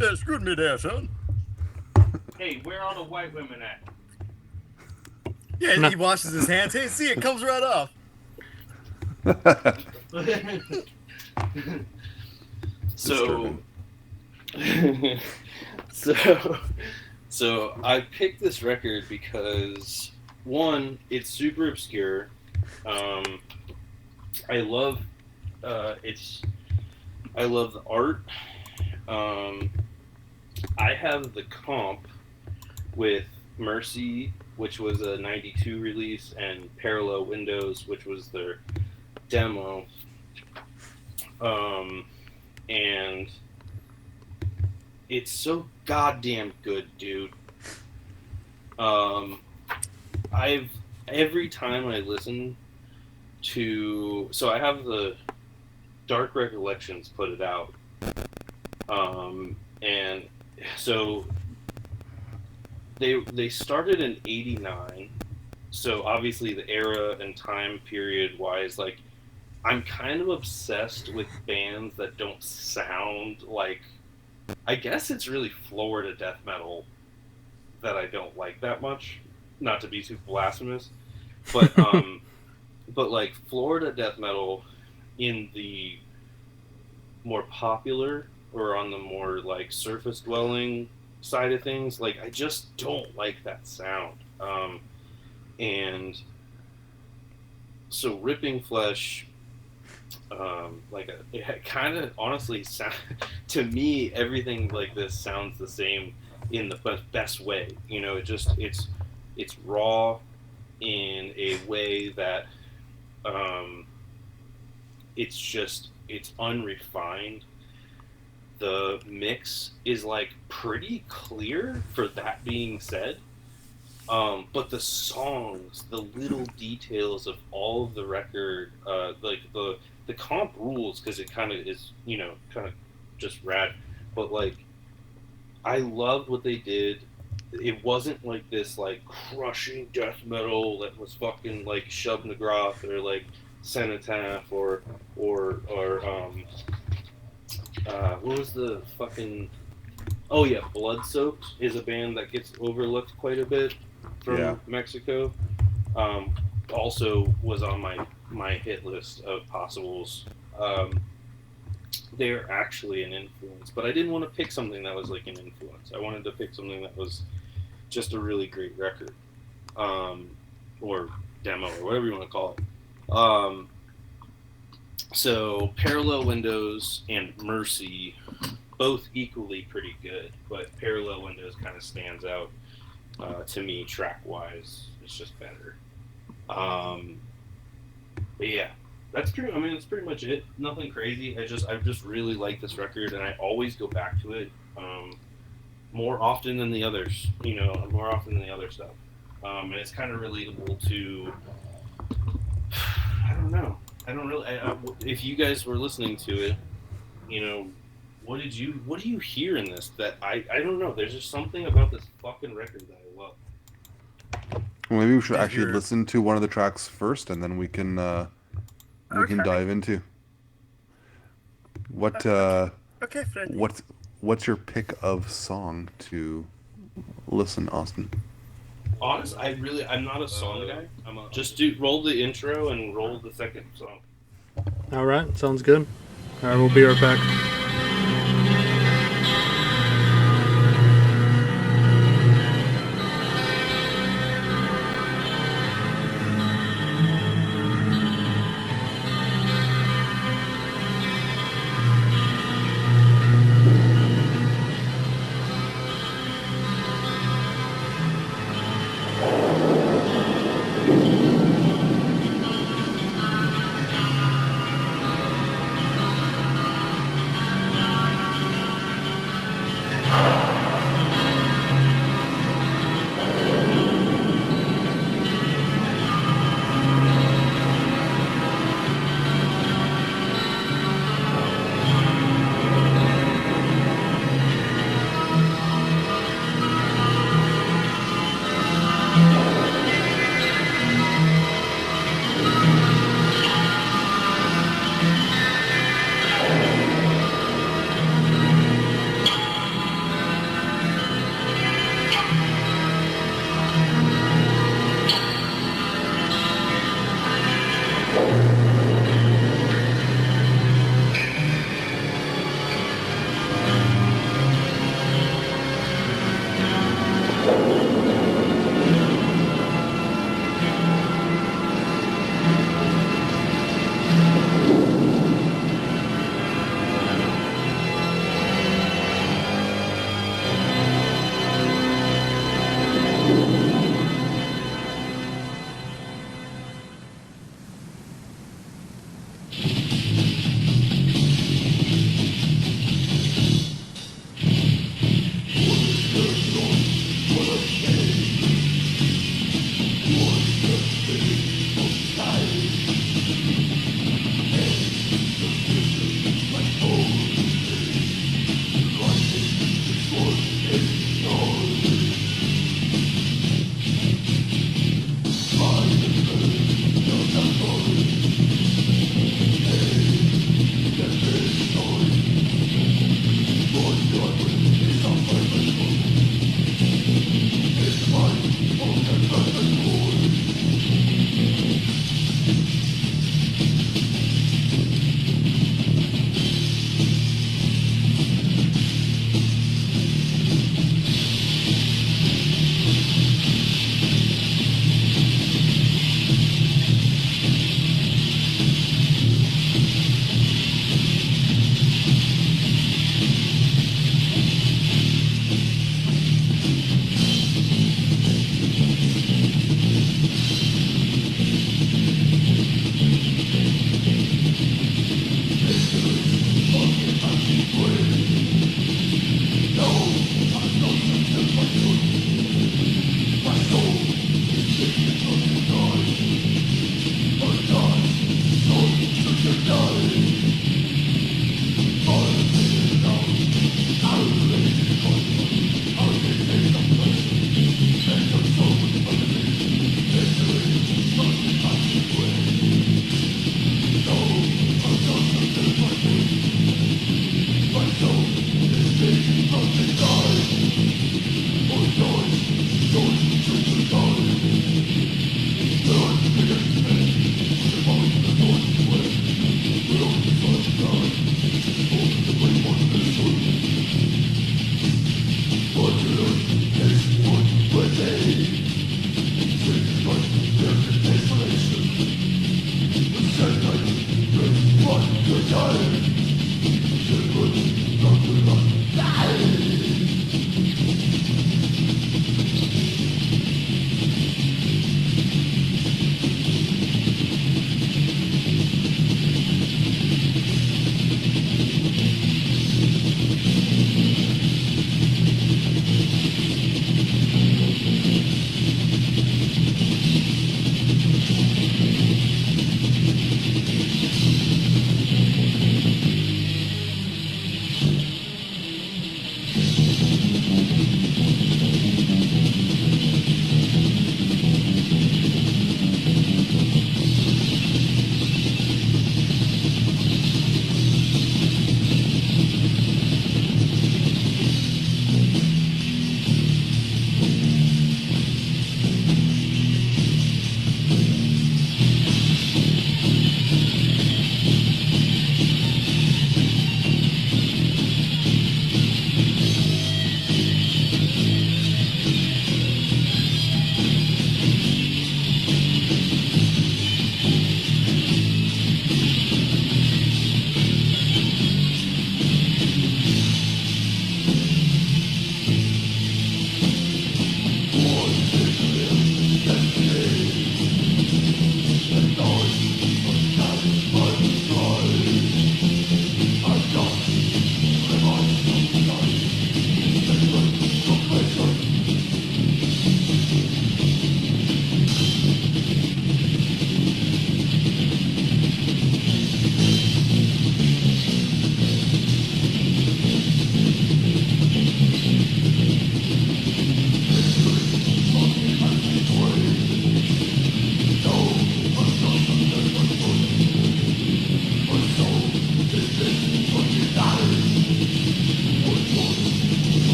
Excuse me there, son. Hey, where are the white women at? Yeah, he washes his hands. Hey, see, it comes right off. So, so I picked this record because one, it's super obscure. I love I love the art. I have the comp with Mercy, which was a '92 release, and Parallel Windows, which was their demo. And it's so goddamn good, dude. I've every time I listen to, so I have the Dark Recollections put it out, and so they started in '89, so obviously the era and time period wise, like I'm kind of obsessed with bands that don't sound like, I guess it's really Florida death metal that I don't like that much. Not to be too blasphemous, but but like Florida death metal in the more popular or on the more like surface dwelling side of things, like I just don't like that sound. And so Ripping Flesh, it kind of honestly sound to me, everything like this sounds the same in the best way. It's raw in a way that it's unrefined. The mix is like pretty clear for that being said. But the songs, the little details of all of the record, like the comp rules, because it kind of is, kind of just rad. But like, I loved what they did. It wasn't like this like crushing death metal that was fucking like Shub McGrath or like Cenotaph or what was the fucking, oh yeah, Blood Soaked is a band that gets overlooked quite a bit from Mexico. Also was on my hit list of possibles. They're actually an influence, but I didn't want to pick something that was like an influence. I wanted to pick something that was just a really great record, or demo, or whatever you want to call it. So Parallel Windows and Mercy, both equally pretty good, but Parallel Windows kind of stands out to me track wise. It's just better. But yeah, that's true. I mean, that's pretty much it. Nothing crazy. I just really like this record, and I always go back to it more often than the others. More often than the other stuff. And it's kind of relatable to. I don't know. I don't really. If you guys were listening to it, what do you hear in this that I don't know. There's just something about this fucking record that I love. Well, maybe we should actually listen to one of the tracks first, and then we can dive into what Okay, Freddy. what's your pick of song to listen, Austin? Honest, I'm not a song guy. Just do roll the intro and roll the second song. All right, sounds good. All right, we'll be right back.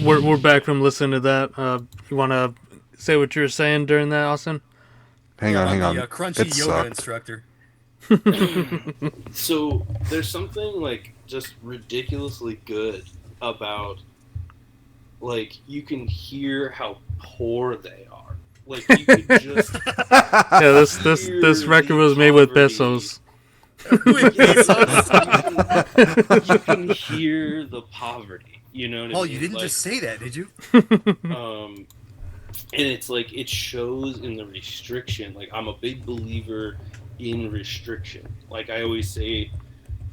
we're back from listening to that. You want to say what you were saying during that, Austin? Hang Yeah, on, I'm hang the on. crunchy It yoga sucked. instructor. So there's something like just ridiculously good about like you can hear how poor they are. Like you could just Yeah, this hear record the was made with poverty. pesos. With Yes, pesos. you can hear the poverty. You know what I Oh, mean? you didn't Like, just say that, did you? um, and it's like it shows in the restriction. Like I'm a big believer in restriction. Like I always say,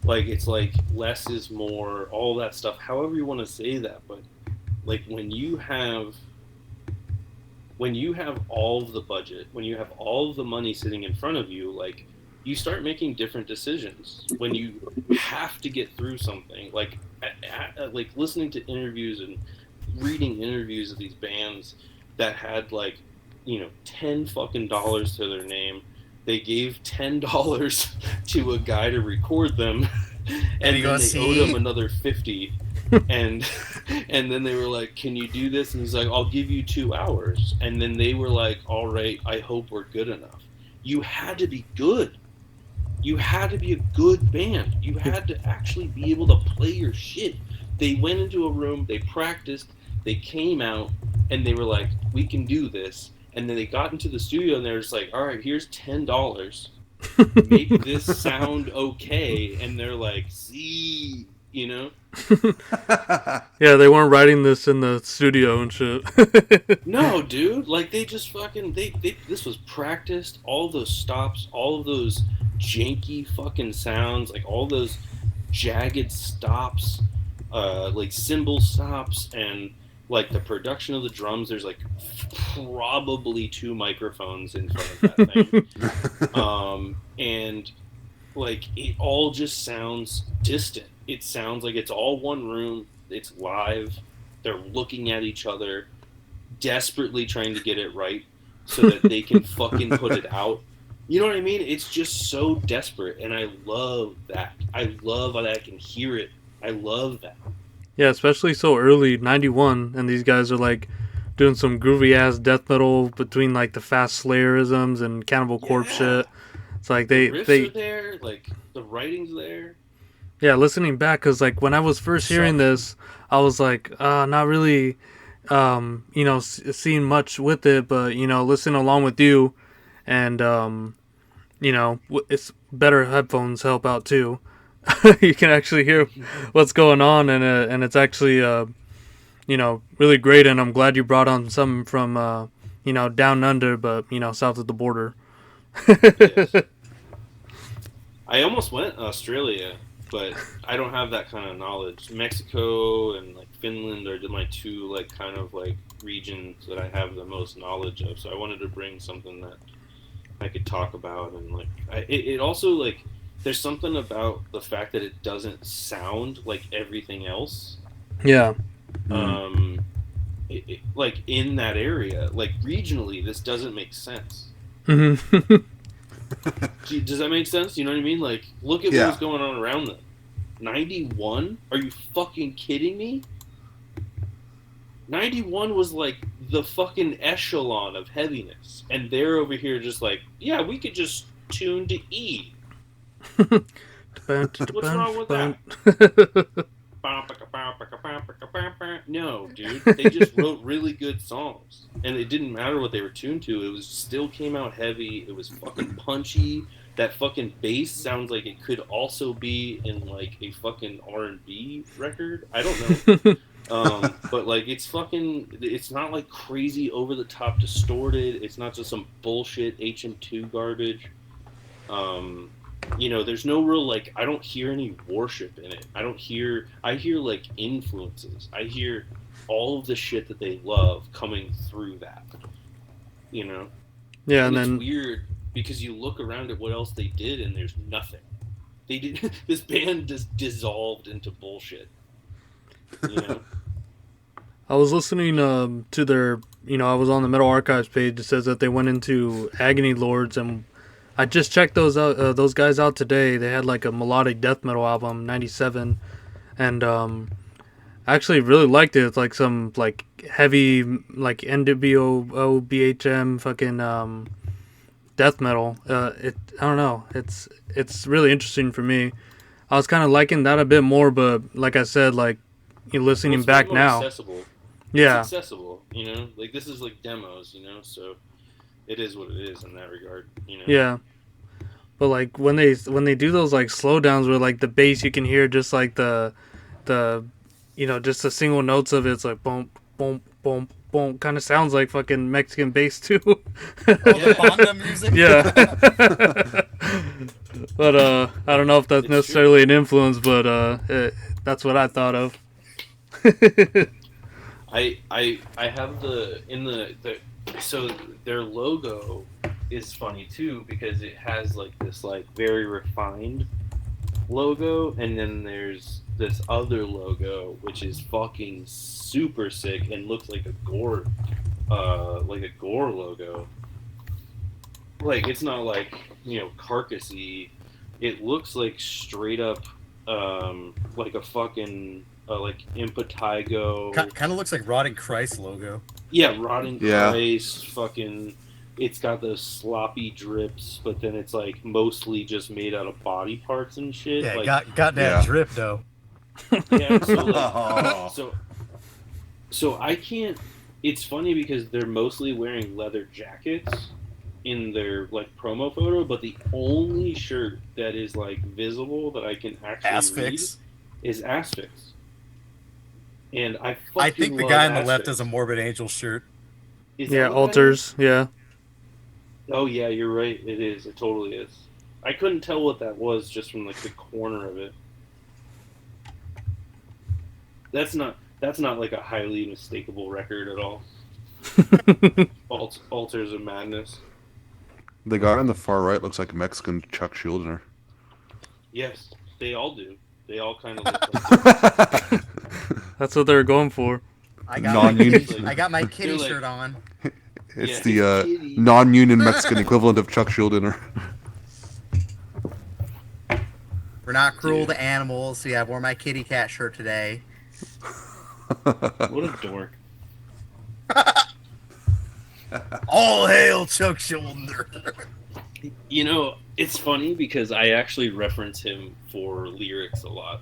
like it's like less is more, all that stuff. However you want to say that, but like when you have all of the budget, when you have all of the money sitting in front of you, like you start making different decisions. When you have to get through something, like listening to interviews and reading interviews of these bands that had like, $10 to their name. They gave $10 to a guy to record them, And and he then goes, they owed him see? another 50, and and then they were like, "Can you do this?" And he's like, "I'll give you 2 hours." And then they were like, "All right, I hope we're good enough." You had to be good. You had to be a good band. You had to actually be able to play your shit. They went into a room, they practiced, they came out, and they were like, "We can do this." And then they got into the studio and they were just like, "All right, here's $10. Make this sound okay." And they're like, "See, you know." Yeah, they weren't writing this in the studio and shit. No, dude. Like they just fucking they this was practiced. All those stops, all of those janky fucking sounds, like all those jagged stops, like cymbal stops, and like the production of the drums. There's like probably two microphones in front of that thing, and like it all just sounds distant. It sounds like it's all one room. It's live. They're looking at each other desperately trying to get it right so that they can fucking put it out. You know what I mean? It's just so desperate, and I love that. I love that I can hear it. I love that. Yeah, especially so early, 91, and these guys are like doing some groovy ass death metal between like the fast Slayerisms and Cannibal Corpse Yeah, shit. It's like the riffs are they there, like the writing's there. yeah, listening back, because like when I was first So, hearing this, I was like, not really, seeing much with it, but listening along with you, and it's better headphones help out too. You can actually hear what's going on, and it's actually really great. And I'm glad you brought on some from down under, but south of the border. Yes. I almost went to Australia, but I don't have that kind of knowledge. Mexico and like Finland are my two like kind of like regions that I have the most knowledge of. So I wanted to bring something that I could talk about, and like it also like there's something about the fact that it doesn't sound like everything else. Yeah. Um, like in that area, like regionally, this doesn't make sense. Hmm. Does that make sense? You know what I mean? Like, look at what Yeah. was going on around them. 91? Are you fucking kidding me? 91 was like the fucking echelon of heaviness. And they're over here just like, yeah, we could just tune to E. What's wrong with that? No, dude. They just wrote really good songs. And it didn't matter what they were tuned to. It was still came out heavy. It was fucking punchy. That fucking bass sounds like it could also be in like a fucking R&B record. I don't know. But like it's not like crazy over the top distorted. It's not just some bullshit HM2 garbage. There's no real like I don't hear any worship in it. I hear like influences. I hear all of the shit that they love coming through that. You know? Yeah, And and it's then weird because you look around at what else they did and there's nothing. They did this band just dissolved into bullshit. You know? I was listening to their, I was on the Metal Archives page. It says that they went into Agony Lords, and I just checked those guys out today. They had like a melodic death metal album, '97, and I actually really liked it. It's like some like heavy like NWO BHM fucking death metal. I don't know. It's really interesting for me. I was kind of liking that a bit more, but like I said, like you Well, listening it's way back more now, accessible. It's yeah, accessible, you know. Like this is like demos, you know. So it is what it is in that regard, you know. yeah. But like when they do those like slowdowns where like the bass you can hear just like the just the single notes of it, it's like boom boom boom boom, kind of sounds like fucking Mexican bass too. Oh, the Banda music. Yeah. But I don't know if that's It's necessarily an influence, but that's what I thought of. I have the so their logo is funny too because it has like this like very refined logo, and then there's this other logo which is fucking super sick and looks like a gore logo. Like it's not like, you know, carcassy. It looks like straight up like a fucking like Impetigo. Kind of looks like Rotting Christ logo. Yeah, Rotting Yeah. Christ, fucking. It's got those sloppy drips, but then it's like mostly just made out of body parts and shit. Yeah, like, got that Yeah. drip though. yeah, so like, Oh. so I can't. It's funny because they're mostly wearing leather jackets in their like promo photo, but the only shirt that is like visible that I can actually Asphyx. read is Asphyx. And I I think the love guy on the Asphyx. left has a Morbid Angel shirt. Is that Yeah, what that altars. Yeah. is? Oh yeah, you're right. It is. It totally is. I couldn't tell what that was just from like the corner of it. That's not like a highly mistakable record at all. Altars of Madness. The guy on the far right looks like a Mexican Chuck Schuldiner. Yes, they all do. They all kind of look like That's what they're going for. I got Non-union. I got my kitty They're like- shirt on. It's Yeah, the kitty. non-union Mexican equivalent of Chuck Schuldiner. We're not cruel Dude. to animals, so yeah, I wore my kitty cat shirt today. what a dork. All hail Chuck Shoulder. You know, it's funny because I actually reference him for lyrics a lot.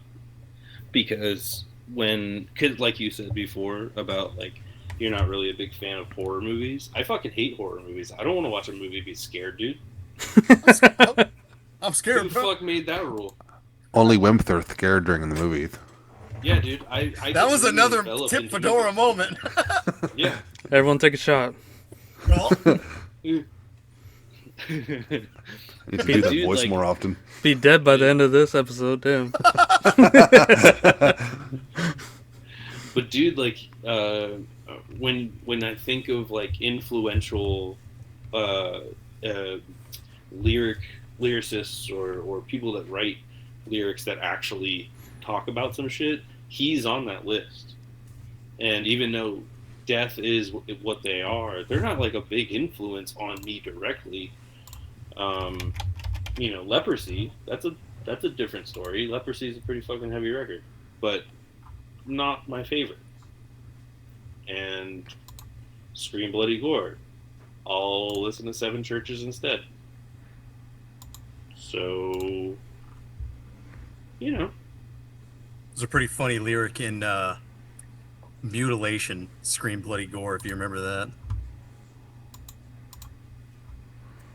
Because cause like you said before about like you're not really a big fan of horror movies. I fucking hate horror movies. I don't want to watch a movie be scared, dude. I'm Who scared, the bro. fuck made that rule? Only wimps are scared during the movie. Yeah, dude. I That get was really another enveloped Tip in Fedora movies. moment. Yeah. Everyone take a shot. Well, You need to do that Dude, voice like- more often. Be dead by the end of this episode, damn. But dude, like, when I think of like influential lyricists or people that write lyrics that actually talk about some shit, he's on that list. And even though death is what they are, they're not like a big influence on me directly. You know, Leprosy, that's a different story. Leprosy is a pretty fucking heavy record, but not my favorite. And Scream Bloody Gore, I'll listen to Seven Churches instead. So, you know, there's a pretty funny lyric in Mutilation, Scream Bloody Gore, if you remember that.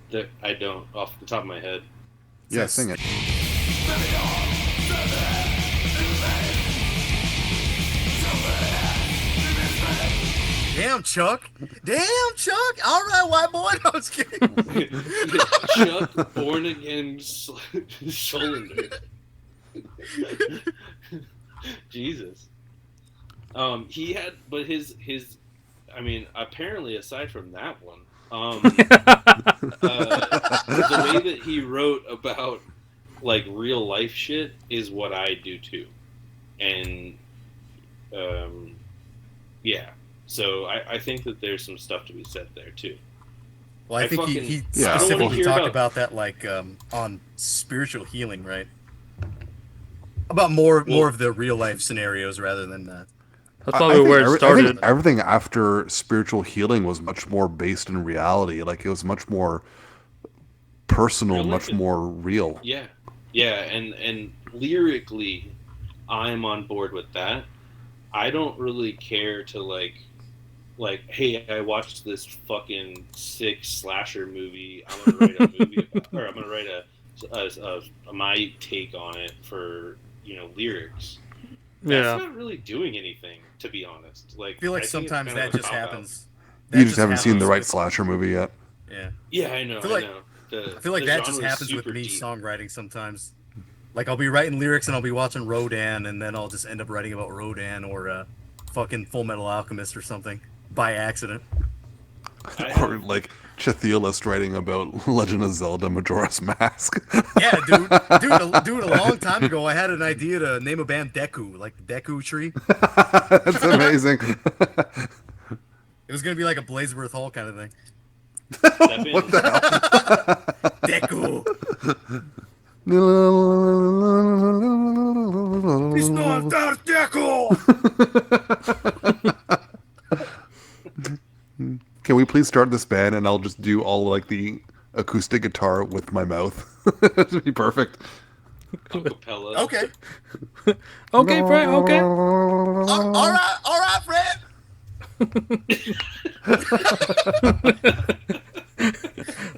that I don't off the top of my head. Yeah, sing it. Damn, Chuck. Damn, Chuck. All right, white boy. No, I was kidding. Chuck Born Again Solander. Jesus. He had, but his. I mean, apparently, aside from that one, the way that he wrote about like real life shit is what I do too, and yeah. So I think that there's some stuff to be said there too. Well, I think he Yeah. specifically hear talked about- about that like on spiritual healing, right? About more of the real life scenarios rather than that. That's I probably think where it I started. think everything after spiritual healing was much more based in reality. Like it was much more personal, much Realistic. more real. Yeah, yeah, and lyrically, I'm on board with that. I don't really care to hey, I watched this fucking sick slasher movie. I'm gonna write a movie about, or I'm gonna write my take on it for lyrics. That's Yeah. not really doing anything, to be honest. I feel like I think it's sometimes kind of that a just cop out. happens. You That just just haven't seen the happens right with slasher movie yet. yeah. Yeah, I feel I like know. I feel like The that just genre is happens with super me deep. songwriting sometimes. Like I'll be writing lyrics and I'll be watching Rodan and then I'll just end up writing about Rodan or fucking Full Metal Alchemist or something by accident. I Or have like Chathielist writing about Legend of Zelda Majora's Mask. Yeah, dude, a long time ago I had an idea to name a band Deku, like the Deku tree. That's amazing. It was gonna be like a Blazeworth Hall kind of thing. that What band. the hell? Deku. It's not that Deku. Can we please start this band and I'll just do all like the acoustic guitar with my mouth? It'd be perfect. Acapella. Okay. Okay, Fred. Okay. All right, Fred.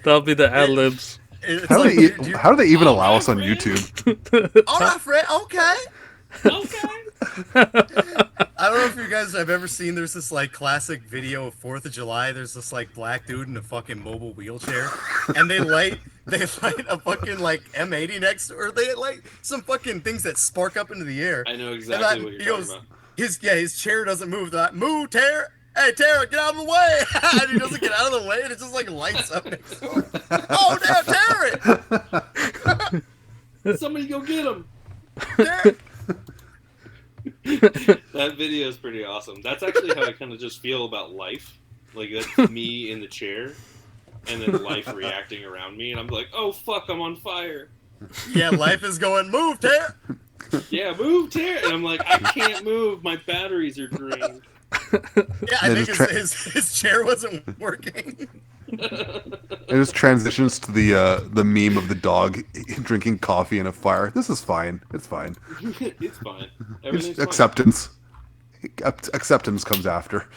That'll be the ad libs. It's How do like, they, do you- how do they even All allow right, us on Fred. YouTube? all right, Fred. Okay. Okay. I don't know if you guys have ever seen. There's this like classic video of 4th of July. There's this like black dude in a fucking mobile wheelchair, and they light a fucking like M80 next, or they light some fucking things that spark up into the air. I know And exactly what he you're goes, talking about. his chair doesn't move. They're like, move, Tara. Hey, Tara, get out of the way! And he doesn't get out of the way, and it just like lights up next to him. Oh, damn, Tara! Somebody go get him. Tara! That video is pretty awesome. That's actually how I kind of just feel about life. Like that's me in the chair, and then life reacting around me, and I'm like, oh fuck, I'm on fire. Yeah, life is going, move, Tara! Yeah, move, Tara. And I'm like, I can't move. My batteries are drained. Yeah, I Then think just his chair wasn't working. It just transitions to the meme of the dog drinking coffee in a fire. This is fine. It's fine. It's fine. It's Everything's fine. acceptance. Acceptance comes after.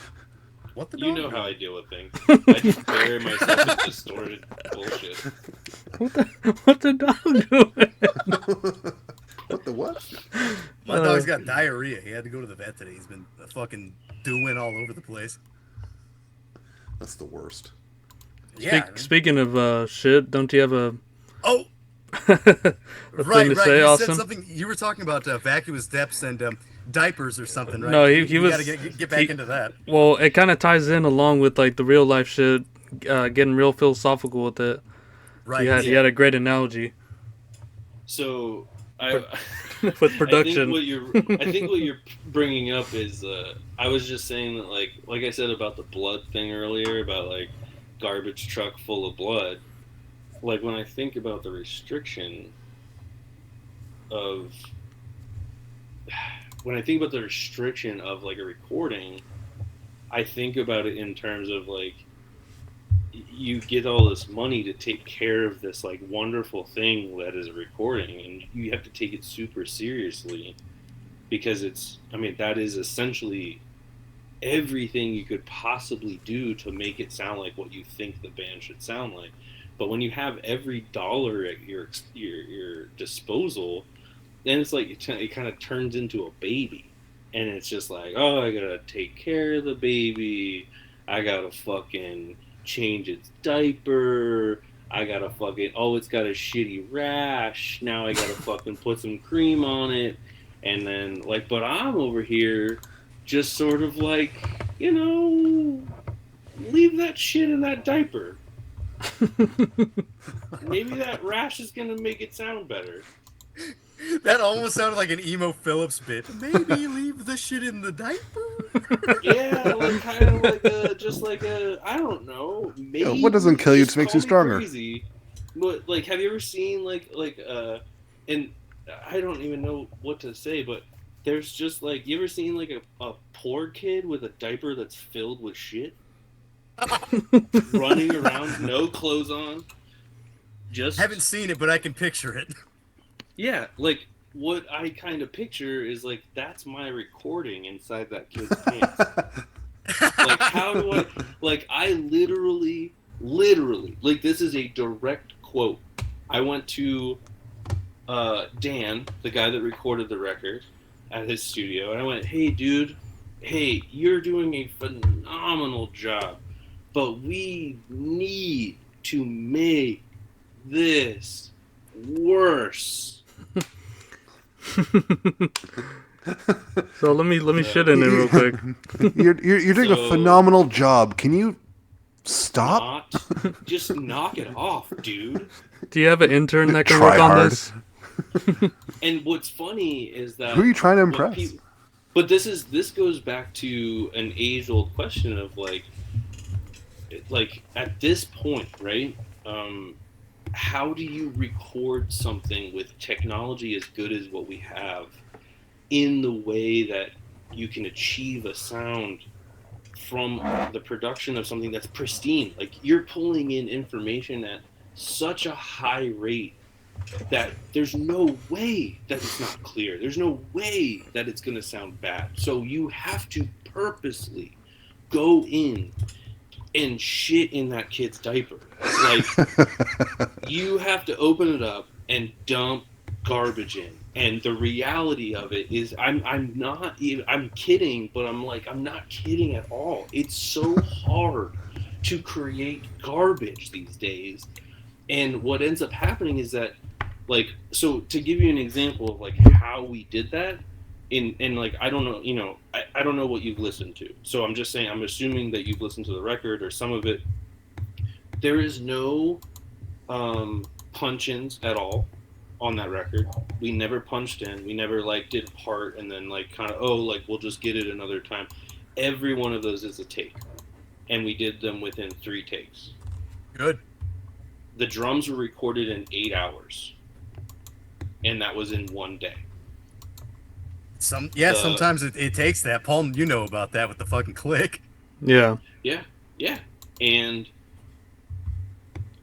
What the You dog? know how I deal with things. I just bury myself in distorted bullshit. What the dog doing? What the what? My dog's got diarrhea. He had to go to the vet today. He's been fucking doing all over the place. That's the worst. Yeah. I mean- Speaking of shit, don't you have a oh, thing right. to say, You Austin? said something. You were talking about vacuous depths and diapers or something, right? No, he You was- gotta get back into that. Well, it kind of ties in along with like the real life shit, getting real philosophical with it. Right. You had a great analogy So with production. I think what you're bringing up is I was just saying that like I said about the blood thing earlier about like garbage truck full of blood. Like when I think about the restriction of like a recording, I think about it in terms of like you get all this money to take care of this like wonderful thing that is a recording, and you have to take it super seriously because that is essentially everything you could possibly do to make it sound like what you think the band should sound like. But when you have every dollar at your disposal, then it's like it kind of turns into a baby, and it's just like, oh, I gotta take care of the baby, I gotta fucking change its diaper, I gotta fucking, oh, it's got a shitty rash, now I gotta fucking put some cream on it, and then like, but I'm over here just sort of like, leave that shit in that diaper. Maybe that rash is gonna make it sound better. That almost sounded like an emo Phillips bit. Maybe leave the shit in the diaper. Yeah, like kind of like I don't know. Maybe what doesn't kill you just just makes you call me stronger. Crazy. But have you ever seen and I don't even know what to say, but there's just like, you ever seen like a poor kid with a diaper that's filled with shit, running around, no clothes on, just Haven't seen it, but I can picture it. yeah, like what I kind of picture is like that's my recording inside that kid's pants. Like how do I like I literally like this is a direct quote. I went to Dan, the guy that recorded the record, at his studio, and I went, "Hey, dude, hey, you're doing a phenomenal job, but we need to make this worse." So let me shit in it real quick. You're doing a So- phenomenal job. Can you stop? Just knock it off, dude. Do you have an intern that can Try work on hard. this? And what's funny is that Who are you trying to what impress? but this goes back to an age-old question of like at this point, right? How do you record something with technology as good as what we have in the way that you can achieve a sound from the production of something that's pristine? Like you're pulling in information at such a high rate that there's no way that it's not clear. There's no way that it's going to sound bad. So you have to purposely go in and shit in that kid's diaper. Like you have to open it up and dump garbage in. And the reality of it is I'm not even I'm kidding, but I'm not kidding at all. It's so hard to create garbage these days. And what ends up happening is that like, so to give you an example of like how we did that in like I don't know, I don't know what you've listened to, so I'm just saying, I'm assuming that you've listened to the record or some of it. There is no punch-ins at all on that record. We never punched in, we never like did a part and then like kind of, oh, like we'll just get it another time. Every one of those is a take, and we did them within 3 takes. Good. The drums were recorded in 8 hours, and that was in 1 day. Sometimes it takes that. Paul, you know about that with the fucking click. Yeah. Yeah. And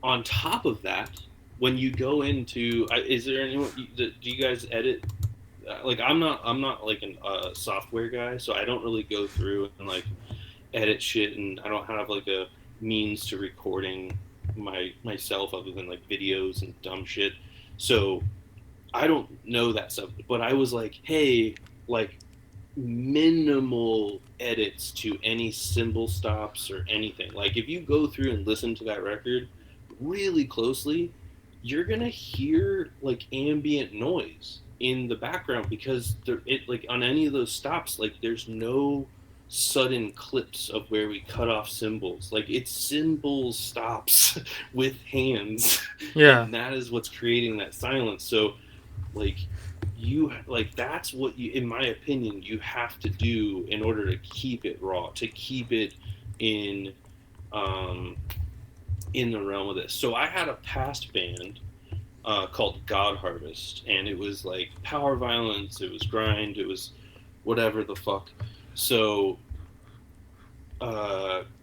on top of that, when you go into, is there anyone? Do you guys edit? Like I'm not like a software guy, so I don't really go through and like edit shit, and I don't have like a means to recording myself other than like videos and dumb shit. So I don't know that stuff, but I was like, hey, like minimal edits to any cymbal stops or anything. Like if you go through and listen to that record really closely, you're gonna hear like ambient noise in the background because it like on any of those stops, like there's no sudden clips of where we cut off cymbals. Like it's cymbal stops with hands. Yeah. And that is what's creating that silence. So like that's what you, in my opinion, you have to do in order to keep it raw, to keep it in the realm of this. So I had a past band called God Harvest, and it was like power violence, it was grind, it was whatever the fuck. So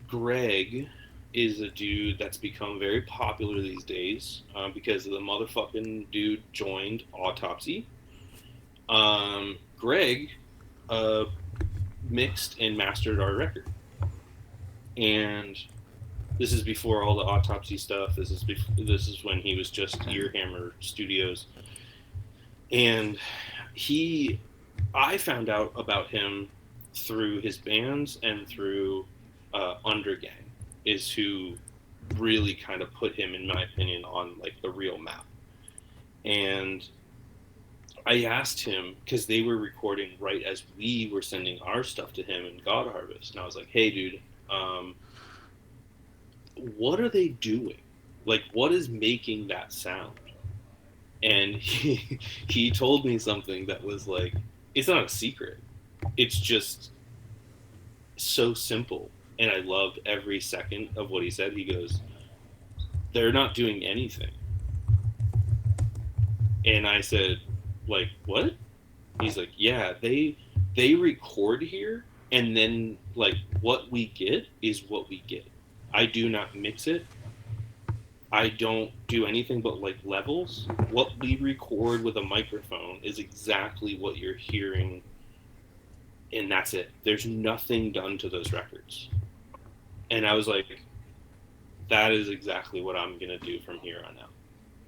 Greg is a dude that's become very popular these days because the motherfucking dude joined Autopsy. Greg mixed and mastered our record, and this is before all the Autopsy stuff. This is when he was just Earhammer Studios, and I found out about him through his bands and through Undergang is who really kind of put him, in my opinion, on like the real map. And I asked him, because they were recording right as we were sending our stuff to him in God Harvest, and I was like, hey dude, what are they doing? Like, what is making that sound? And he told me something that was like, it's not a secret, it's just so simple. And I loved every second of what he said. He goes, they're not doing anything. And I said, like, what? He's like, yeah, they record here, and then like what we get is what we get. I do not mix it. I don't do anything but like levels. What we record with a microphone is exactly what you're hearing, and that's it. There's nothing done to those records. And I was like, that is exactly what I'm gonna do from here on out.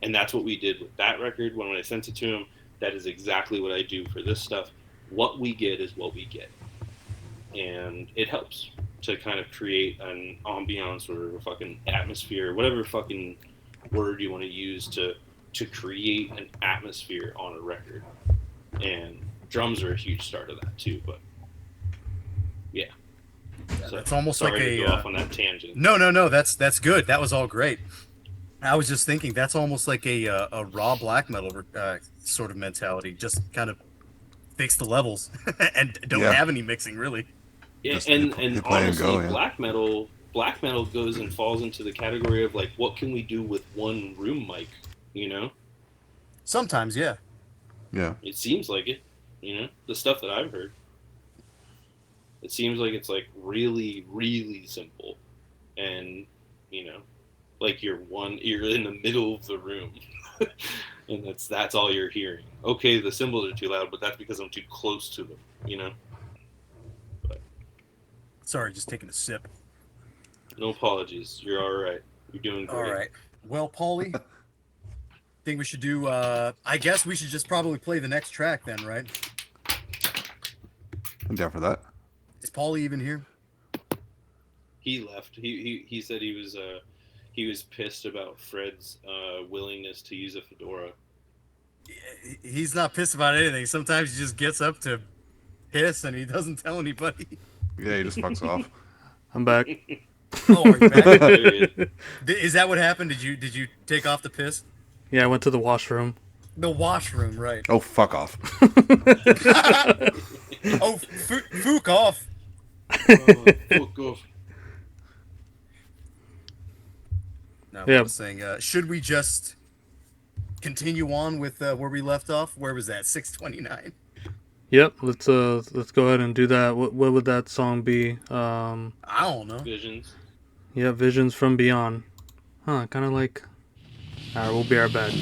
And that's what we did with that record. When I sent it to him, that is exactly what I do for this stuff. What we get is what we get, and it helps to kind of create an ambiance or a fucking atmosphere, whatever fucking word you want to use to create an atmosphere on a record. And drums are a huge start of that too. But yeah, so It's almost sorry like to a go off on that tangent. no. That's good. That was all great. I was just thinking that's almost like a raw black metal sort of mentality. Just kind of fix the levels and don't Yeah. have any mixing really. Yeah, Just and you play and honestly, go, yeah. black metal goes and falls into the category of like, what can we do with one room mic? You know, Sometimes, yeah. Yeah. it seems like it. You know, the stuff that I've heard, it seems like it's like really, really simple, and you know, like you're in the middle of the room, and that's all you're hearing. Okay, the cymbals are too loud, but that's because I'm too close to them. You know. Sorry, just taking a sip. No apologies. You're all right. You're doing great. All right. Well, Paulie, think we should do. I guess we should just probably play the next track then, right? I'm down for that. Is Paulie even here? He left. He said he was pissed about Fred's willingness to use a fedora. He's not pissed about anything. Sometimes he just gets up to piss and he doesn't tell anybody. Yeah, he just fucks off. I'm back. Oh, are you back? Period. Is that what happened? Did you take off the piss? Yeah, I went to the washroom. The washroom, right? Oh, fuck off. Oh, fook off. Fuck off. No, Yeah. I was saying, should we just continue on with where we left off? Where was that? 629. Yep, let's go ahead and do that. What would that song be? I don't know. Visions. Yeah, Visions from Beyond. Huh, kind of like. Alright, we'll be right back.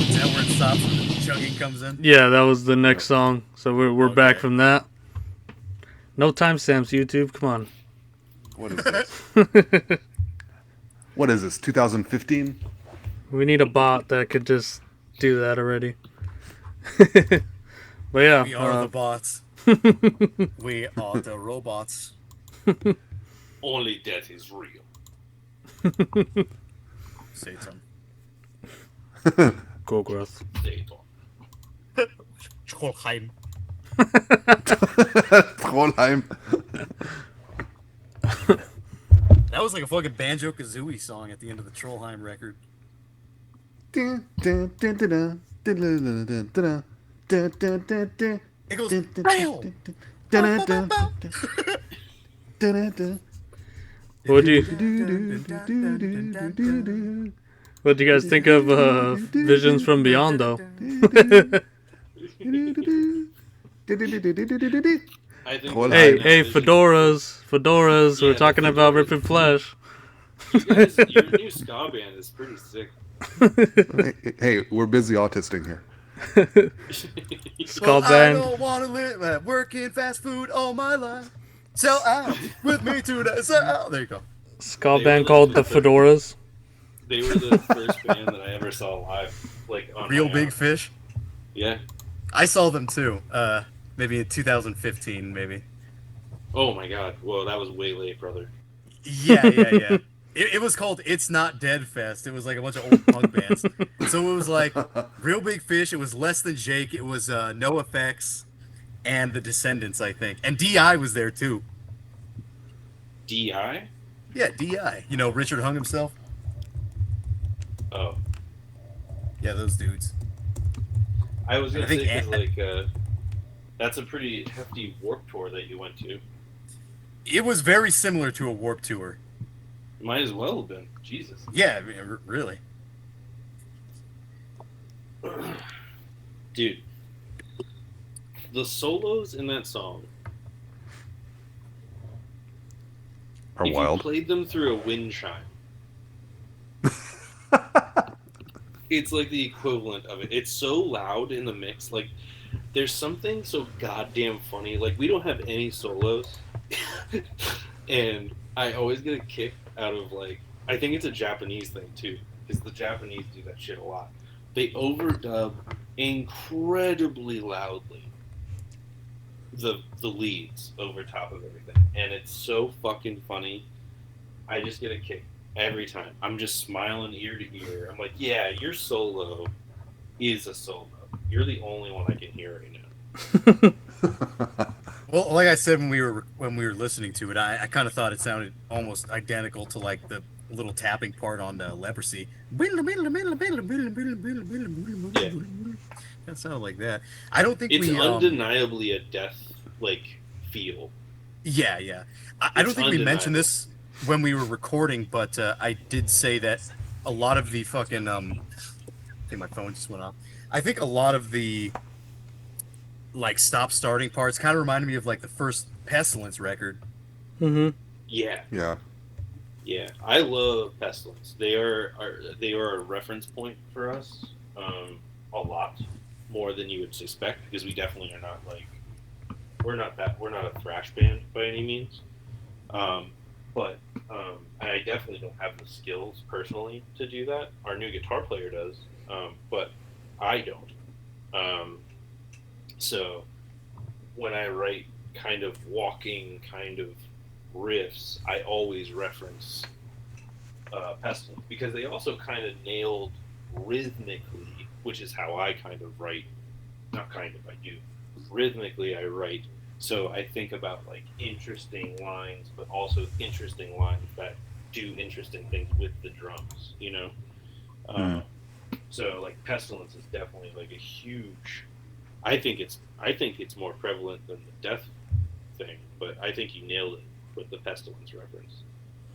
Is that where it stops when the chugging comes in? Yeah, that was the next song. So we're back Okay. from that. No timestamps, YouTube. Come on. What is this? What is this? 2015? We need a bot that could just do that already. But yeah, We are the bots. We are the robots. Only death is real. Satan. Golgroth. Satan. Trollheim. Trondheim. That was like a fucking Banjo Kazooie song at the end of the Trollheim record. It goes, bam! What do you guys think of Visions from Beyond, though? I think Hey, fedoras. We're talking about ripping flesh. You guys, your new ska band is pretty sick. Hey, we're busy autisting here. Skull I band. don't want to live working fast food all my life. Sell out with me today. Sell out. There you go. Skull They band were called the the Fedoras. They were the first band that I ever saw live, like on Real my Big own. Fish. Yeah. I saw them too. Maybe in 2015, maybe. Oh my god. Whoa, that was way late, brother. Yeah. It was called It's Not Dead Fest. It was like a bunch of old punk bands. So it was like Real Big Fish. It was Less Than Jake. It was No Effects and The Descendants, I think. And DI was there too. DI? Yeah, DI. You know, Richard hung himself. Oh. Yeah, those dudes. I was gonna I think say because that's a pretty hefty Warp Tour that you went to. It was very similar to a Warp Tour. Might as well have been. Jesus. Yeah, I mean, really. Dude. The solos in that song. Are if wild. you played them through a wind chime. It's like the equivalent of it. It's so loud in the mix. Like, there's something so goddamn funny. Like, we don't have any solos. And I always get a kick out of, like, I think it's a Japanese thing, too. Because the Japanese do that shit a lot. They overdub incredibly loudly. the leads over top of everything, and it's so fucking funny. I just get a kick every time. I'm just smiling ear to ear. I'm like, yeah, your solo is a solo. You're the only one I can hear right now. Well, like I said when we were listening to it, I kind of thought it sounded almost identical to like the little tapping part on Leprosy. Yeah, That sounded like that. I don't think it's we undeniably a death like feel. yeah, yeah. I don't It's think we mentioned undeniable. this when we were recording, but I did say that a lot of the fucking I think my phone just went off. I think a lot of the like stop starting parts kind of reminded me of like the first Pestilence record. Mm-hmm. Yeah, Yeah. yeah. I love Pestilence. They are a reference point for us. A lot more than you would suspect because we definitely are not like we're not a thrash band by any means. Um, but I definitely don't have the skills personally to do that. Our new guitar player does, but I don't. Um, so when I write kind of walking kind of riffs, I always reference Pestilence because they also kind of nailed rhythmically, which is how I kind of write. Not kind of, I do. Rhythmically, I write. So I think about like interesting lines, but also interesting lines that do interesting things with the drums. You know. Hmm. Uh, so like Pestilence is definitely like a huge. I think it's more prevalent than the death thing, but I think you nailed it with the Pestilence reference.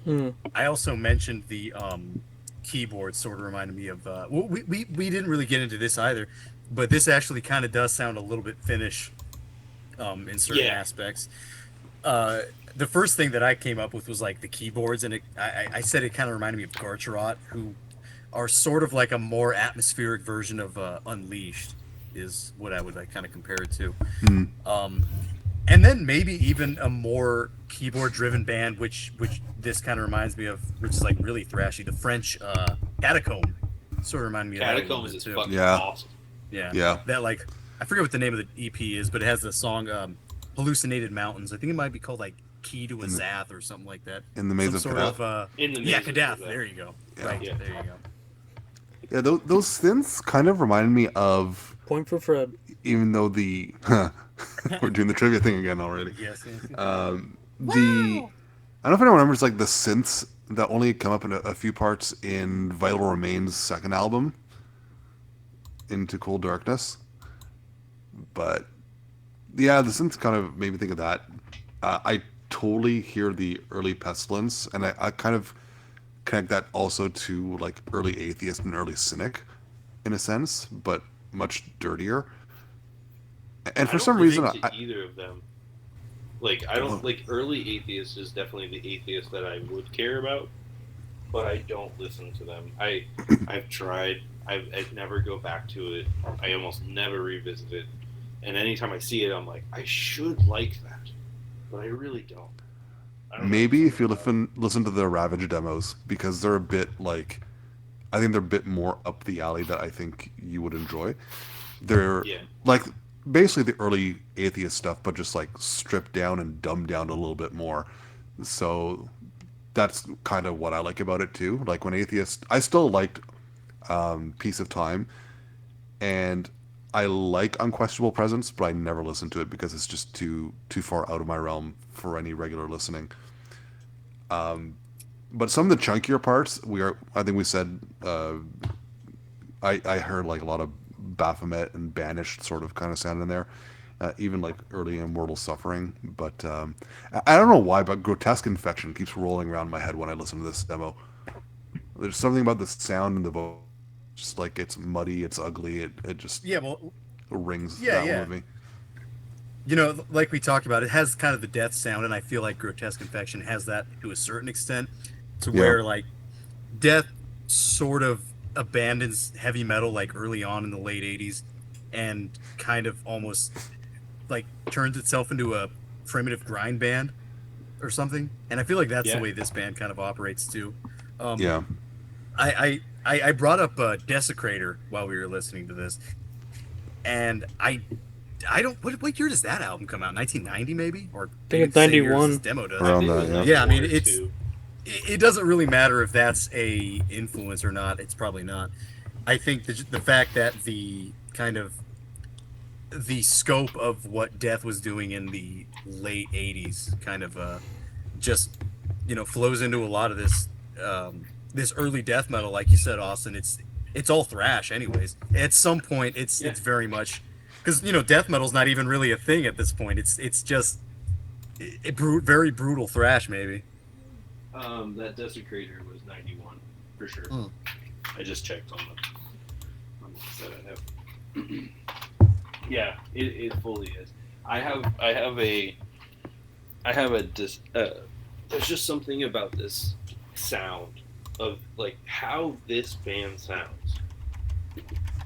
Mm. I also mentioned the keyboard sort of reminded me of well, we didn't really get into this either, but this actually kind of does sound a little bit Finnish in certain Yeah, aspects. Uh, the first thing that I came up with was like the keyboards, and I said it kind of reminded me of Garcherot, who are sort of like a more atmospheric version of Unleashed, is what I would like, kind of compare it to. Hmm. Um, and then maybe even a more keyboard-driven band, which this kind of reminds me of, which is like really thrashy. The French Catacomb sort of reminded me of that a little Catacombs bit is too. fucking Yeah. awesome. Yeah, Yeah. that like I forget what the name of the EP is, but it has the song "Hallucinated Mountains." I think it might be called like "Key to a In the Zath" or something like that. in the maze Some of sort Kadath. of In the yeah, mazes of Kadath. that. There you go. Yeah. Right Yeah. there you go. Yeah. Those synths kind of reminded me of, Point for Fred. even though the we're doing the trivia thing again already. Yes, yes, yes. The I don't know if anyone remembers like the synths that only come up in a few parts in Vital Remains' second album, Into Cold Darkness. But yeah, the synths kind of made me think of that. I totally hear the early Pestilence, and I kind of connect that also to like early Atheist and early Cynic, in a sense, but much dirtier. And I for don't some reason, relate to I either of them. Like I don't oh, like early atheist is definitely the atheist that I would care about, but I don't listen to them. I've tried. I never go back to it. I almost never revisit it. And anytime I see it, I'm like, I should like that, but I really don't. I don't know maybe if something you about it. listen to the Ravage demos, because they're a bit like, I think they're a bit more up the alley that I think you would enjoy. They're Yeah, like basically the early Atheist stuff, but just like stripped down and dumbed down a little bit more. So that's kind of what I like about it too. Like when Atheist, I still liked Piece of Time, and I like Unquestionable Presence, but I never listen to it because it's just too far out of my realm for any regular listening. But some of the chunkier parts, I think we said, I heard like a lot of Baphomet and Banished sort of kind of sound in there, even like early Immortal Suffering. But I don't know why, but Grotesque Infection keeps rolling around my head when I listen to this demo. There's something about the sound and the vocal, just like it's muddy, it's ugly, it just Yeah, well, rings yeah, that one yeah. with me. You know, like we talked about, it has kind of the death sound, and I feel like Grotesque Infection has that to a certain extent, to Yeah. where like Death sort of abandons heavy metal like early on in the late '80s, and kind of almost like turns itself into a primitive grind band or something. And I feel like that's the yeah. way this band kind of operates too. Um, Yeah. I brought up Desecrator while we were listening to this, and I I don't. What year does that album come out? 1990 maybe, or think maybe it's the same year as 91. this demo does. Around think it that, was yeah. 91 Yeah, I mean, or it's two. it doesn't really matter if that's a influence or not. It's probably not. I think the fact that the kind of the scope of what Death was doing in the late 80s kind of just flows into a lot of this early death metal, like you said, Austin. It's all thrash anyways. At some point Yeah. it's very much because death metal's not even really a thing at this point. It's just very brutal thrash maybe. That Desecrator was 91 for sure. Hmm. I just checked on the set I have. Yeah, it fully is. I have a there's just something about this sound of like how this band sounds.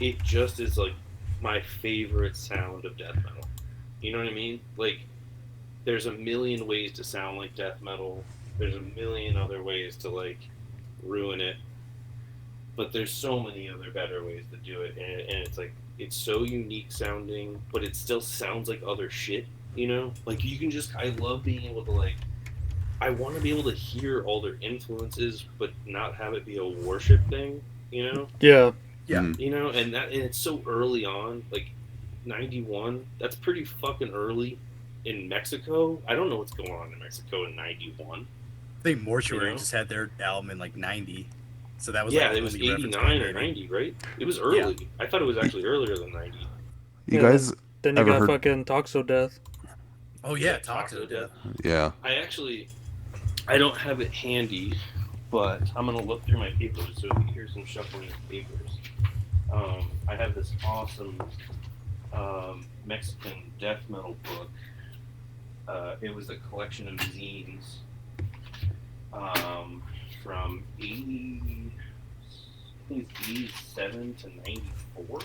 It just is like my favorite sound of death metal. You know what I mean? Like there's a million ways to sound like death metal. There's a million other ways to like ruin it. But there's so many other better ways to do it, and it's like it's so unique sounding, but it still sounds like other shit. Like you can just I love being able to like I want to be able to hear all their influences, but not have it be a worship thing. Yeah. Yeah. Mhm. And it's so early on, like 91. That's pretty fucking early in Mexico. I don't know what's going on in Mexico in 91. I think Mortuary You know? just had their album in like 90, so that was Yeah, like it was the only reference 89 point, or maybe. 90, right? It was early. I thought it was actually earlier than 90. You Yeah, guys Then you ever got heard? fucking Toxo Death. Oh yeah, Toxo Death. Yeah. I don't have it handy, but I'm gonna look through my papers so you hear some shuffling of papers. I have this awesome Mexican death metal book. It was a collection of zines from 87 to 94.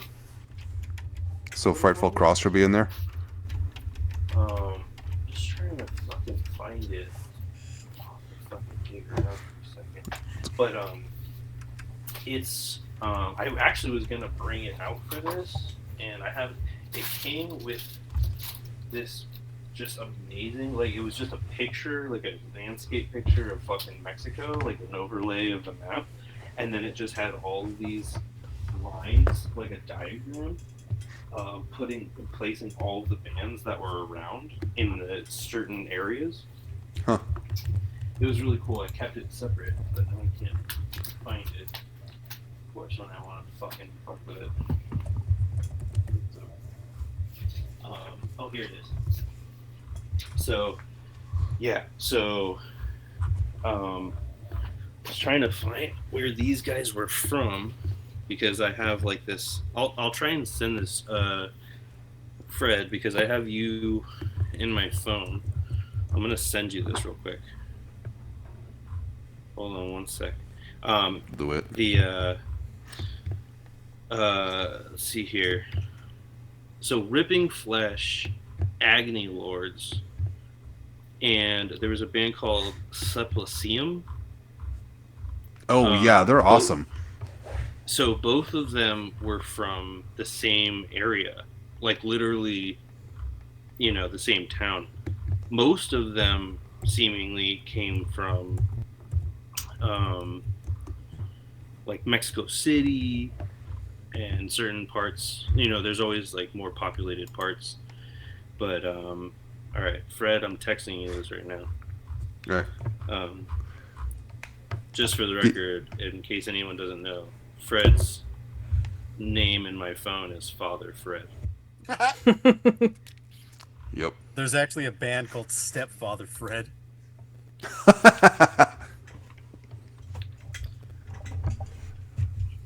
So Frightful Cross should be in there. Just trying to fucking find it. Fucking figure it out for a second. But it's I actually was gonna bring it out for this, and it came with this just amazing, like it was just a picture, like a landscape picture of fucking Mexico, like an overlay of the map, and then it just had all of these lines, like a diagram, placing all of the bands that were around in the certain areas. Huh. It was really cool. I kept it separate, but no one can find it. Fortunately, I want to fucking fuck with it. So, here it is. So, yeah. So, I was trying to find where these guys were from because I have like this. I'll try and send this, Fred, because I have you in my phone. I'm gonna send you this real quick. Hold on one sec. Do it. Let's see here. So Ripping Flesh, Agony Lords, and there was a band called Supplicium. Oh yeah, they're awesome. So both of them were from the same area, like literally, the same town. Most of them seemingly came from like Mexico City and certain parts. There's always like more populated parts. But all right, Fred, I'm texting you this right now. Okay. Just for the record, in case anyone doesn't know, Fred's name in my phone is Father Fred. Yep. There's actually a band called Stepfather Fred.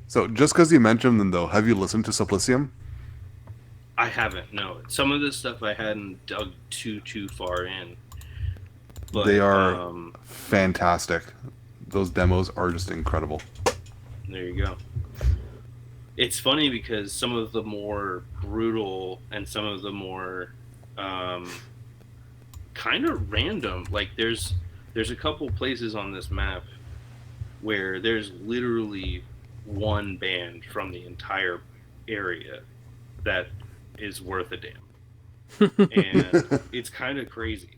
So just because you mentioned them though, have you listened to Supplicium? I haven't. No, some of this stuff I hadn't dug too far in. But, They are fantastic. Those demos are just incredible. There you go. It's funny because some of the more brutal and some of the more kind of random, like there's a couple places on this map where there's literally one band from the entire area that is worth a damn. and it's kind of crazy.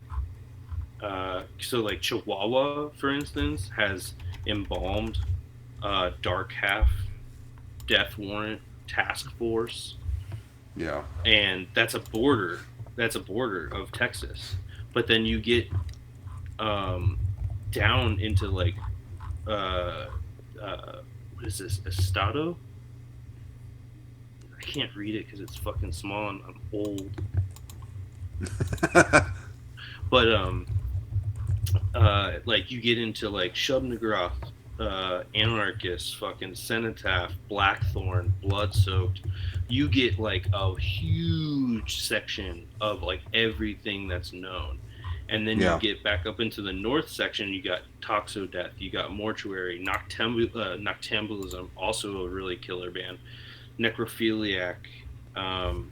So like Chihuahua, for instance, has embalmed, Dark Half, Death Warrant, Task Force, Yeah. and that's a border. That's a border of Texas. But then you get, um, down into like, uh, what is this, Estado? I can't read it because it's fucking small and I'm old. But like you get into like Shub Nagrath, Anarchist, fucking Cenotaph, Blackthorn, Bloodsoaked. You get like a huge section of like everything that's known. And then you Yeah. get back up into the north section, you got Toxodeath, you got Mortuary, Noctambulism, also a really killer band, Necrophiliac. Um,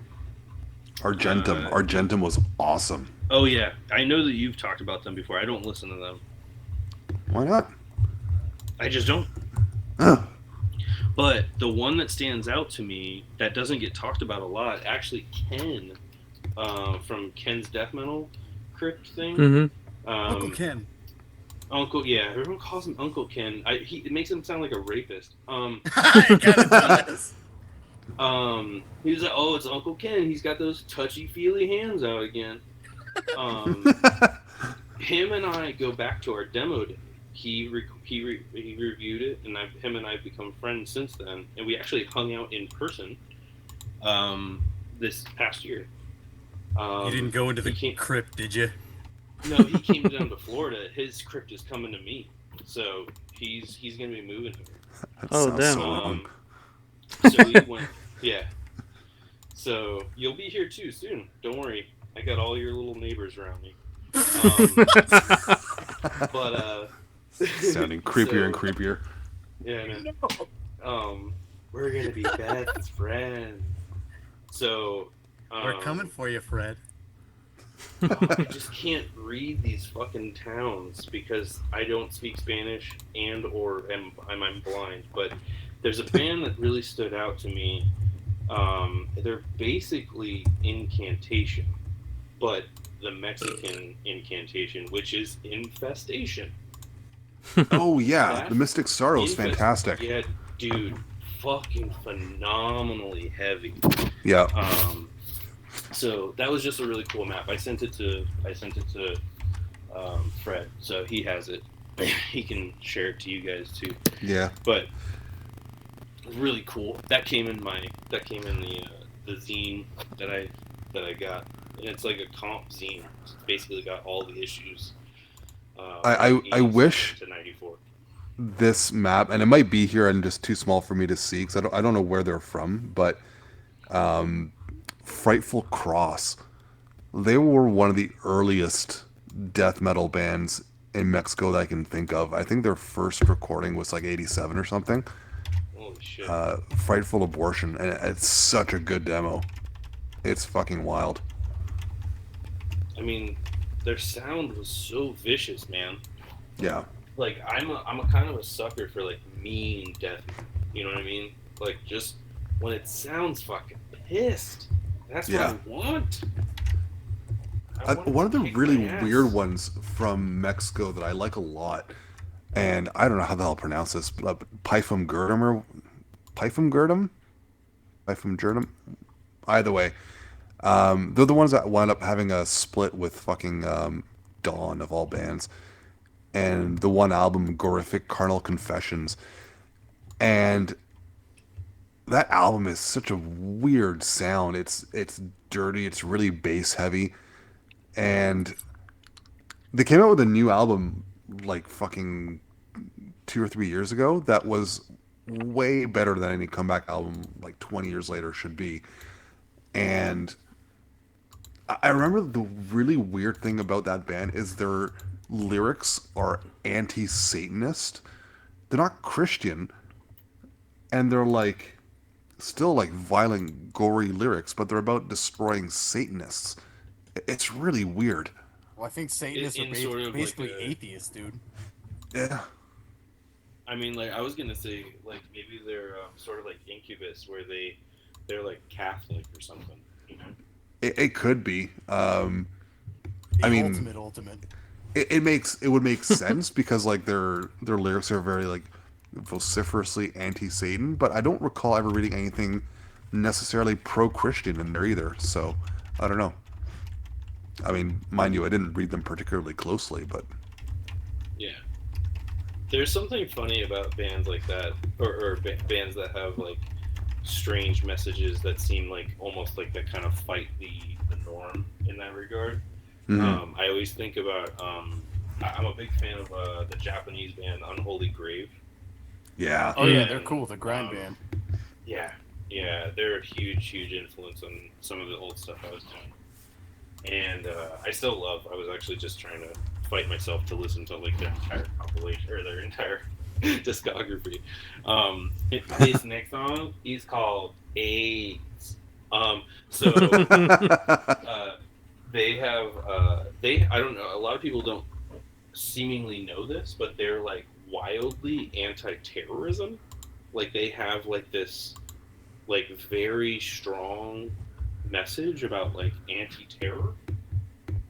Argentum. uh, Argentum was awesome. oh, yeah, I know that you've talked about them before. I don't listen to them. Why not? I just don't. Huh. But the one that stands out to me that doesn't get talked about a lot, actually, Ken, from Ken's Death Metal Crypt thing. Mm-hmm. Uncle Um, Ken. Uncle, yeah, everyone calls him Uncle Ken. It makes him sound like a rapist. It kind of does. He was like, "Oh, it's Uncle Ken. He's got those touchy feely hands out again." Um, him and I go back to our demo day. He reviewed it, and him and I have become friends since then. And we actually hung out in person, um, this past year. You didn't go into the he came, crypt, did you? No, he came down to Florida. His crypt is coming to me, so he's gonna be moving here. That Oh, sounds damn. so wrong. So he went, yeah. So you'll be here too soon. Don't worry. I got all your little neighbors around me. But Sounding creepier and so, creepier. yeah, man. We're gonna be best friends. So We're coming for you, Fred. I just can't read these fucking towns because I don't speak Spanish or I'm blind. But there's a band that really stood out to me. They're basically incantation, but the Mexican incantation, which is infestation. Oh yeah, That the Mystic Sorrow is fantastic. Yeah, dude, fucking phenomenally heavy. Yeah. So that was just a really cool map. I sent it to Fred, so he has it. He can share it to you guys too. Yeah. But really cool. That came in the zine that I got, and it's like a comp zine. It's basically got all the issues. I wish to 94. this map, and it might be here and just too small for me to see because I don't know where they're from, but Frightful Cross, they were one of the earliest death metal bands in Mexico that I can think of. I think their first recording was like 87 or something. Holy shit! Frightful Abortion, and it's such a good demo. It's fucking wild. I mean, their sound was so vicious, man. Yeah. Like I'm a kind of a sucker for like mean death. You know what I mean? Like just when it sounds fucking pissed. That's what I want. One of the really ass. weird ones from Mexico that I like a lot, and I don't know how the hell to pronounce this, but Pythum Gurdum or Pythum Gurdum? Pythum Gurdum? Either way, they're the ones that wound up having a split with fucking Dawn of all bands, and the one album, Gorific Carnal Confessions, and that album is such a weird sound. It's dirty. It's really bass heavy, and they came out with a new album like fucking 2 or 3 years ago that was way better than any comeback album like 20 years later should be. And I remember the really weird thing about that band is their lyrics are anti-Satanist. They're not Christian, and they're like still like violent, gory lyrics, but they're about destroying Satanists. It's really weird. Well, I think Satanists In are sort of basically like a- atheists, dude. Yeah. I mean, like I was gonna say, like maybe they're sort of like Incubus, where they're like Catholic or something. You know? It could be. The I mean, ultimate. it would make sense because like their lyrics are very like vociferously anti-Satan, but I don't recall ever reading anything necessarily pro-Christian in there either. So I don't know. I mean, mind you, I didn't read them particularly closely, but Yeah. There's something funny about bands like that, or bands that have like strange messages that seem like almost like that kind of fight the norm in that regard. mhm. I always think about. I'm a big fan of the Japanese band Unholy Grave, Yeah, Oh yeah, they're and cool. The grind band. yeah, yeah, they're a huge influence on some of the old stuff I was doing, and I still love. I was actually just trying to fight myself to listen to like their entire compilation or their entire discography. This next song is called AIDS. So uh, they have they I don't know. A lot of people don't seemingly know this, but they're like wildly anti-terrorism. Like they have like this like very strong message about like anti-terror.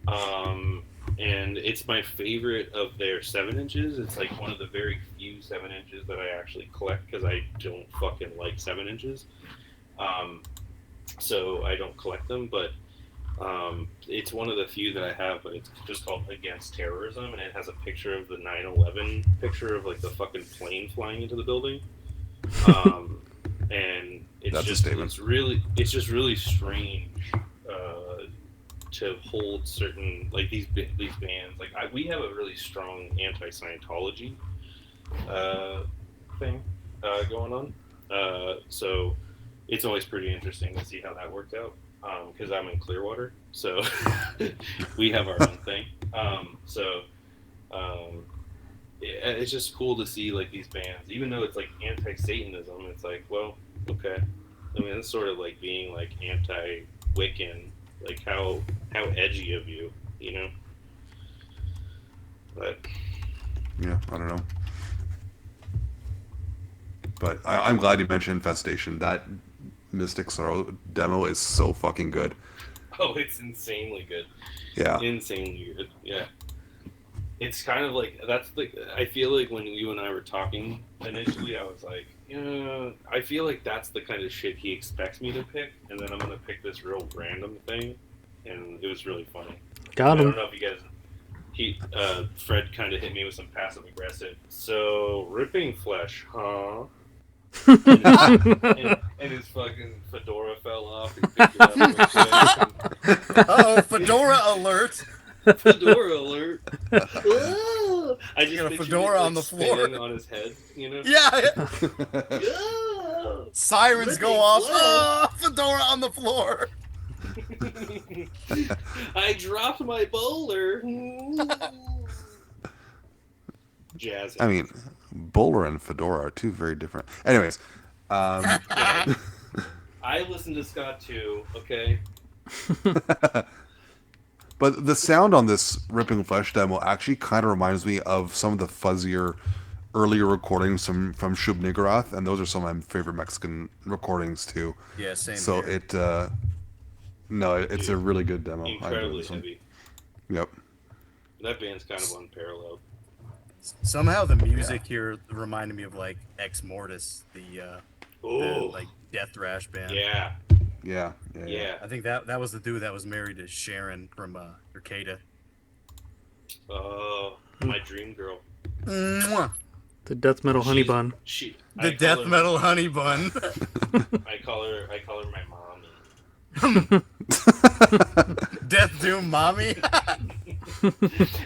Um, and it's my favorite of their 7 inches. It's like one of the very few 7 inches that I actually collect because I don't fucking like 7 inches. Um, so I don't collect them, but it's one of the few that I have, but it's just called Against Terrorism, and it has a picture of the 9/11 picture of like the fucking plane flying into the building. Um, and that's a statement. it's just really strange to hold certain like these bands. Like we have a really strong anti-Scientology uh, thing going on, so it's always pretty interesting to see how that worked out. Because I'm in Clearwater, so we have our own thing. Um, it's just cool to see like these bands, even though it's like anti-Satanism. It's like, well, okay. I mean, it's sort of like being like anti-Wiccan. Like how edgy of you, you know? But Yeah, I don't know. But I'm glad you mentioned Infestation. That Mystic Sorrow demo is so fucking good. oh, it's insanely good, Yeah. insanely good. Yeah, it's kind of like that's the. I feel like when you and I were talking initially, I was like, yeah, I feel like that's the kind of shit he expects me to pick, and then I'm gonna pick this real random thing, and it was really funny. Got I don't him. know if you guys. Fred kind of hit me with some passive aggressive. So ripping flesh, huh? And his fucking fedora fell off. He picked it up real quick. Oh, fedora alert! Fedora alert! Ah! I just Got a pictured fedora it, like, on the floor. spinning on his head, you know? Yeah, Ah! sirens go Ripping off. flesh. Oh, fedora on the floor. I dropped my bowler. Jazz. I mean, Bowler and Fedora are two very different. Anyways, I listen to Scott too. Okay. but the sound on this Ripping Flesh demo actually kind of reminds me of some of the fuzzier earlier recordings from Shub Niggurath, and those are some of my favorite Mexican recordings too. Yeah, same So here. it's a really good demo. I enjoyed Incredibly this one. heavy. Yep. That band's kind of unparalleled. Somehow the music here reminded me of like Ex Mortis, the Oh, like death thrash band. yeah, Yeah. I think that was the dude that was married to Sharon from Arcada. Oh, my dream girl. Mwah! The death metal honey She's- bun. The death metal honey bun. I call her my mommy. Death Doom mommy.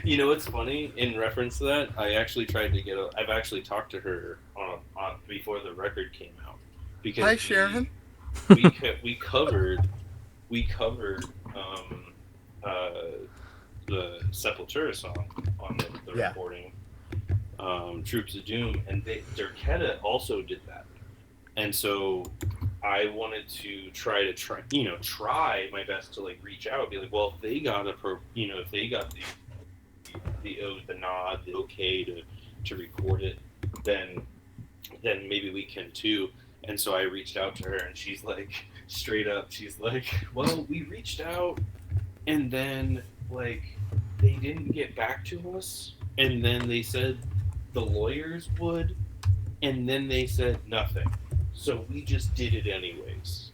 You know what's funny? In reference to that, I actually tried to I've actually talked to her on before the record came out because Hi, Sharon. we covered the Sepultura song on the Yeah. recording, Troops of Doom, and Derketa also did that, and so I wanted to try my best to like reach out, be like, well, if they got if they got the nod, the okay to record it, then maybe we can too. And so I reached out to her, and she's like, straight up, she's like, well, we reached out, and then, like, they didn't get back to us, and then they said the lawyers would, and then they said nothing. So we just did it anyways.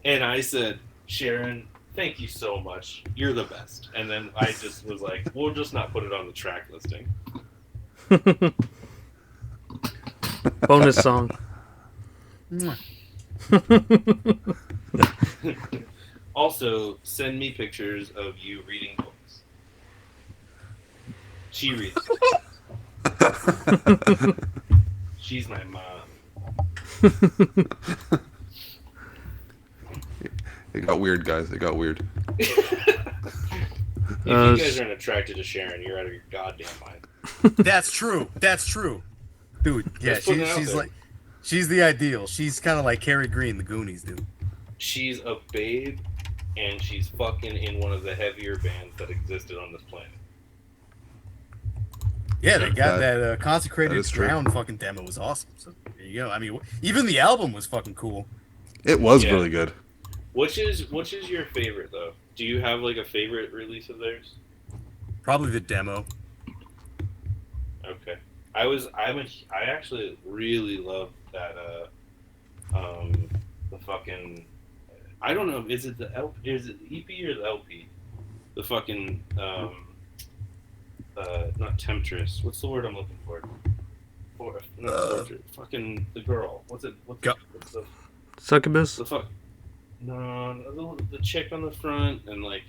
And I said, Sharon, thank you so much. You're the best. And then I just was like, we'll just not put it on the track listing. Bonus song. Also, send me pictures of you reading books. She reads. She's my mom. It got weird, guys. It got weird. If you guys aren't attracted to Sharon, you're out of your goddamn mind. That's true. That's true, dude. Yeah, Just putting it out she's there. like, she's the ideal. She's kind of like Carrie Green, the Goonies, dude. She's a babe, and she's fucking in one of the heavier bands that existed on this planet. Yeah, they got That that Consecrated is true. Ground fucking demo was awesome. So there you go. I mean, even the album was fucking cool. It was Yeah. really good. Which is your favorite though? Do you have like a favorite release of theirs? Probably the demo. Okay. I actually really love that the fucking I don't know, is it the EP or the LP? The fucking not Temptress. What's the word I'm looking for? Fucking the girl. What's the Succubus? fuck? No, the chick on the front and like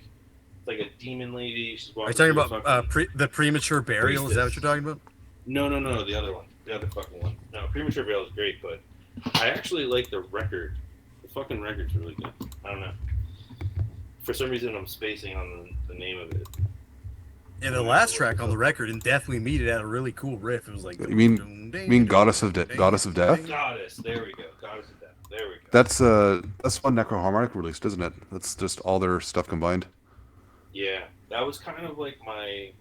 it's like a demon lady. She's Are walking. you talking through about the Premature Burial? Is that what you're talking about? No, the other one. The other fucking one. No, Premature Veil is great, but I actually like the record. The fucking record's really good. I don't know. For some reason, I'm spacing on the name of it. Yeah, the last track on the record, and Death We Meet, it had a really cool riff. It was like, You mean Goddess of Death? Goddess. There we go. Goddess of Death. There we go. That's one Necroharmonic released, isn't it? That's just all their stuff combined. Yeah, that was kind of like my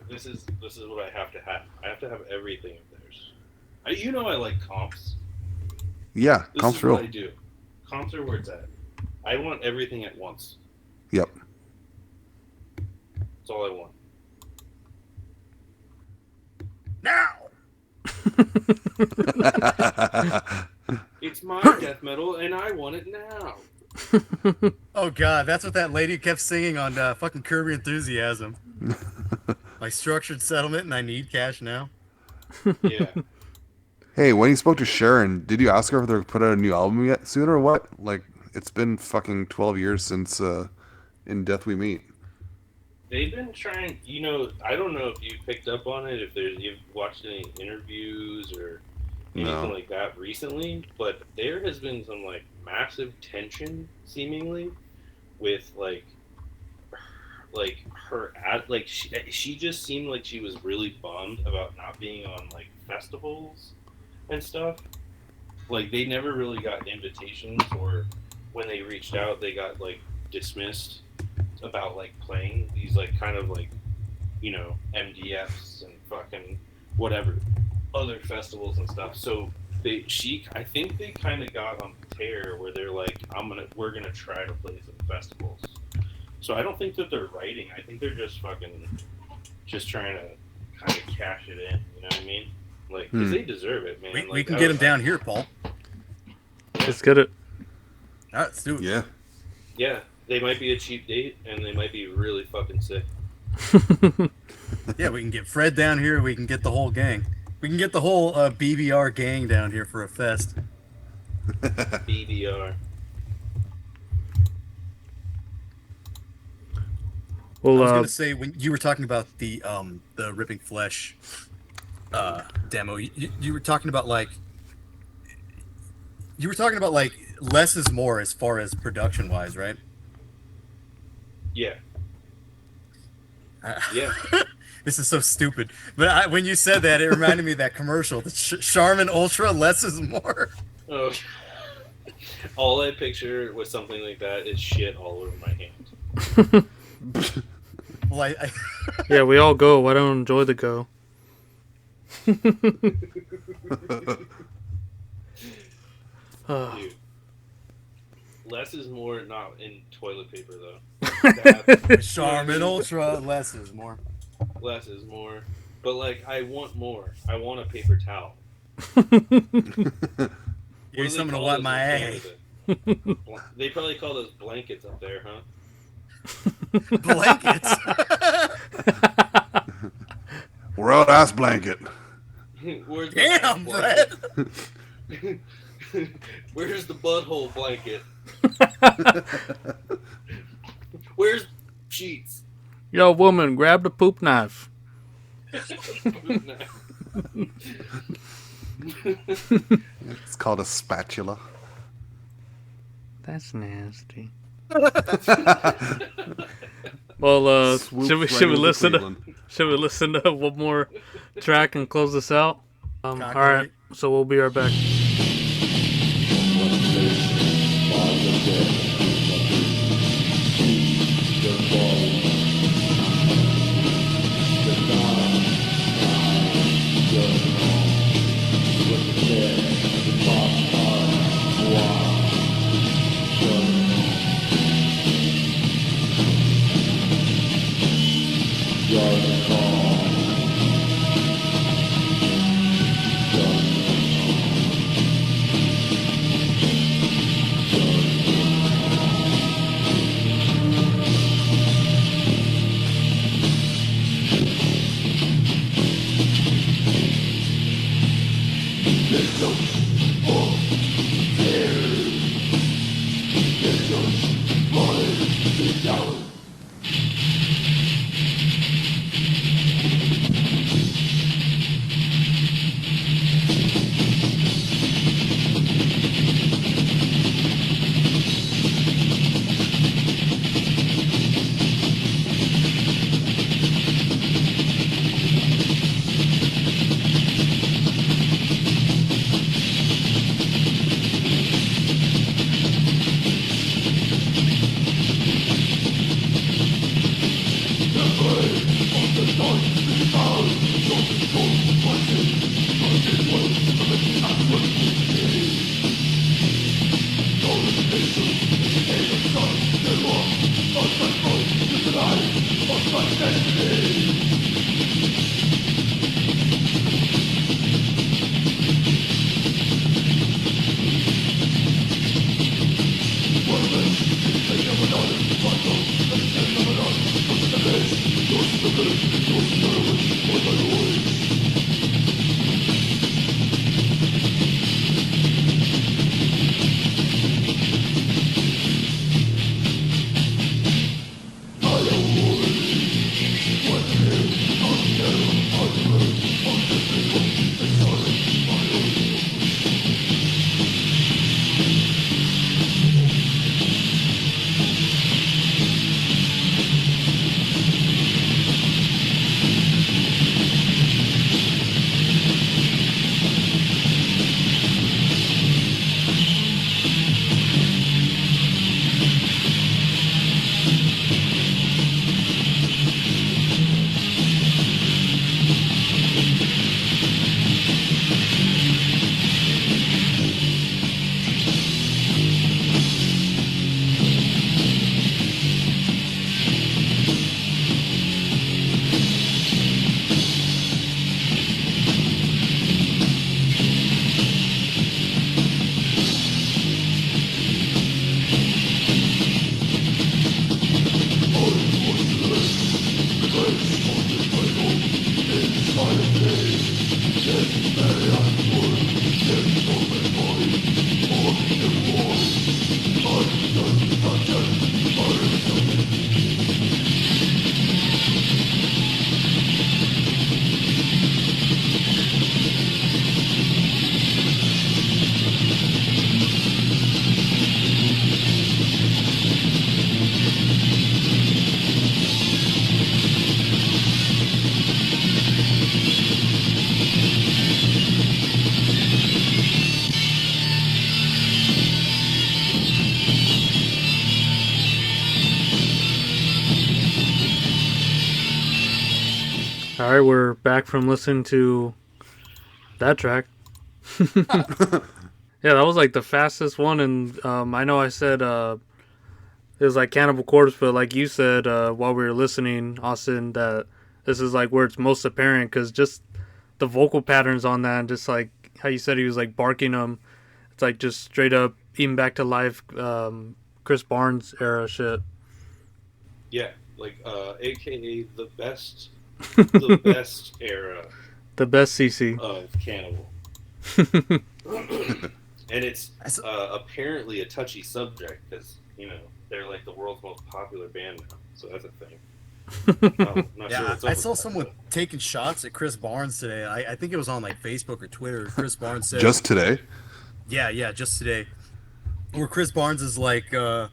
this is what I have to have. I have to have everything of theirs. I like comps. Yeah, This comps is real. what I do. Comps are where it's at. I want everything at once. Yep. That's all I want. now. It's my death metal, and I want it now. Oh god, that's what that lady kept singing on fucking Curb Your Enthusiasm. My structured settlement, and I need cash now. Yeah. Hey, when you spoke to Sharon, did you ask her if they're put out a new album yet soon or what? Like, it's been fucking 12 years since In Death We Meet. They've been trying, I don't know if you picked up on it, if you've watched any interviews or anything No. like that recently, but there has been some, like, massive tension, seemingly, with, her she just seemed like she was really bummed about not being on, like, festivals and stuff. Like, they never really got invitations, or when they reached out, they got, like, dismissed about like playing these like kind of like MDFs and fucking whatever other festivals and stuff. So I think they kind of got on the tear where they're like we're gonna try to play some festivals. So I don't think that they're writing. I think they're just trying to kind of cash it in. You know what I mean? Like, 'cause they deserve it, man. We can get them down here, Paul. Let's get it. All right, let's do it. Yeah. Yeah. They might be a cheap date, and they might be really fucking sick. Yeah, we can get Fred down here. We can get the whole gang. We can get the whole BBR gang down here for a fest. BBR. I Well, was gonna say when you were talking about the Ripping Flesh demo, you were talking about like less is more as far as production wise, right? Yeah. Yeah. This is so stupid. But when you said that, it reminded me of that commercial, the Charmin Ultra, less is more. Oh. All I picture with something like that is shit all over my hand. Well, yeah, we all go. Why don't enjoy the go? Dude, less is more. Not in toilet paper though. Charmin Ultra, less is more. Less is more. But like, I want more. I want a paper towel. Give me do they something to call wipe those my in ass. Canada? They probably call those blankets up there, huh? Blankets. World ass blanket. Where's the Damn, ass Brett. blanket? Where's the butthole blanket? Where's sheets? Yo, woman, grab the poop knife. It's called a spatula. That's nasty. Well, Swoops should we right into listen to Cleveland. one more track and close this out? All right, Calculate. so we'll be right back. All right, we're back from listening to That track. Yeah, that was like the fastest one, and I know I said it was like Cannibal Corpse, but like you said while we were listening, Austin, that this is like where it's most apparent because just the vocal patterns on that, and just like how you said he was like barking them, it's like just straight up even back to life Chris Barnes era shit. Yeah, like AKA the best era The best CC. of Cannibal. And it's apparently a touchy subject because they're like the world's most popular band now, so that's a thing. Not sure Yeah, what's up I with saw that, someone but- taking shots at Chris Barnes today. I think it was on like Facebook or Twitter. Chris Barnes said, Just today. yeah, just today, where Chris Barnes is like, oh,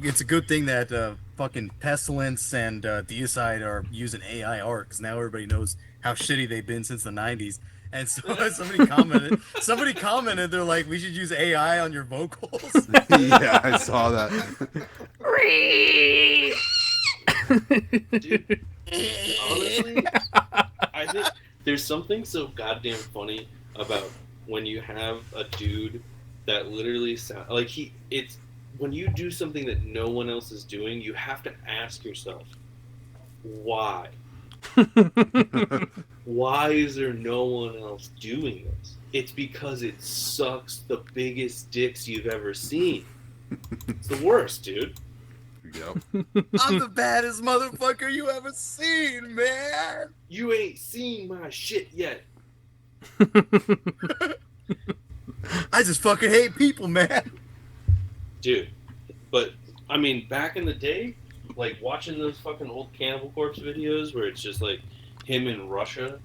it's a good thing that fucking Pestilence and Deicide are using AI art because now everybody knows how shitty they've been since the '90s. And so somebody commented, they're like, we should use AI on your vocals. Yeah, I saw that. Dude, honestly, I think there's something so goddamn funny about when you have a dude that literally sound like it's when you do something that no one else is doing, you have to ask yourself, why? Why is there no one else doing this? It's because it sucks the biggest dicks you've ever seen. It's the worst, dude. Yep. I'm the baddest motherfucker you ever seen, man. You ain't seen my shit yet. I just fucking hate people, man. Dude. But, I mean, back in the day, like, watching those fucking old Cannibal Corpse videos where it's just, like, him in Russia,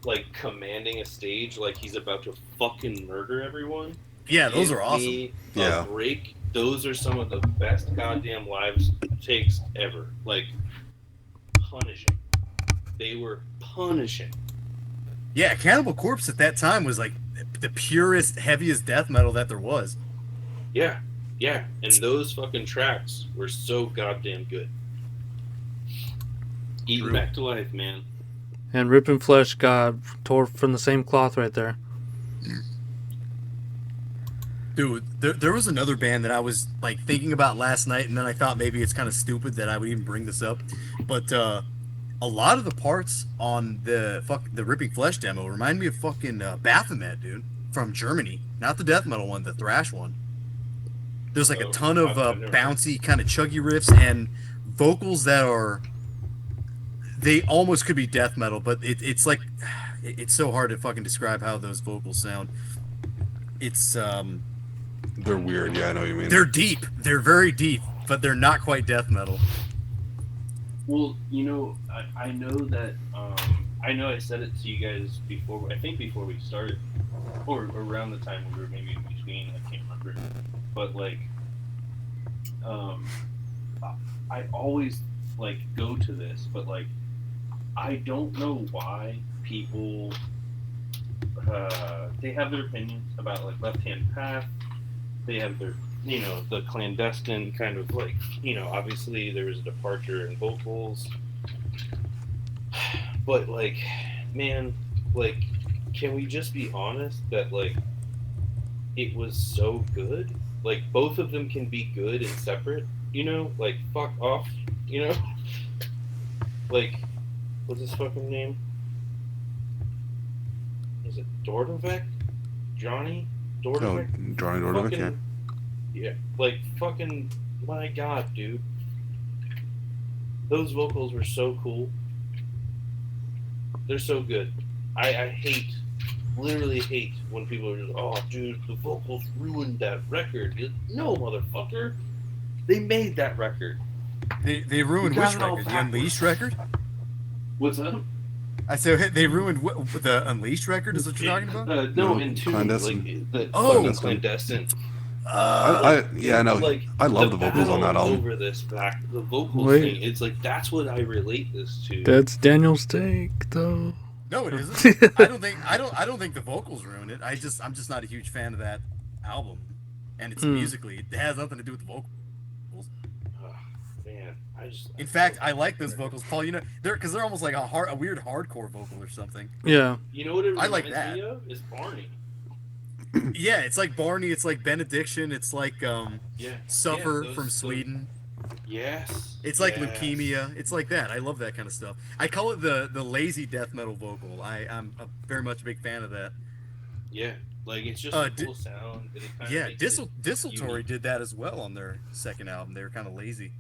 like, commanding a stage like he's about to fucking murder everyone. Yeah, those Give are awesome. me Yeah. a break. Those are some of the best goddamn lives takes ever. Like, punishing. They were punishing. Yeah, Cannibal Corpse at that time was like the purest, heaviest death metal that there was. Yeah, yeah. And those fucking tracks were so goddamn good. Eating True. back to life, man. And Rip and Flesh got tore from the same cloth right there. Dude, there was another band that I was like thinking about last night, and then I thought maybe it's kind of stupid that I would even bring this up. But a lot of the parts on the Ripping Flesh demo remind me of fucking Baphomet, dude, from Germany. Not the death metal one, the thrash one. There's like a ton of I've never- bouncy, kind of chuggy riffs and vocals that are. They almost could be death metal, but it's like it's so hard to fucking describe how those vocals sound. It's They're weird. Yeah, I know what you mean. they're deep. They're very deep, but they're not quite death metal. Well, I know that I know I said it to you guys before. I think before we started, or around the time we were maybe in between. I can't remember, but like, I always like go to this, but like, I don't know why people they have their opinions about like Left Hand Path. They have their the clandestine kind of like obviously there was a departure in vocals, but like, man, like, can we just be honest that like it was so good? Like, both of them can be good and separate, like, fuck off, like, what's his fucking name? Is it Dordovec? Johnny Oh, Dordovec? Johnny Dordovic, yeah. Fucking- yeah, like, fucking, my god, dude. Those vocals were so cool. They're so good. I literally hate when people are just, oh, dude, the vocals ruined that record. No, motherfucker. They made that record. They ruined You got which it all record? The backwards. Unleashed record? What's that? I said they ruined the Unleashed record. Is what you're talking about? No, No, in two, Clandestine. like, the Oh. fucking Clandestine. Yeah, I know. Like, I love the vocals on that battle album. over this back, the vocals Wait. thing. It's like that's what I relate this to. That's Daniel's take, though. No, it isn't. I don't think the vocals ruined it. I'm just not a huge fan of that album, and it's musically it has nothing to do with the vocals. Oh, man, In fact, I like those vocals, Paul. You know, they're almost like a weird hardcore vocal or something. Yeah. You know what it I reminds like that. me of is Barney. Yeah, it's like Barney. It's like Benediction. It's like Yeah, Suffer those, from Sweden. Yes. It's like Leukemia. It's like that. I love that kind of stuff. I call it the lazy death metal vocal. I'm very much a big fan of that. Yeah, like it's just a cool sound. And it kind Yeah, of makes Disseltory did that as well on their second album. They were kind of lazy.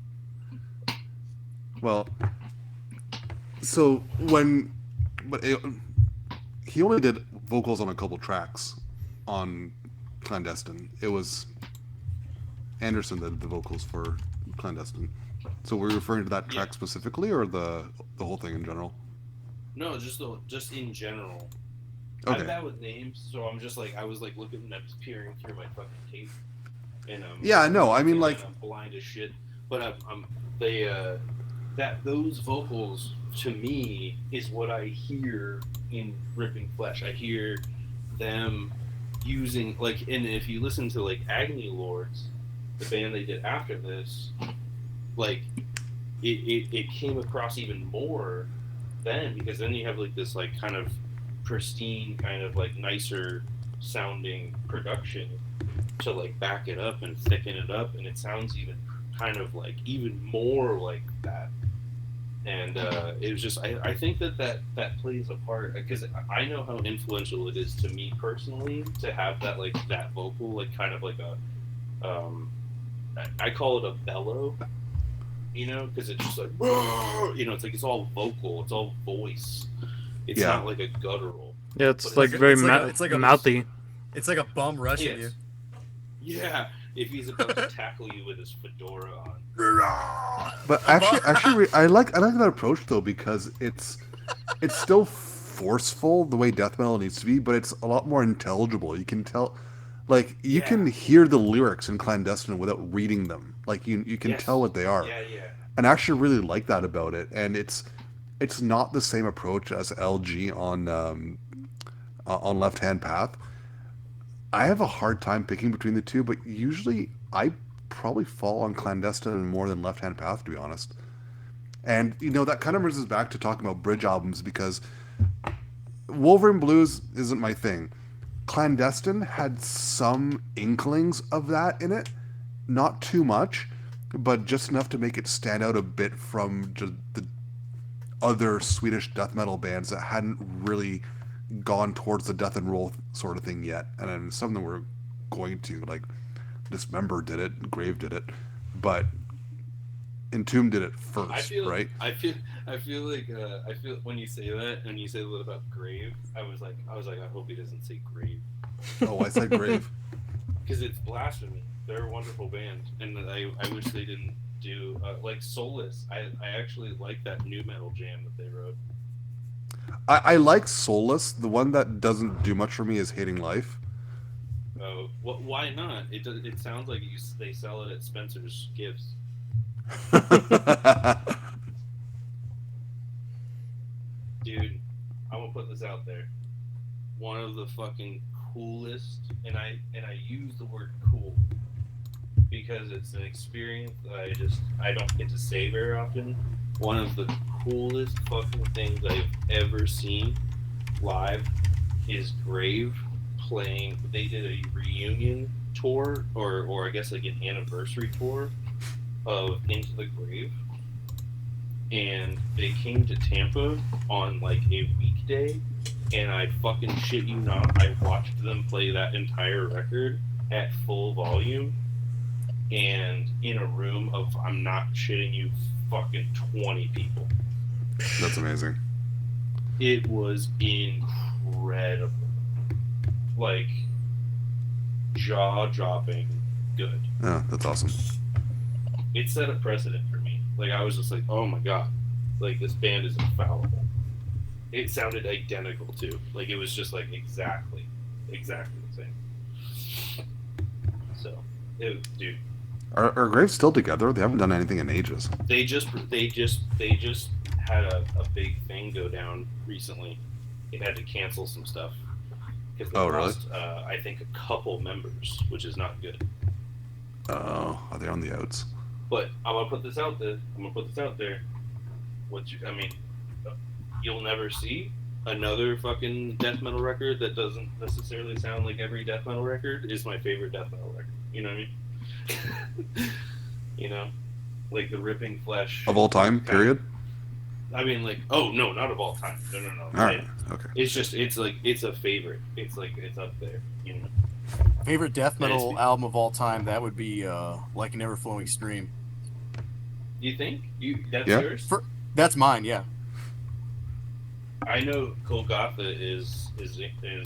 Well, so he only did vocals on a couple tracks on Clandestine. It was Anderson that did the vocals for Clandestine. So we're referring to that track specifically, or the whole thing in general? No, just in general. Okay. I'm bad with names, so I'm just like I was like looking at peering through my fucking tape, and yeah, no, I mean like I'm blind as shit. But those vocals to me is what I hear in Ripping Flesh. I hear them using like, and if you listen to like Agony Lords, the band they did after this, like it came across even more then, because then you have like this like kind of pristine, kind of like nicer sounding production to like back it up and thicken it up, and it sounds even kind of like even more like that. And it was just I think that plays a part, because I know how influential it is to me personally to have that like that vocal, like kind of like a I call it a bellow, you know, because it's just like, you know, it's like it's all vocal, it's all voice. It's not like a guttural. Yeah, it's like very mouthy. It's like a bum rushing you. Yeah, if he's about to tackle you with his fedora on. But actually, I like that approach though, because it's still forceful the way death metal needs to be, but it's a lot more intelligible. You can tell, like you can hear the lyrics in Clandestine without reading them. Like you can tell what they are. Yeah, yeah. And I actually really like that about it. And it's not the same approach as LG on Left Hand Path. I have a hard time picking between the two, but usually I probably fall on Clandestine more than Left Hand Path, to be honest. And you know that kind of brings us back to talking about bridge albums, because Wolverine Blues isn't my thing. Clandestine had some inklings of that in it, not too much, but just enough to make it stand out a bit from just the other Swedish death metal bands that hadn't really gone towards the death and roll sort of thing yet. And then some of them were going to, like Dismember did it, Grave did it, but Entomb did it first, right? I feel like when you say that, and you say a little about Grave, I was like, I hope he doesn't say Grave. Oh, I said Grave. Because it's blasphemy. They're a wonderful band, and I wish they didn't do like Soulless. I actually like that new metal jam that they wrote. I like Soulless. The one that doesn't do much for me is Hating Life. Oh, why not? It sounds like they sell it at Spencer's Gifts. Dude, I'm gonna put this out there. One of the fucking coolest, and I use the word cool because it's an experience that I don't get to say very often. One of the coolest fucking things I've ever seen live is Grave playing. They did a reunion tour, or I guess like an anniversary tour of Into the Grave, and they came to Tampa on like a weekday, and I fucking shit you not, I watched them play that entire record at full volume, and in a room of, I'm not shitting you, fucking 20 people. That's amazing. It was incredible. Like, jaw-dropping good. Yeah, that's awesome. It set a precedent for me. Like, I was just like, oh my god. Like, this band is infallible. It sounded identical, too. Like, it was just, like, exactly the same. So, dude. Are Graves still together? They haven't done anything in ages. They just had a big thing go down recently. They had to cancel some stuff. Because they lost, I think, a couple members, which is not good. Oh, are they on the outs? But I'm gonna put this out there. I mean, you'll never see another fucking death metal record that doesn't necessarily sound like every death metal record is my favorite death metal record. You know what I mean? You know, like the ripping flesh Of all time, period. I mean, like, oh no, not of all time. No. All right. Okay. It's just, it's like, it's a favorite. It's like, it's up there. You know. Favorite death metal album of all time? That would be Like an Ever Flowing Stream. You think that's Yeah. yours? That's mine. Yeah. I know Golgotha is Mr.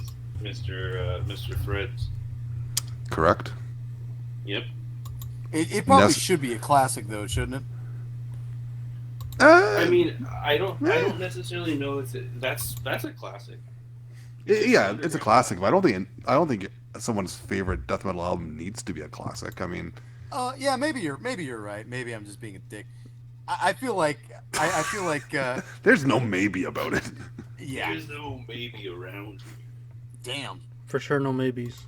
Fred's. Correct. Yep. It probably should be a classic though, shouldn't it? I mean, I don't necessarily know that's a classic. Yeah, it's a classic, but I don't think someone's favorite death metal album needs to be a classic. I mean, Yeah, maybe you're right. Maybe I'm just being a dick. I feel like there's no maybe about it. yeah. There's no maybe around here. Damn. For sure, no maybes.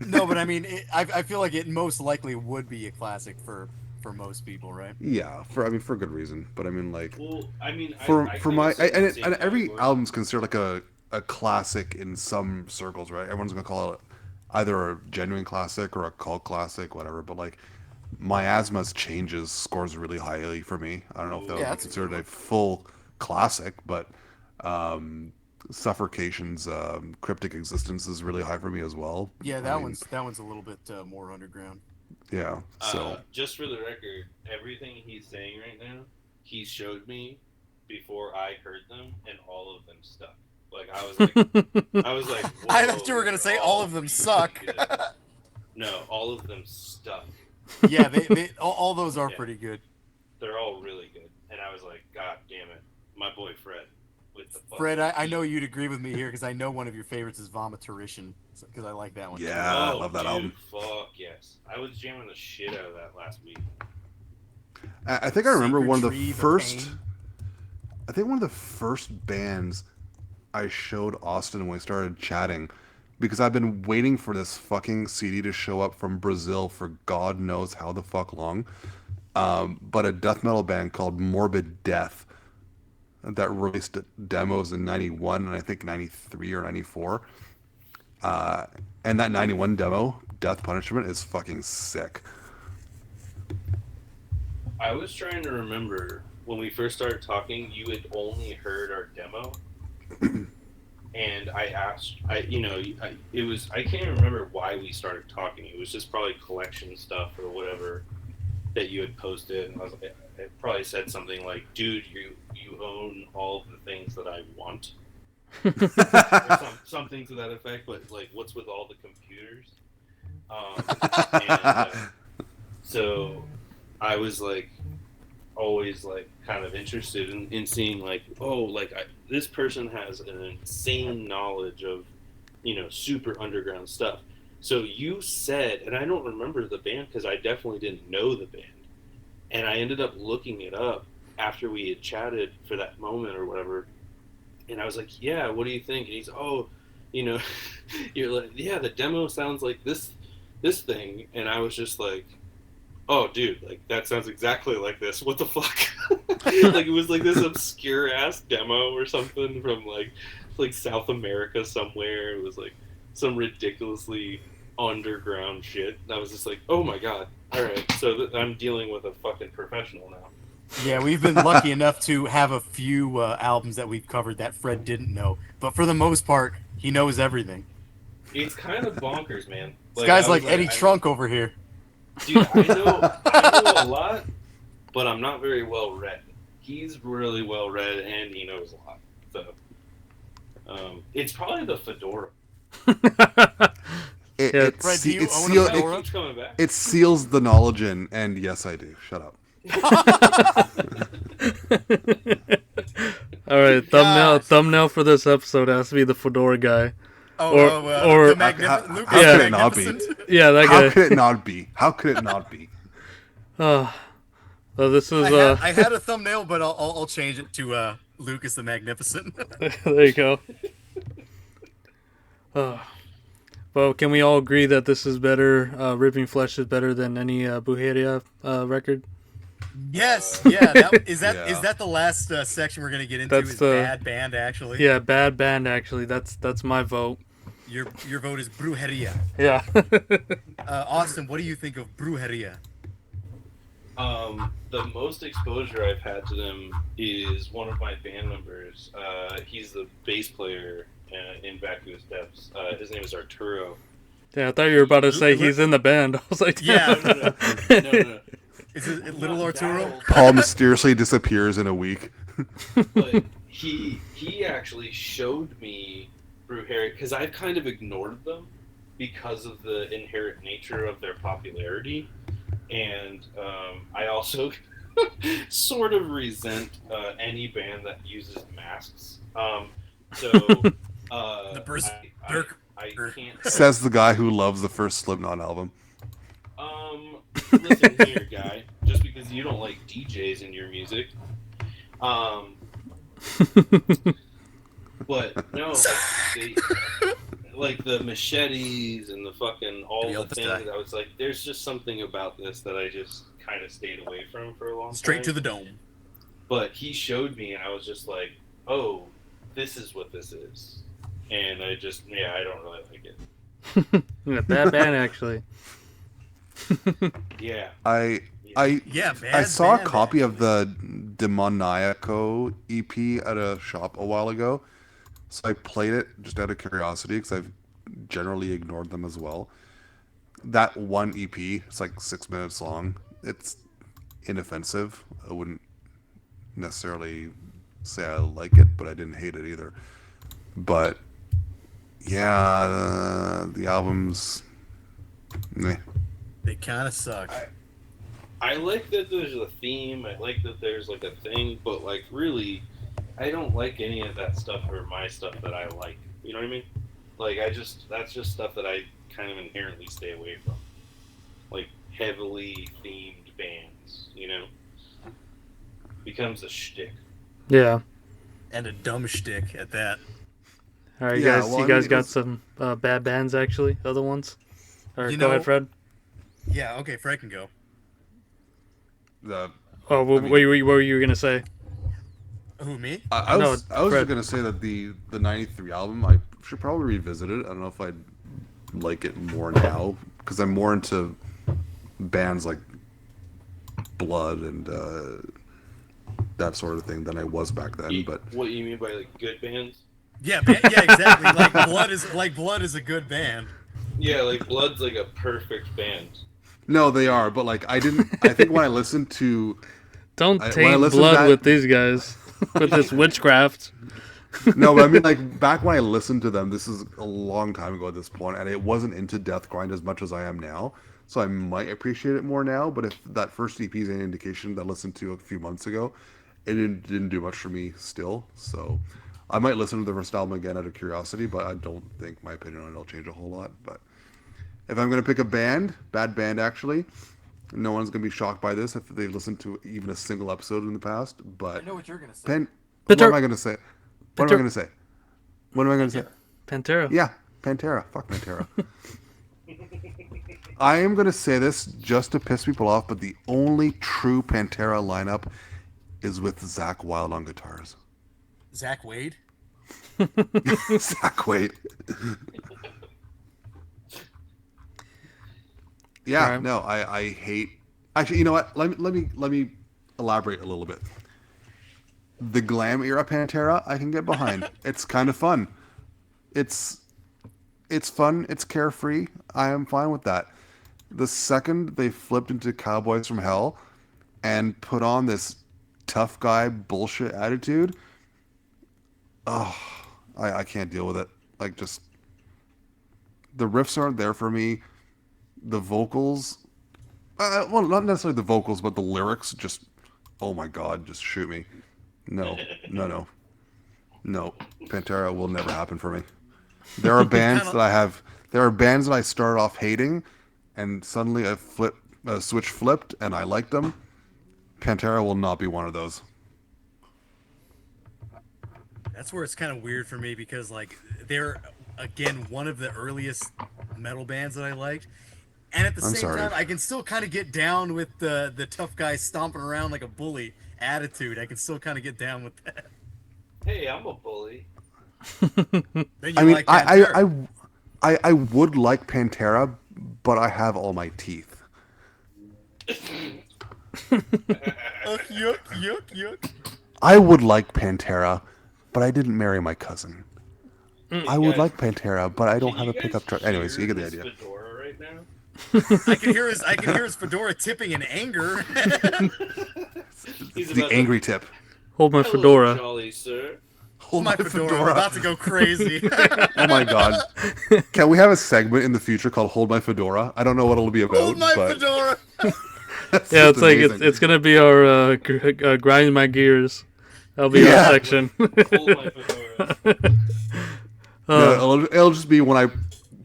No, but I mean, I feel like it most likely would be a classic for most people, right? Yeah, for good reason. But I mean, like, Well, I mean, for I my kinda and, say and every category. album's considered like a classic in some circles, right? Everyone's gonna call it either a genuine classic or a cult classic, whatever. But like, Miasma's Changes scores really highly for me. I don't know if that would be that's a good considered one. a full classic, but Suffocation's Cryptic Existence is really high for me as well. Yeah, I that mean, one's a little bit more underground. yeah. So Just for the record, everything he's saying right now, he showed me before I heard them, and all of them stuck. Like I was like, I whoa, thought you were gonna say they're all of them really suck. good. No, all of them stuck. Yeah, they all those are Yeah. pretty good. They're all really good, and I was like, God damn it, my boy Fred with the fucking Fred, I know you'd agree with me here because I know one of your favorites is Vomitorition because I like that one. yeah, I Oh, love that dude, album. Fuck yes, I was jamming the shit out of that last week. I think I remember Secret one of the Tree, The first. Pain. I think one of the first bands I showed Austin when we started chatting, because I've been waiting for this fucking CD to show up from Brazil for God knows how the fuck long. But a death metal band called Morbid Death that released demos in '91 and I think '93 or '94. And that '91 demo, Death Punishment, is fucking sick. I was trying to remember when we first started talking, you had only heard our demo, and I asked, I can't remember why we started talking. It was just probably collection stuff or whatever that you had posted, and I was like, I probably said something like, "Dude, you own all of the things that I want," or something to that effect. But like, what's with all the computers? So I was like, always like kind of interested in seeing like, oh, like this person has an insane knowledge of, super underground stuff. So you said, and I don't remember the band because I definitely didn't know the band, and I ended up looking it up after we had chatted for that moment or whatever, and I was like, yeah, what do you think? And he's, oh, you're like, yeah, the demo sounds like this thing, and I was just like, oh, dude, like that sounds exactly like this. What the fuck? Like it was like this obscure ass demo or something from like South America somewhere. It was like some ridiculously underground shit. And I was just like, oh my god. All right, so I'm dealing with a fucking professional now. Yeah, we've been lucky enough to have a few albums that we've covered that Fred didn't know, but for the most part, he knows everything. It's kind of bonkers, man. This guy's I like was Eddie Trunk over here. Dude, I know a lot, but I'm not very well read. He's really well read, and he knows a lot. So, it's probably the fedora. Fred, do you own a fedora? It keeps coming back. It seals the knowledge in, and yes, I do. Shut up. All right, thumbnail for this episode has to be the fedora guy. Or the Lucas how could it not be? Magnificent. Yeah, that How guy. could it not be? How could it not be? So this is I had a thumbnail, but I'll change it to Lucas the Magnificent. there you go. Well, can we all agree that this is better? Ripping Flesh is better than any Buheria record. Yes, yeah. That is that is Yeah. that the last section we're gonna get into? That's Is the bad band actually? yeah bad band actually. That's my vote. Your vote is Brujeria. Yeah. Austin, what do you think of Brujeria? The most exposure I've had to them is one of my band members. He's the bass player in Vacuous Depths. His name is Arturo. Yeah, I thought you were about to say he's in the band. I was like, Yeah. No. Is it Little Arturo? Paul mysteriously disappears in a week. But he actually showed me Brujeria because I've kind of ignored them because of the inherent nature of their popularity, and I also sort of resent any band that uses masks. So The berserker. I can't. Says the guy who loves the first Slipknot album. Listen here, guy. Just because you don't like DJs in your music, but no, like the machetes and the fucking all the things. I was like, there's just something about this that I just kind of stayed away from for a long time. Straight to the dome. But he showed me, and I was just like, oh, this is what this is, and I don't really like it. yeah, bad band actually. Yeah. I Yeah, I saw a band, copy of actually. the Demoniaco EP at a shop a while ago, so I played it just out of curiosity because I've generally ignored them as well. That one EP, it's like 6 minutes long. It's inoffensive. I wouldn't necessarily say I like it, but I didn't hate it either. But yeah, the albums, meh. They kind of suck. I like that there's a theme. I like that there's like a thing, but like really, I don't like any of that stuff or my stuff that I like. You know what I mean? Like that's just stuff that I kind of inherently stay away from. Like heavily themed bands, you know, becomes a shtick. Yeah. And a dumb shtick at that. All right, Yeah, guys. well, You I guys mean, got it was- some bad bands actually. Other ones. All right, You go know- ahead, Fred. Yeah, okay, Fred can go. The Oh, what, mean- what were you gonna say? Who, me? I No, was Fred. just gonna say that the '93 album I should probably revisit it. I don't know if I'd like it more now because I'm more into bands like Blood and that sort of thing than I was back then. But What you mean by like good bands? Yeah, yeah, exactly. Blood is a good band. Yeah, like Blood's like a perfect band. no, they are. But like I didn't. I think when I listened to Don't when I taint listened to blood that- with these guys with this witchcraft. no, but I mean like back when I listened to them, this is a long time ago at this point, and it wasn't into Death Grind as much as I am now. So I might appreciate it more now. But if that first EP is any indication that I listened to a few months ago, it didn't do much for me still. So I might listen to the first album again out of curiosity, but I don't think my opinion on it will change a whole lot. But if I'm gonna pick a band, bad band actually, no one's gonna be shocked by this if they listened to even a single episode in the past. But what you're gonna say. what Pantera- am I gonna say? What am I gonna say? What am I gonna say? Pantera. Yeah, Pantera. Fuck Pantera. I am gonna say this just to piss people off, but the only true Pantera lineup is with Zakk Wylde on guitars. Zach Wade? Zakk Wade. Yeah, Right. no, I hate. Actually, you know what? Let me elaborate a little bit. The glam era Pantera, I can get behind. It's kind of fun. It's fun. It's carefree. I am fine with that. The second they flipped into Cowboys from Hell and put on this tough guy bullshit attitude, oh, I can't deal with it. Like, just the riffs aren't there for me. The vocals, well, not necessarily the vocals, but the lyrics just, oh my god, just shoot me. No. Pantera will never happen for me. There are bands there are bands that I started off hating, and suddenly a switch flipped, and I liked them. Pantera will not be one of those. That's where it's kind of weird for me because like they're again one of the earliest metal bands that I liked. And at the I'm same sorry. time, I can still kind of get down with the tough guy stomping around like a bully attitude. I can still kind of get down with that. Hey, I'm a bully. Then you I mean, like Pantera. I would like Pantera, but I have all my teeth. Ugh, yuck, yuck, yuck. I would like Pantera, but I didn't marry my cousin. I would Guys, like Pantera, but I don't can have you a guys pickup truck. Anyways, you hear get the this idea. fedora right now? I can hear his fedora tipping in anger. He's The about to- angry tip. Hold my Hello, fedora. jolly sir. Hold My fedora, I'm about to go crazy. Oh my god. Can we have a segment in the future called Hold My Fedora? I don't know what it'll be about, Hold my but fedora. that's Yeah, just it's like amazing. it's gonna be our grind my gears. That'll be Yeah. our section. Hold my fedora. No, it'll just be when I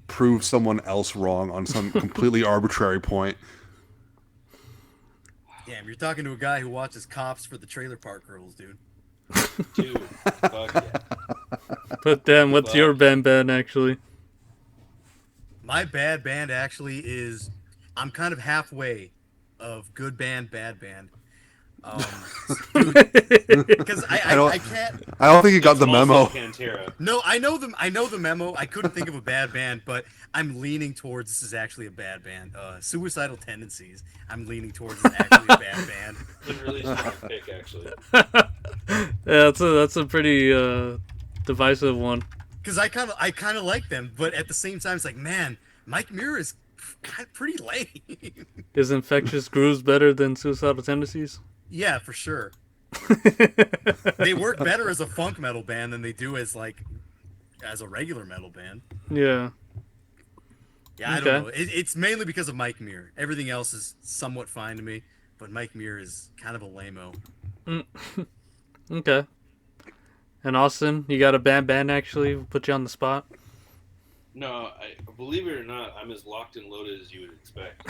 prove someone else wrong on some completely arbitrary point. Damn, you're talking to a guy who watches Cops for the Trailer Park Girls, dude. Dude, fuck yeah. But Dan, what's your band actually? My bad band actually is, I'm kind of halfway of good band, bad band. Because I can't. I don't think you got It's the also memo. Pantera. No, I know the memo. I couldn't think of a bad band, but I'm leaning towards this is actually a bad band. Suicidal Tendencies. I'm leaning towards is actually a bad band. It's a really smart pick, actually. Yeah, that's a pretty divisive one. Because I kind of like them, but at the same time, it's like, man, Mike Muir is kind of pretty lame. Is Infectious Grooves better than Suicidal Tendencies? Yeah, for sure. They work better as a funk metal band than they do as a regular metal band. Yeah. Yeah, I Okay. don't know. It's mainly because of Mike Muir. Everything else is somewhat fine to me, but Mike Muir is kind of a lame-o. Okay. And Austin, you got a band actually? Put you on the spot. No, believe it or not, I'm as locked and loaded as you would expect.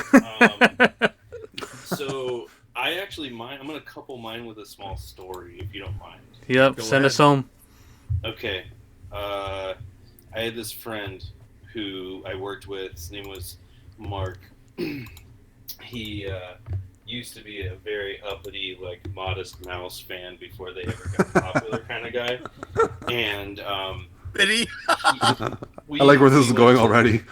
So I actually I'm gonna couple mine with a small story, if you don't mind. Yep, Go send us ahead. home. Okay. I had this friend who I worked with. His name was Mark. He used to be a very uppity, Modest Mouse fan before they ever got popular kind of guy. And Biddy? I like where this is going already.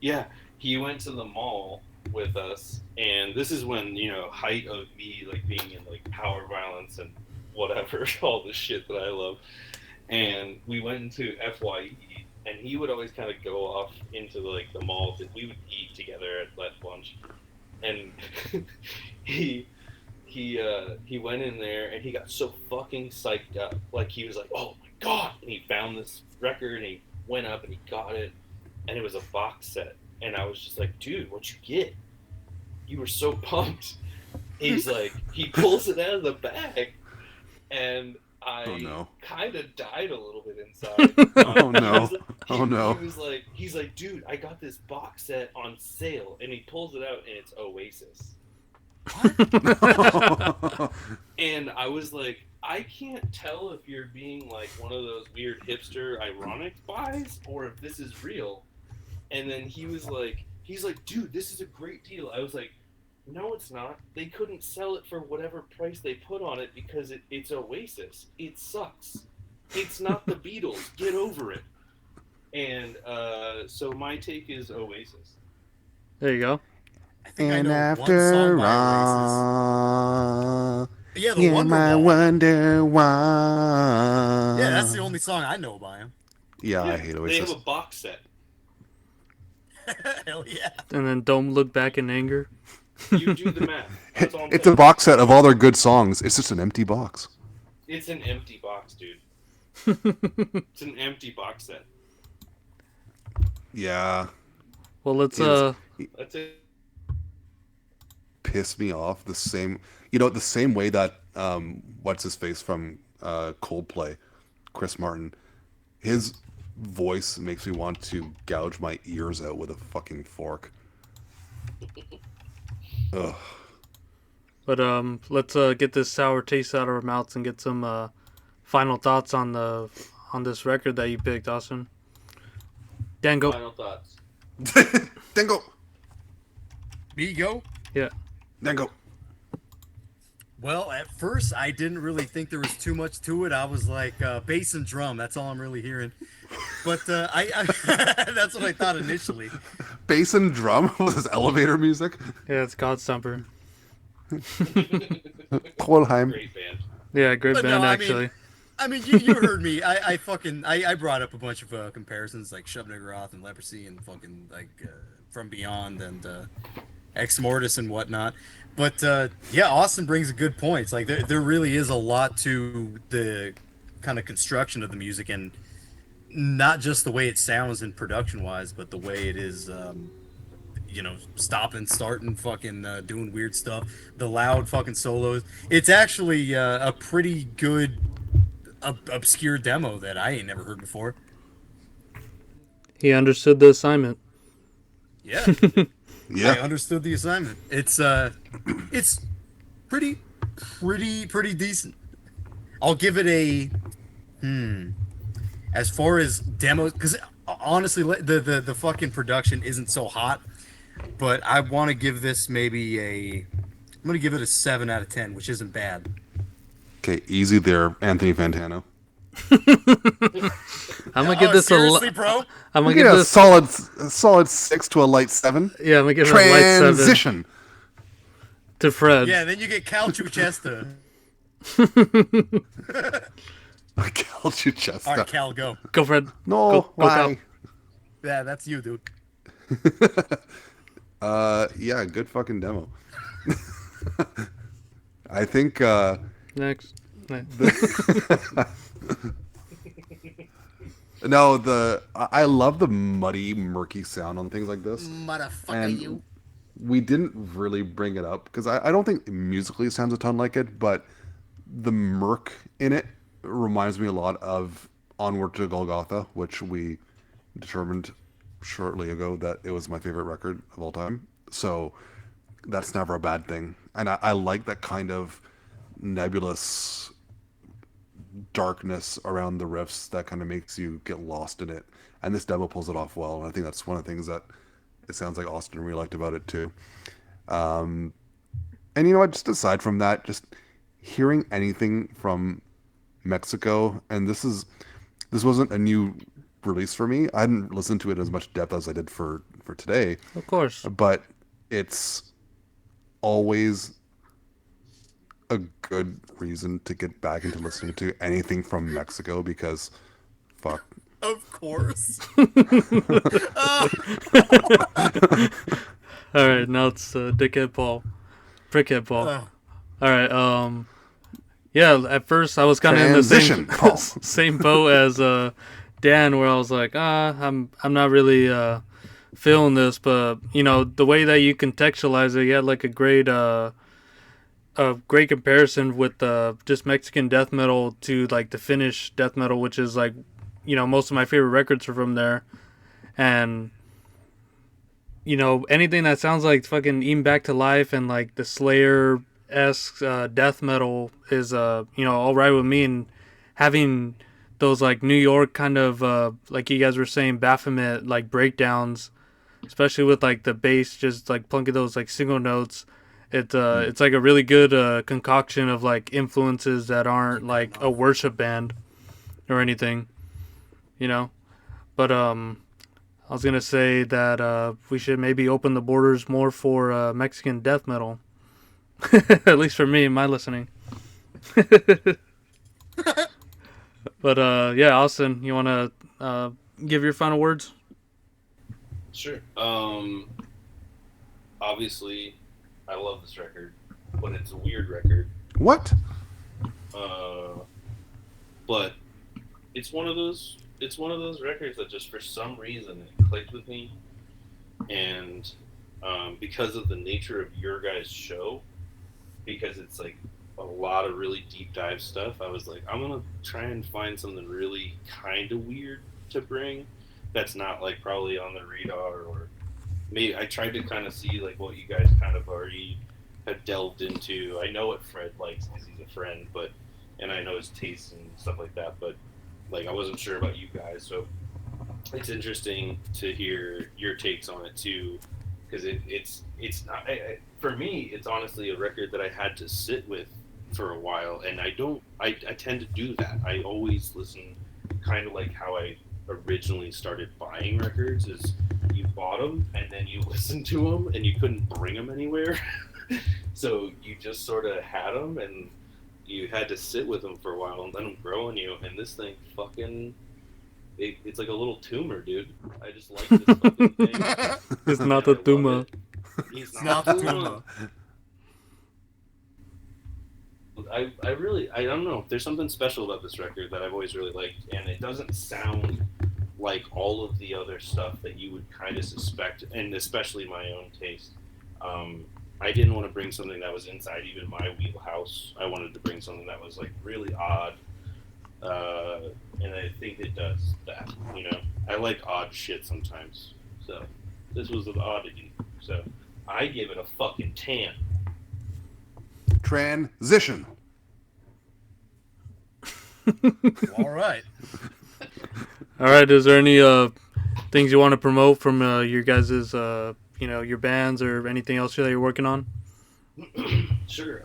Yeah, he went to the mall with us, and this is when height of me being in power violence and whatever, all the shit that I love. And we went into FYE, and he would always kind of go off into the mall. We would eat together at lunch, and he went in there and he got so fucking psyched up. He was like, "Oh my god!" And he found this record and he went up and he got it, and it was a box set. And I was just like, "Dude, what'd you get? You were so pumped." He's like, he pulls it out of the bag, and Oh, no. kind of died a little bit inside. Oh, no. Oh, no. He's like, "Dude, I got this box set on sale," and he pulls it out, and it's Oasis. And I was like, I can't tell if you're being one of those weird hipster ironic buys or if this is real. And then he's like, "Dude, this is a great deal." I was like, "No, it's not. They couldn't sell it for whatever price they put on it because it's Oasis. It sucks. It's not the Beatles. Get over it." And so my take is Oasis. There you go. I think I And know after one song by all, Oasis. Yeah, the you Wonder might Wall. wonder why. Yeah, that's the only song I know by him. Yeah, I Yeah, hate they have Oasis. a box set. Hell yeah. And then don't look back in anger. You do the math. That's all I'm It's saying. a box set of all their good songs. It's just an empty box. It's an empty box, dude. It's an empty box set. Yeah, Well, let's Yes. That's it. piss me off the same. The same way that what's his face from Coldplay, Chris Martin, his voice makes me want to gouge my ears out with a fucking fork. Ugh. But let's get this sour taste out of our mouths and get some final thoughts on this record that you picked, Austin. Dan, go. Final thoughts. Dingo. Me go. Yeah. Dingo. Well, at first I didn't really think there was too much to it. I was like bass and drum. That's all I'm really hearing. But I that's what I thought initially. Bass and drum was his elevator music. Yeah, it's God Stumper. Kohlheim. Great band. Yeah, great But no, band I actually. mean, you heard me. I brought up a bunch of comparisons like Shub Niggurath and Leprosy and fucking like From Beyond and Ex Mortis and whatnot. But yeah, Austin brings a good point. It's like there really is a lot to the kind of construction of the music and not just the way it sounds in production wise, but the way it is. Stopping, starting, fucking doing weird stuff. The loud fucking solos. It's actually a pretty good obscure demo that I ain't never heard before. He understood the assignment. Yeah, I Yeah. understood the assignment. It's pretty decent. I'll give it a as far as demos, because honestly, the fucking production isn't so hot. But I want to give this maybe I'm gonna give it a 7 out of 10, which isn't bad. Okay, easy there, Anthony Fantano. I'm gonna give this seriously, a. bro. I'm gonna Get give a this. solid 6 to a light 7. Yeah, I'm gonna give it a light 7 Transition. to Fred. Yeah, then you get Cal Chester. Cal Chester. All right, Cal, go. Go Fred. No, Go why? Cal. Yeah, that's you, dude. Yeah, good fucking demo. I think Next. no, I love the muddy, murky sound on things like this. Motherfucker, And you. we didn't really bring it up because I don't think musically it sounds a ton like it, but the murk in it reminds me a lot of Onward to Golgotha, which we determined shortly ago that it was my favorite record of all time. So that's never a bad thing. And I like that kind of nebulous darkness around the riffs that kind of makes you get lost in it. And this demo pulls it off well. And I think that's one of the things that it sounds like Austin really liked about it too. And you know what? Just aside from that, just hearing anything from Mexico, and this wasn't a new release for me. I hadn't listened to it as much depth as I did for today, Of course. but it's always a good reason to get back into listening to anything from Mexico because fuck. Of course. All right, now it's Dickhead Paul, Prickhead Paul. All right. Yeah. At first, I was kind of in the Transition, same Paul. same boat as Dan, where I was like, I'm not really feeling this, but the way that you contextualize it, you had like a great comparison with just Mexican death metal to like the Finnish death metal, which is like, most of my favorite records are from there, and anything that sounds like fucking Eaten Back to Life and like the Slayer-esque death metal is all right with me. And having those like New York kind of like you guys were saying, Baphomet like breakdowns, especially with like the bass just like plunking those like single notes. It's like a really good concoction of like influences that aren't like a worship band or anything, But I was gonna say that we should maybe open the borders more for Mexican death metal, at least for me in my listening. But yeah, Austin, you want to give your final words? Sure. Obviously, I love this record, but it's a weird record. What? But it's one of those records that just for some reason it clicked with me, and because of the nature of your guys' show, because it's like a lot of really deep dive stuff, I was like, I'm gonna try and find something really kind of weird to bring that's not like probably on the radar, or maybe I tried to kind of see like what you guys kind of already had delved into. I know what Fred likes because he's a friend, and I know his tastes and stuff like that, but like I wasn't sure about you guys, so it's interesting to hear your takes on it too, because it's not for me. It's honestly a record that I had to sit with for a while, and I tend to do that. I always listen, kind of like how I originally started buying records. Is you bought them and then you listened to them and you couldn't bring them anywhere, so you just sort of had them and you had to sit with them for a while and let them grow on you. And this thing fucking it's like a little tumor, dude. I just like this fucking thing. It's not a tumor. It's not not a a tumor. tumor. I don't know. There's something special about this record that I've always really liked, and it doesn't sound like all of the other stuff that you would kind of suspect, and especially my own taste. I didn't want to bring something that was inside even my wheelhouse. I wanted to bring something that was like really odd, and I think it does that. You know, I like odd shit sometimes, so this was an oddity. So I give it a fucking 10. Transition. All right. All right. Is there any things you want to promote from your guys's your bands or anything else that you're working on? Sure.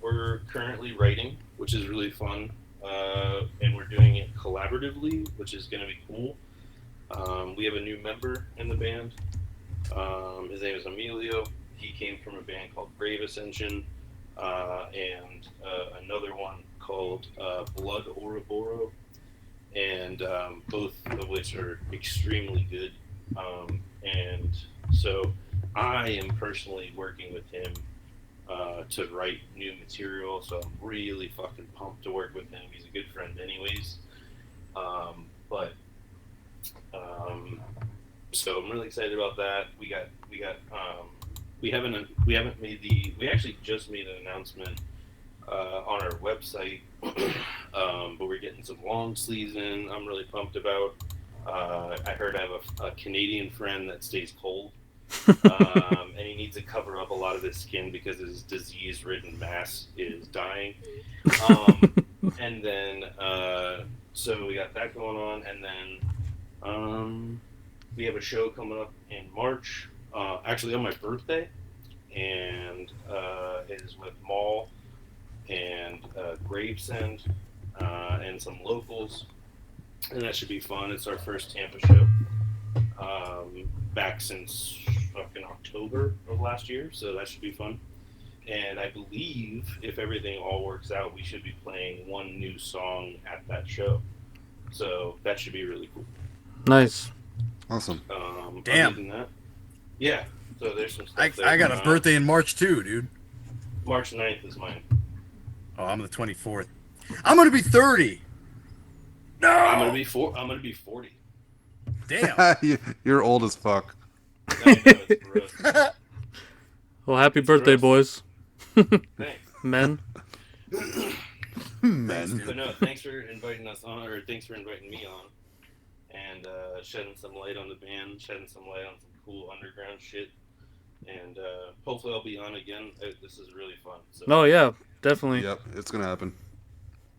We're currently writing, which is really fun, and we're doing it collaboratively, which is going to be cool. We have a new member in the band. His name is Emilio. He came from a band called Brave Ascension, and another one called Blood Ouroboros, and both of which are extremely good. And so I am personally working with him to write new material, so I'm really fucking pumped to work with him. He's a good friend anyways. So I'm really excited about that. We actually just made an announcement on our website, but we're getting some long sleeves in. I'm really pumped about. I heard I have a Canadian friend that stays cold, and he needs to cover up a lot of his skin because his disease-ridden mass is dying. And then, so we got that going on, and then we have a show coming up in March, actually on my birthday, and it is with Maul and Gravesend and some locals, and that should be fun. It's our first Tampa show, back since fucking October of last year, so that should be fun. And I believe if everything all works out, we should be playing one new song at that show, so that should be really cool. Nice. Awesome. Damn. Other than that, yeah. So there's some I stuff there. got a birthday in March too, dude. March 9th is mine. Oh, I'm the 24th. I'm gonna be 30. No. I'm gonna be 40. Damn. You're old as fuck. I know, it's gross. Well, happy birthday, boys. Thanks. Men. Men. But no, thanks for inviting us on, or thanks for inviting me on, and shedding some light on the band, shedding some light on some cool underground shit, and hopefully I'll be on again. This is really fun. So. Oh yeah, definitely. Yep, it's gonna happen.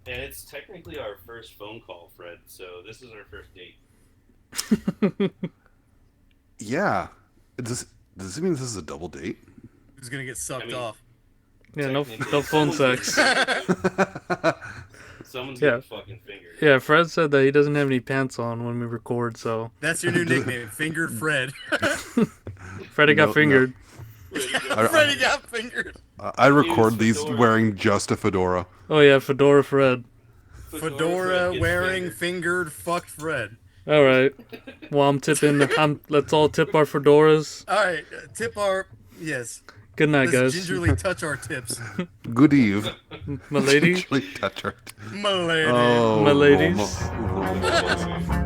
And it's technically our first phone call, Fred. So this is our first date. Yeah. Does it mean this is a double date? Who's gonna get sucked off? Yeah, no Technically, phone someone's sex. Someone's Yeah. getting fucking fingered. Yeah, Fred said that he doesn't have any pants on when we record, so That's your new nickname, Fingered Fred. Freddie got No, fingered. Freddie got fingered. I record Use these fedora. wearing just a fedora. Oh yeah, Fedora Fred. Fedora gets wearing, fingered. fingered, fucked Fred. All right. Well, I'm tipping. Let's all tip our fedoras. All right, tip our yes. Good night, Let's guys. gingerly touch our tips, Good eve. My lady. Gingerly touch her. my lady. Oh, My ladies. almost.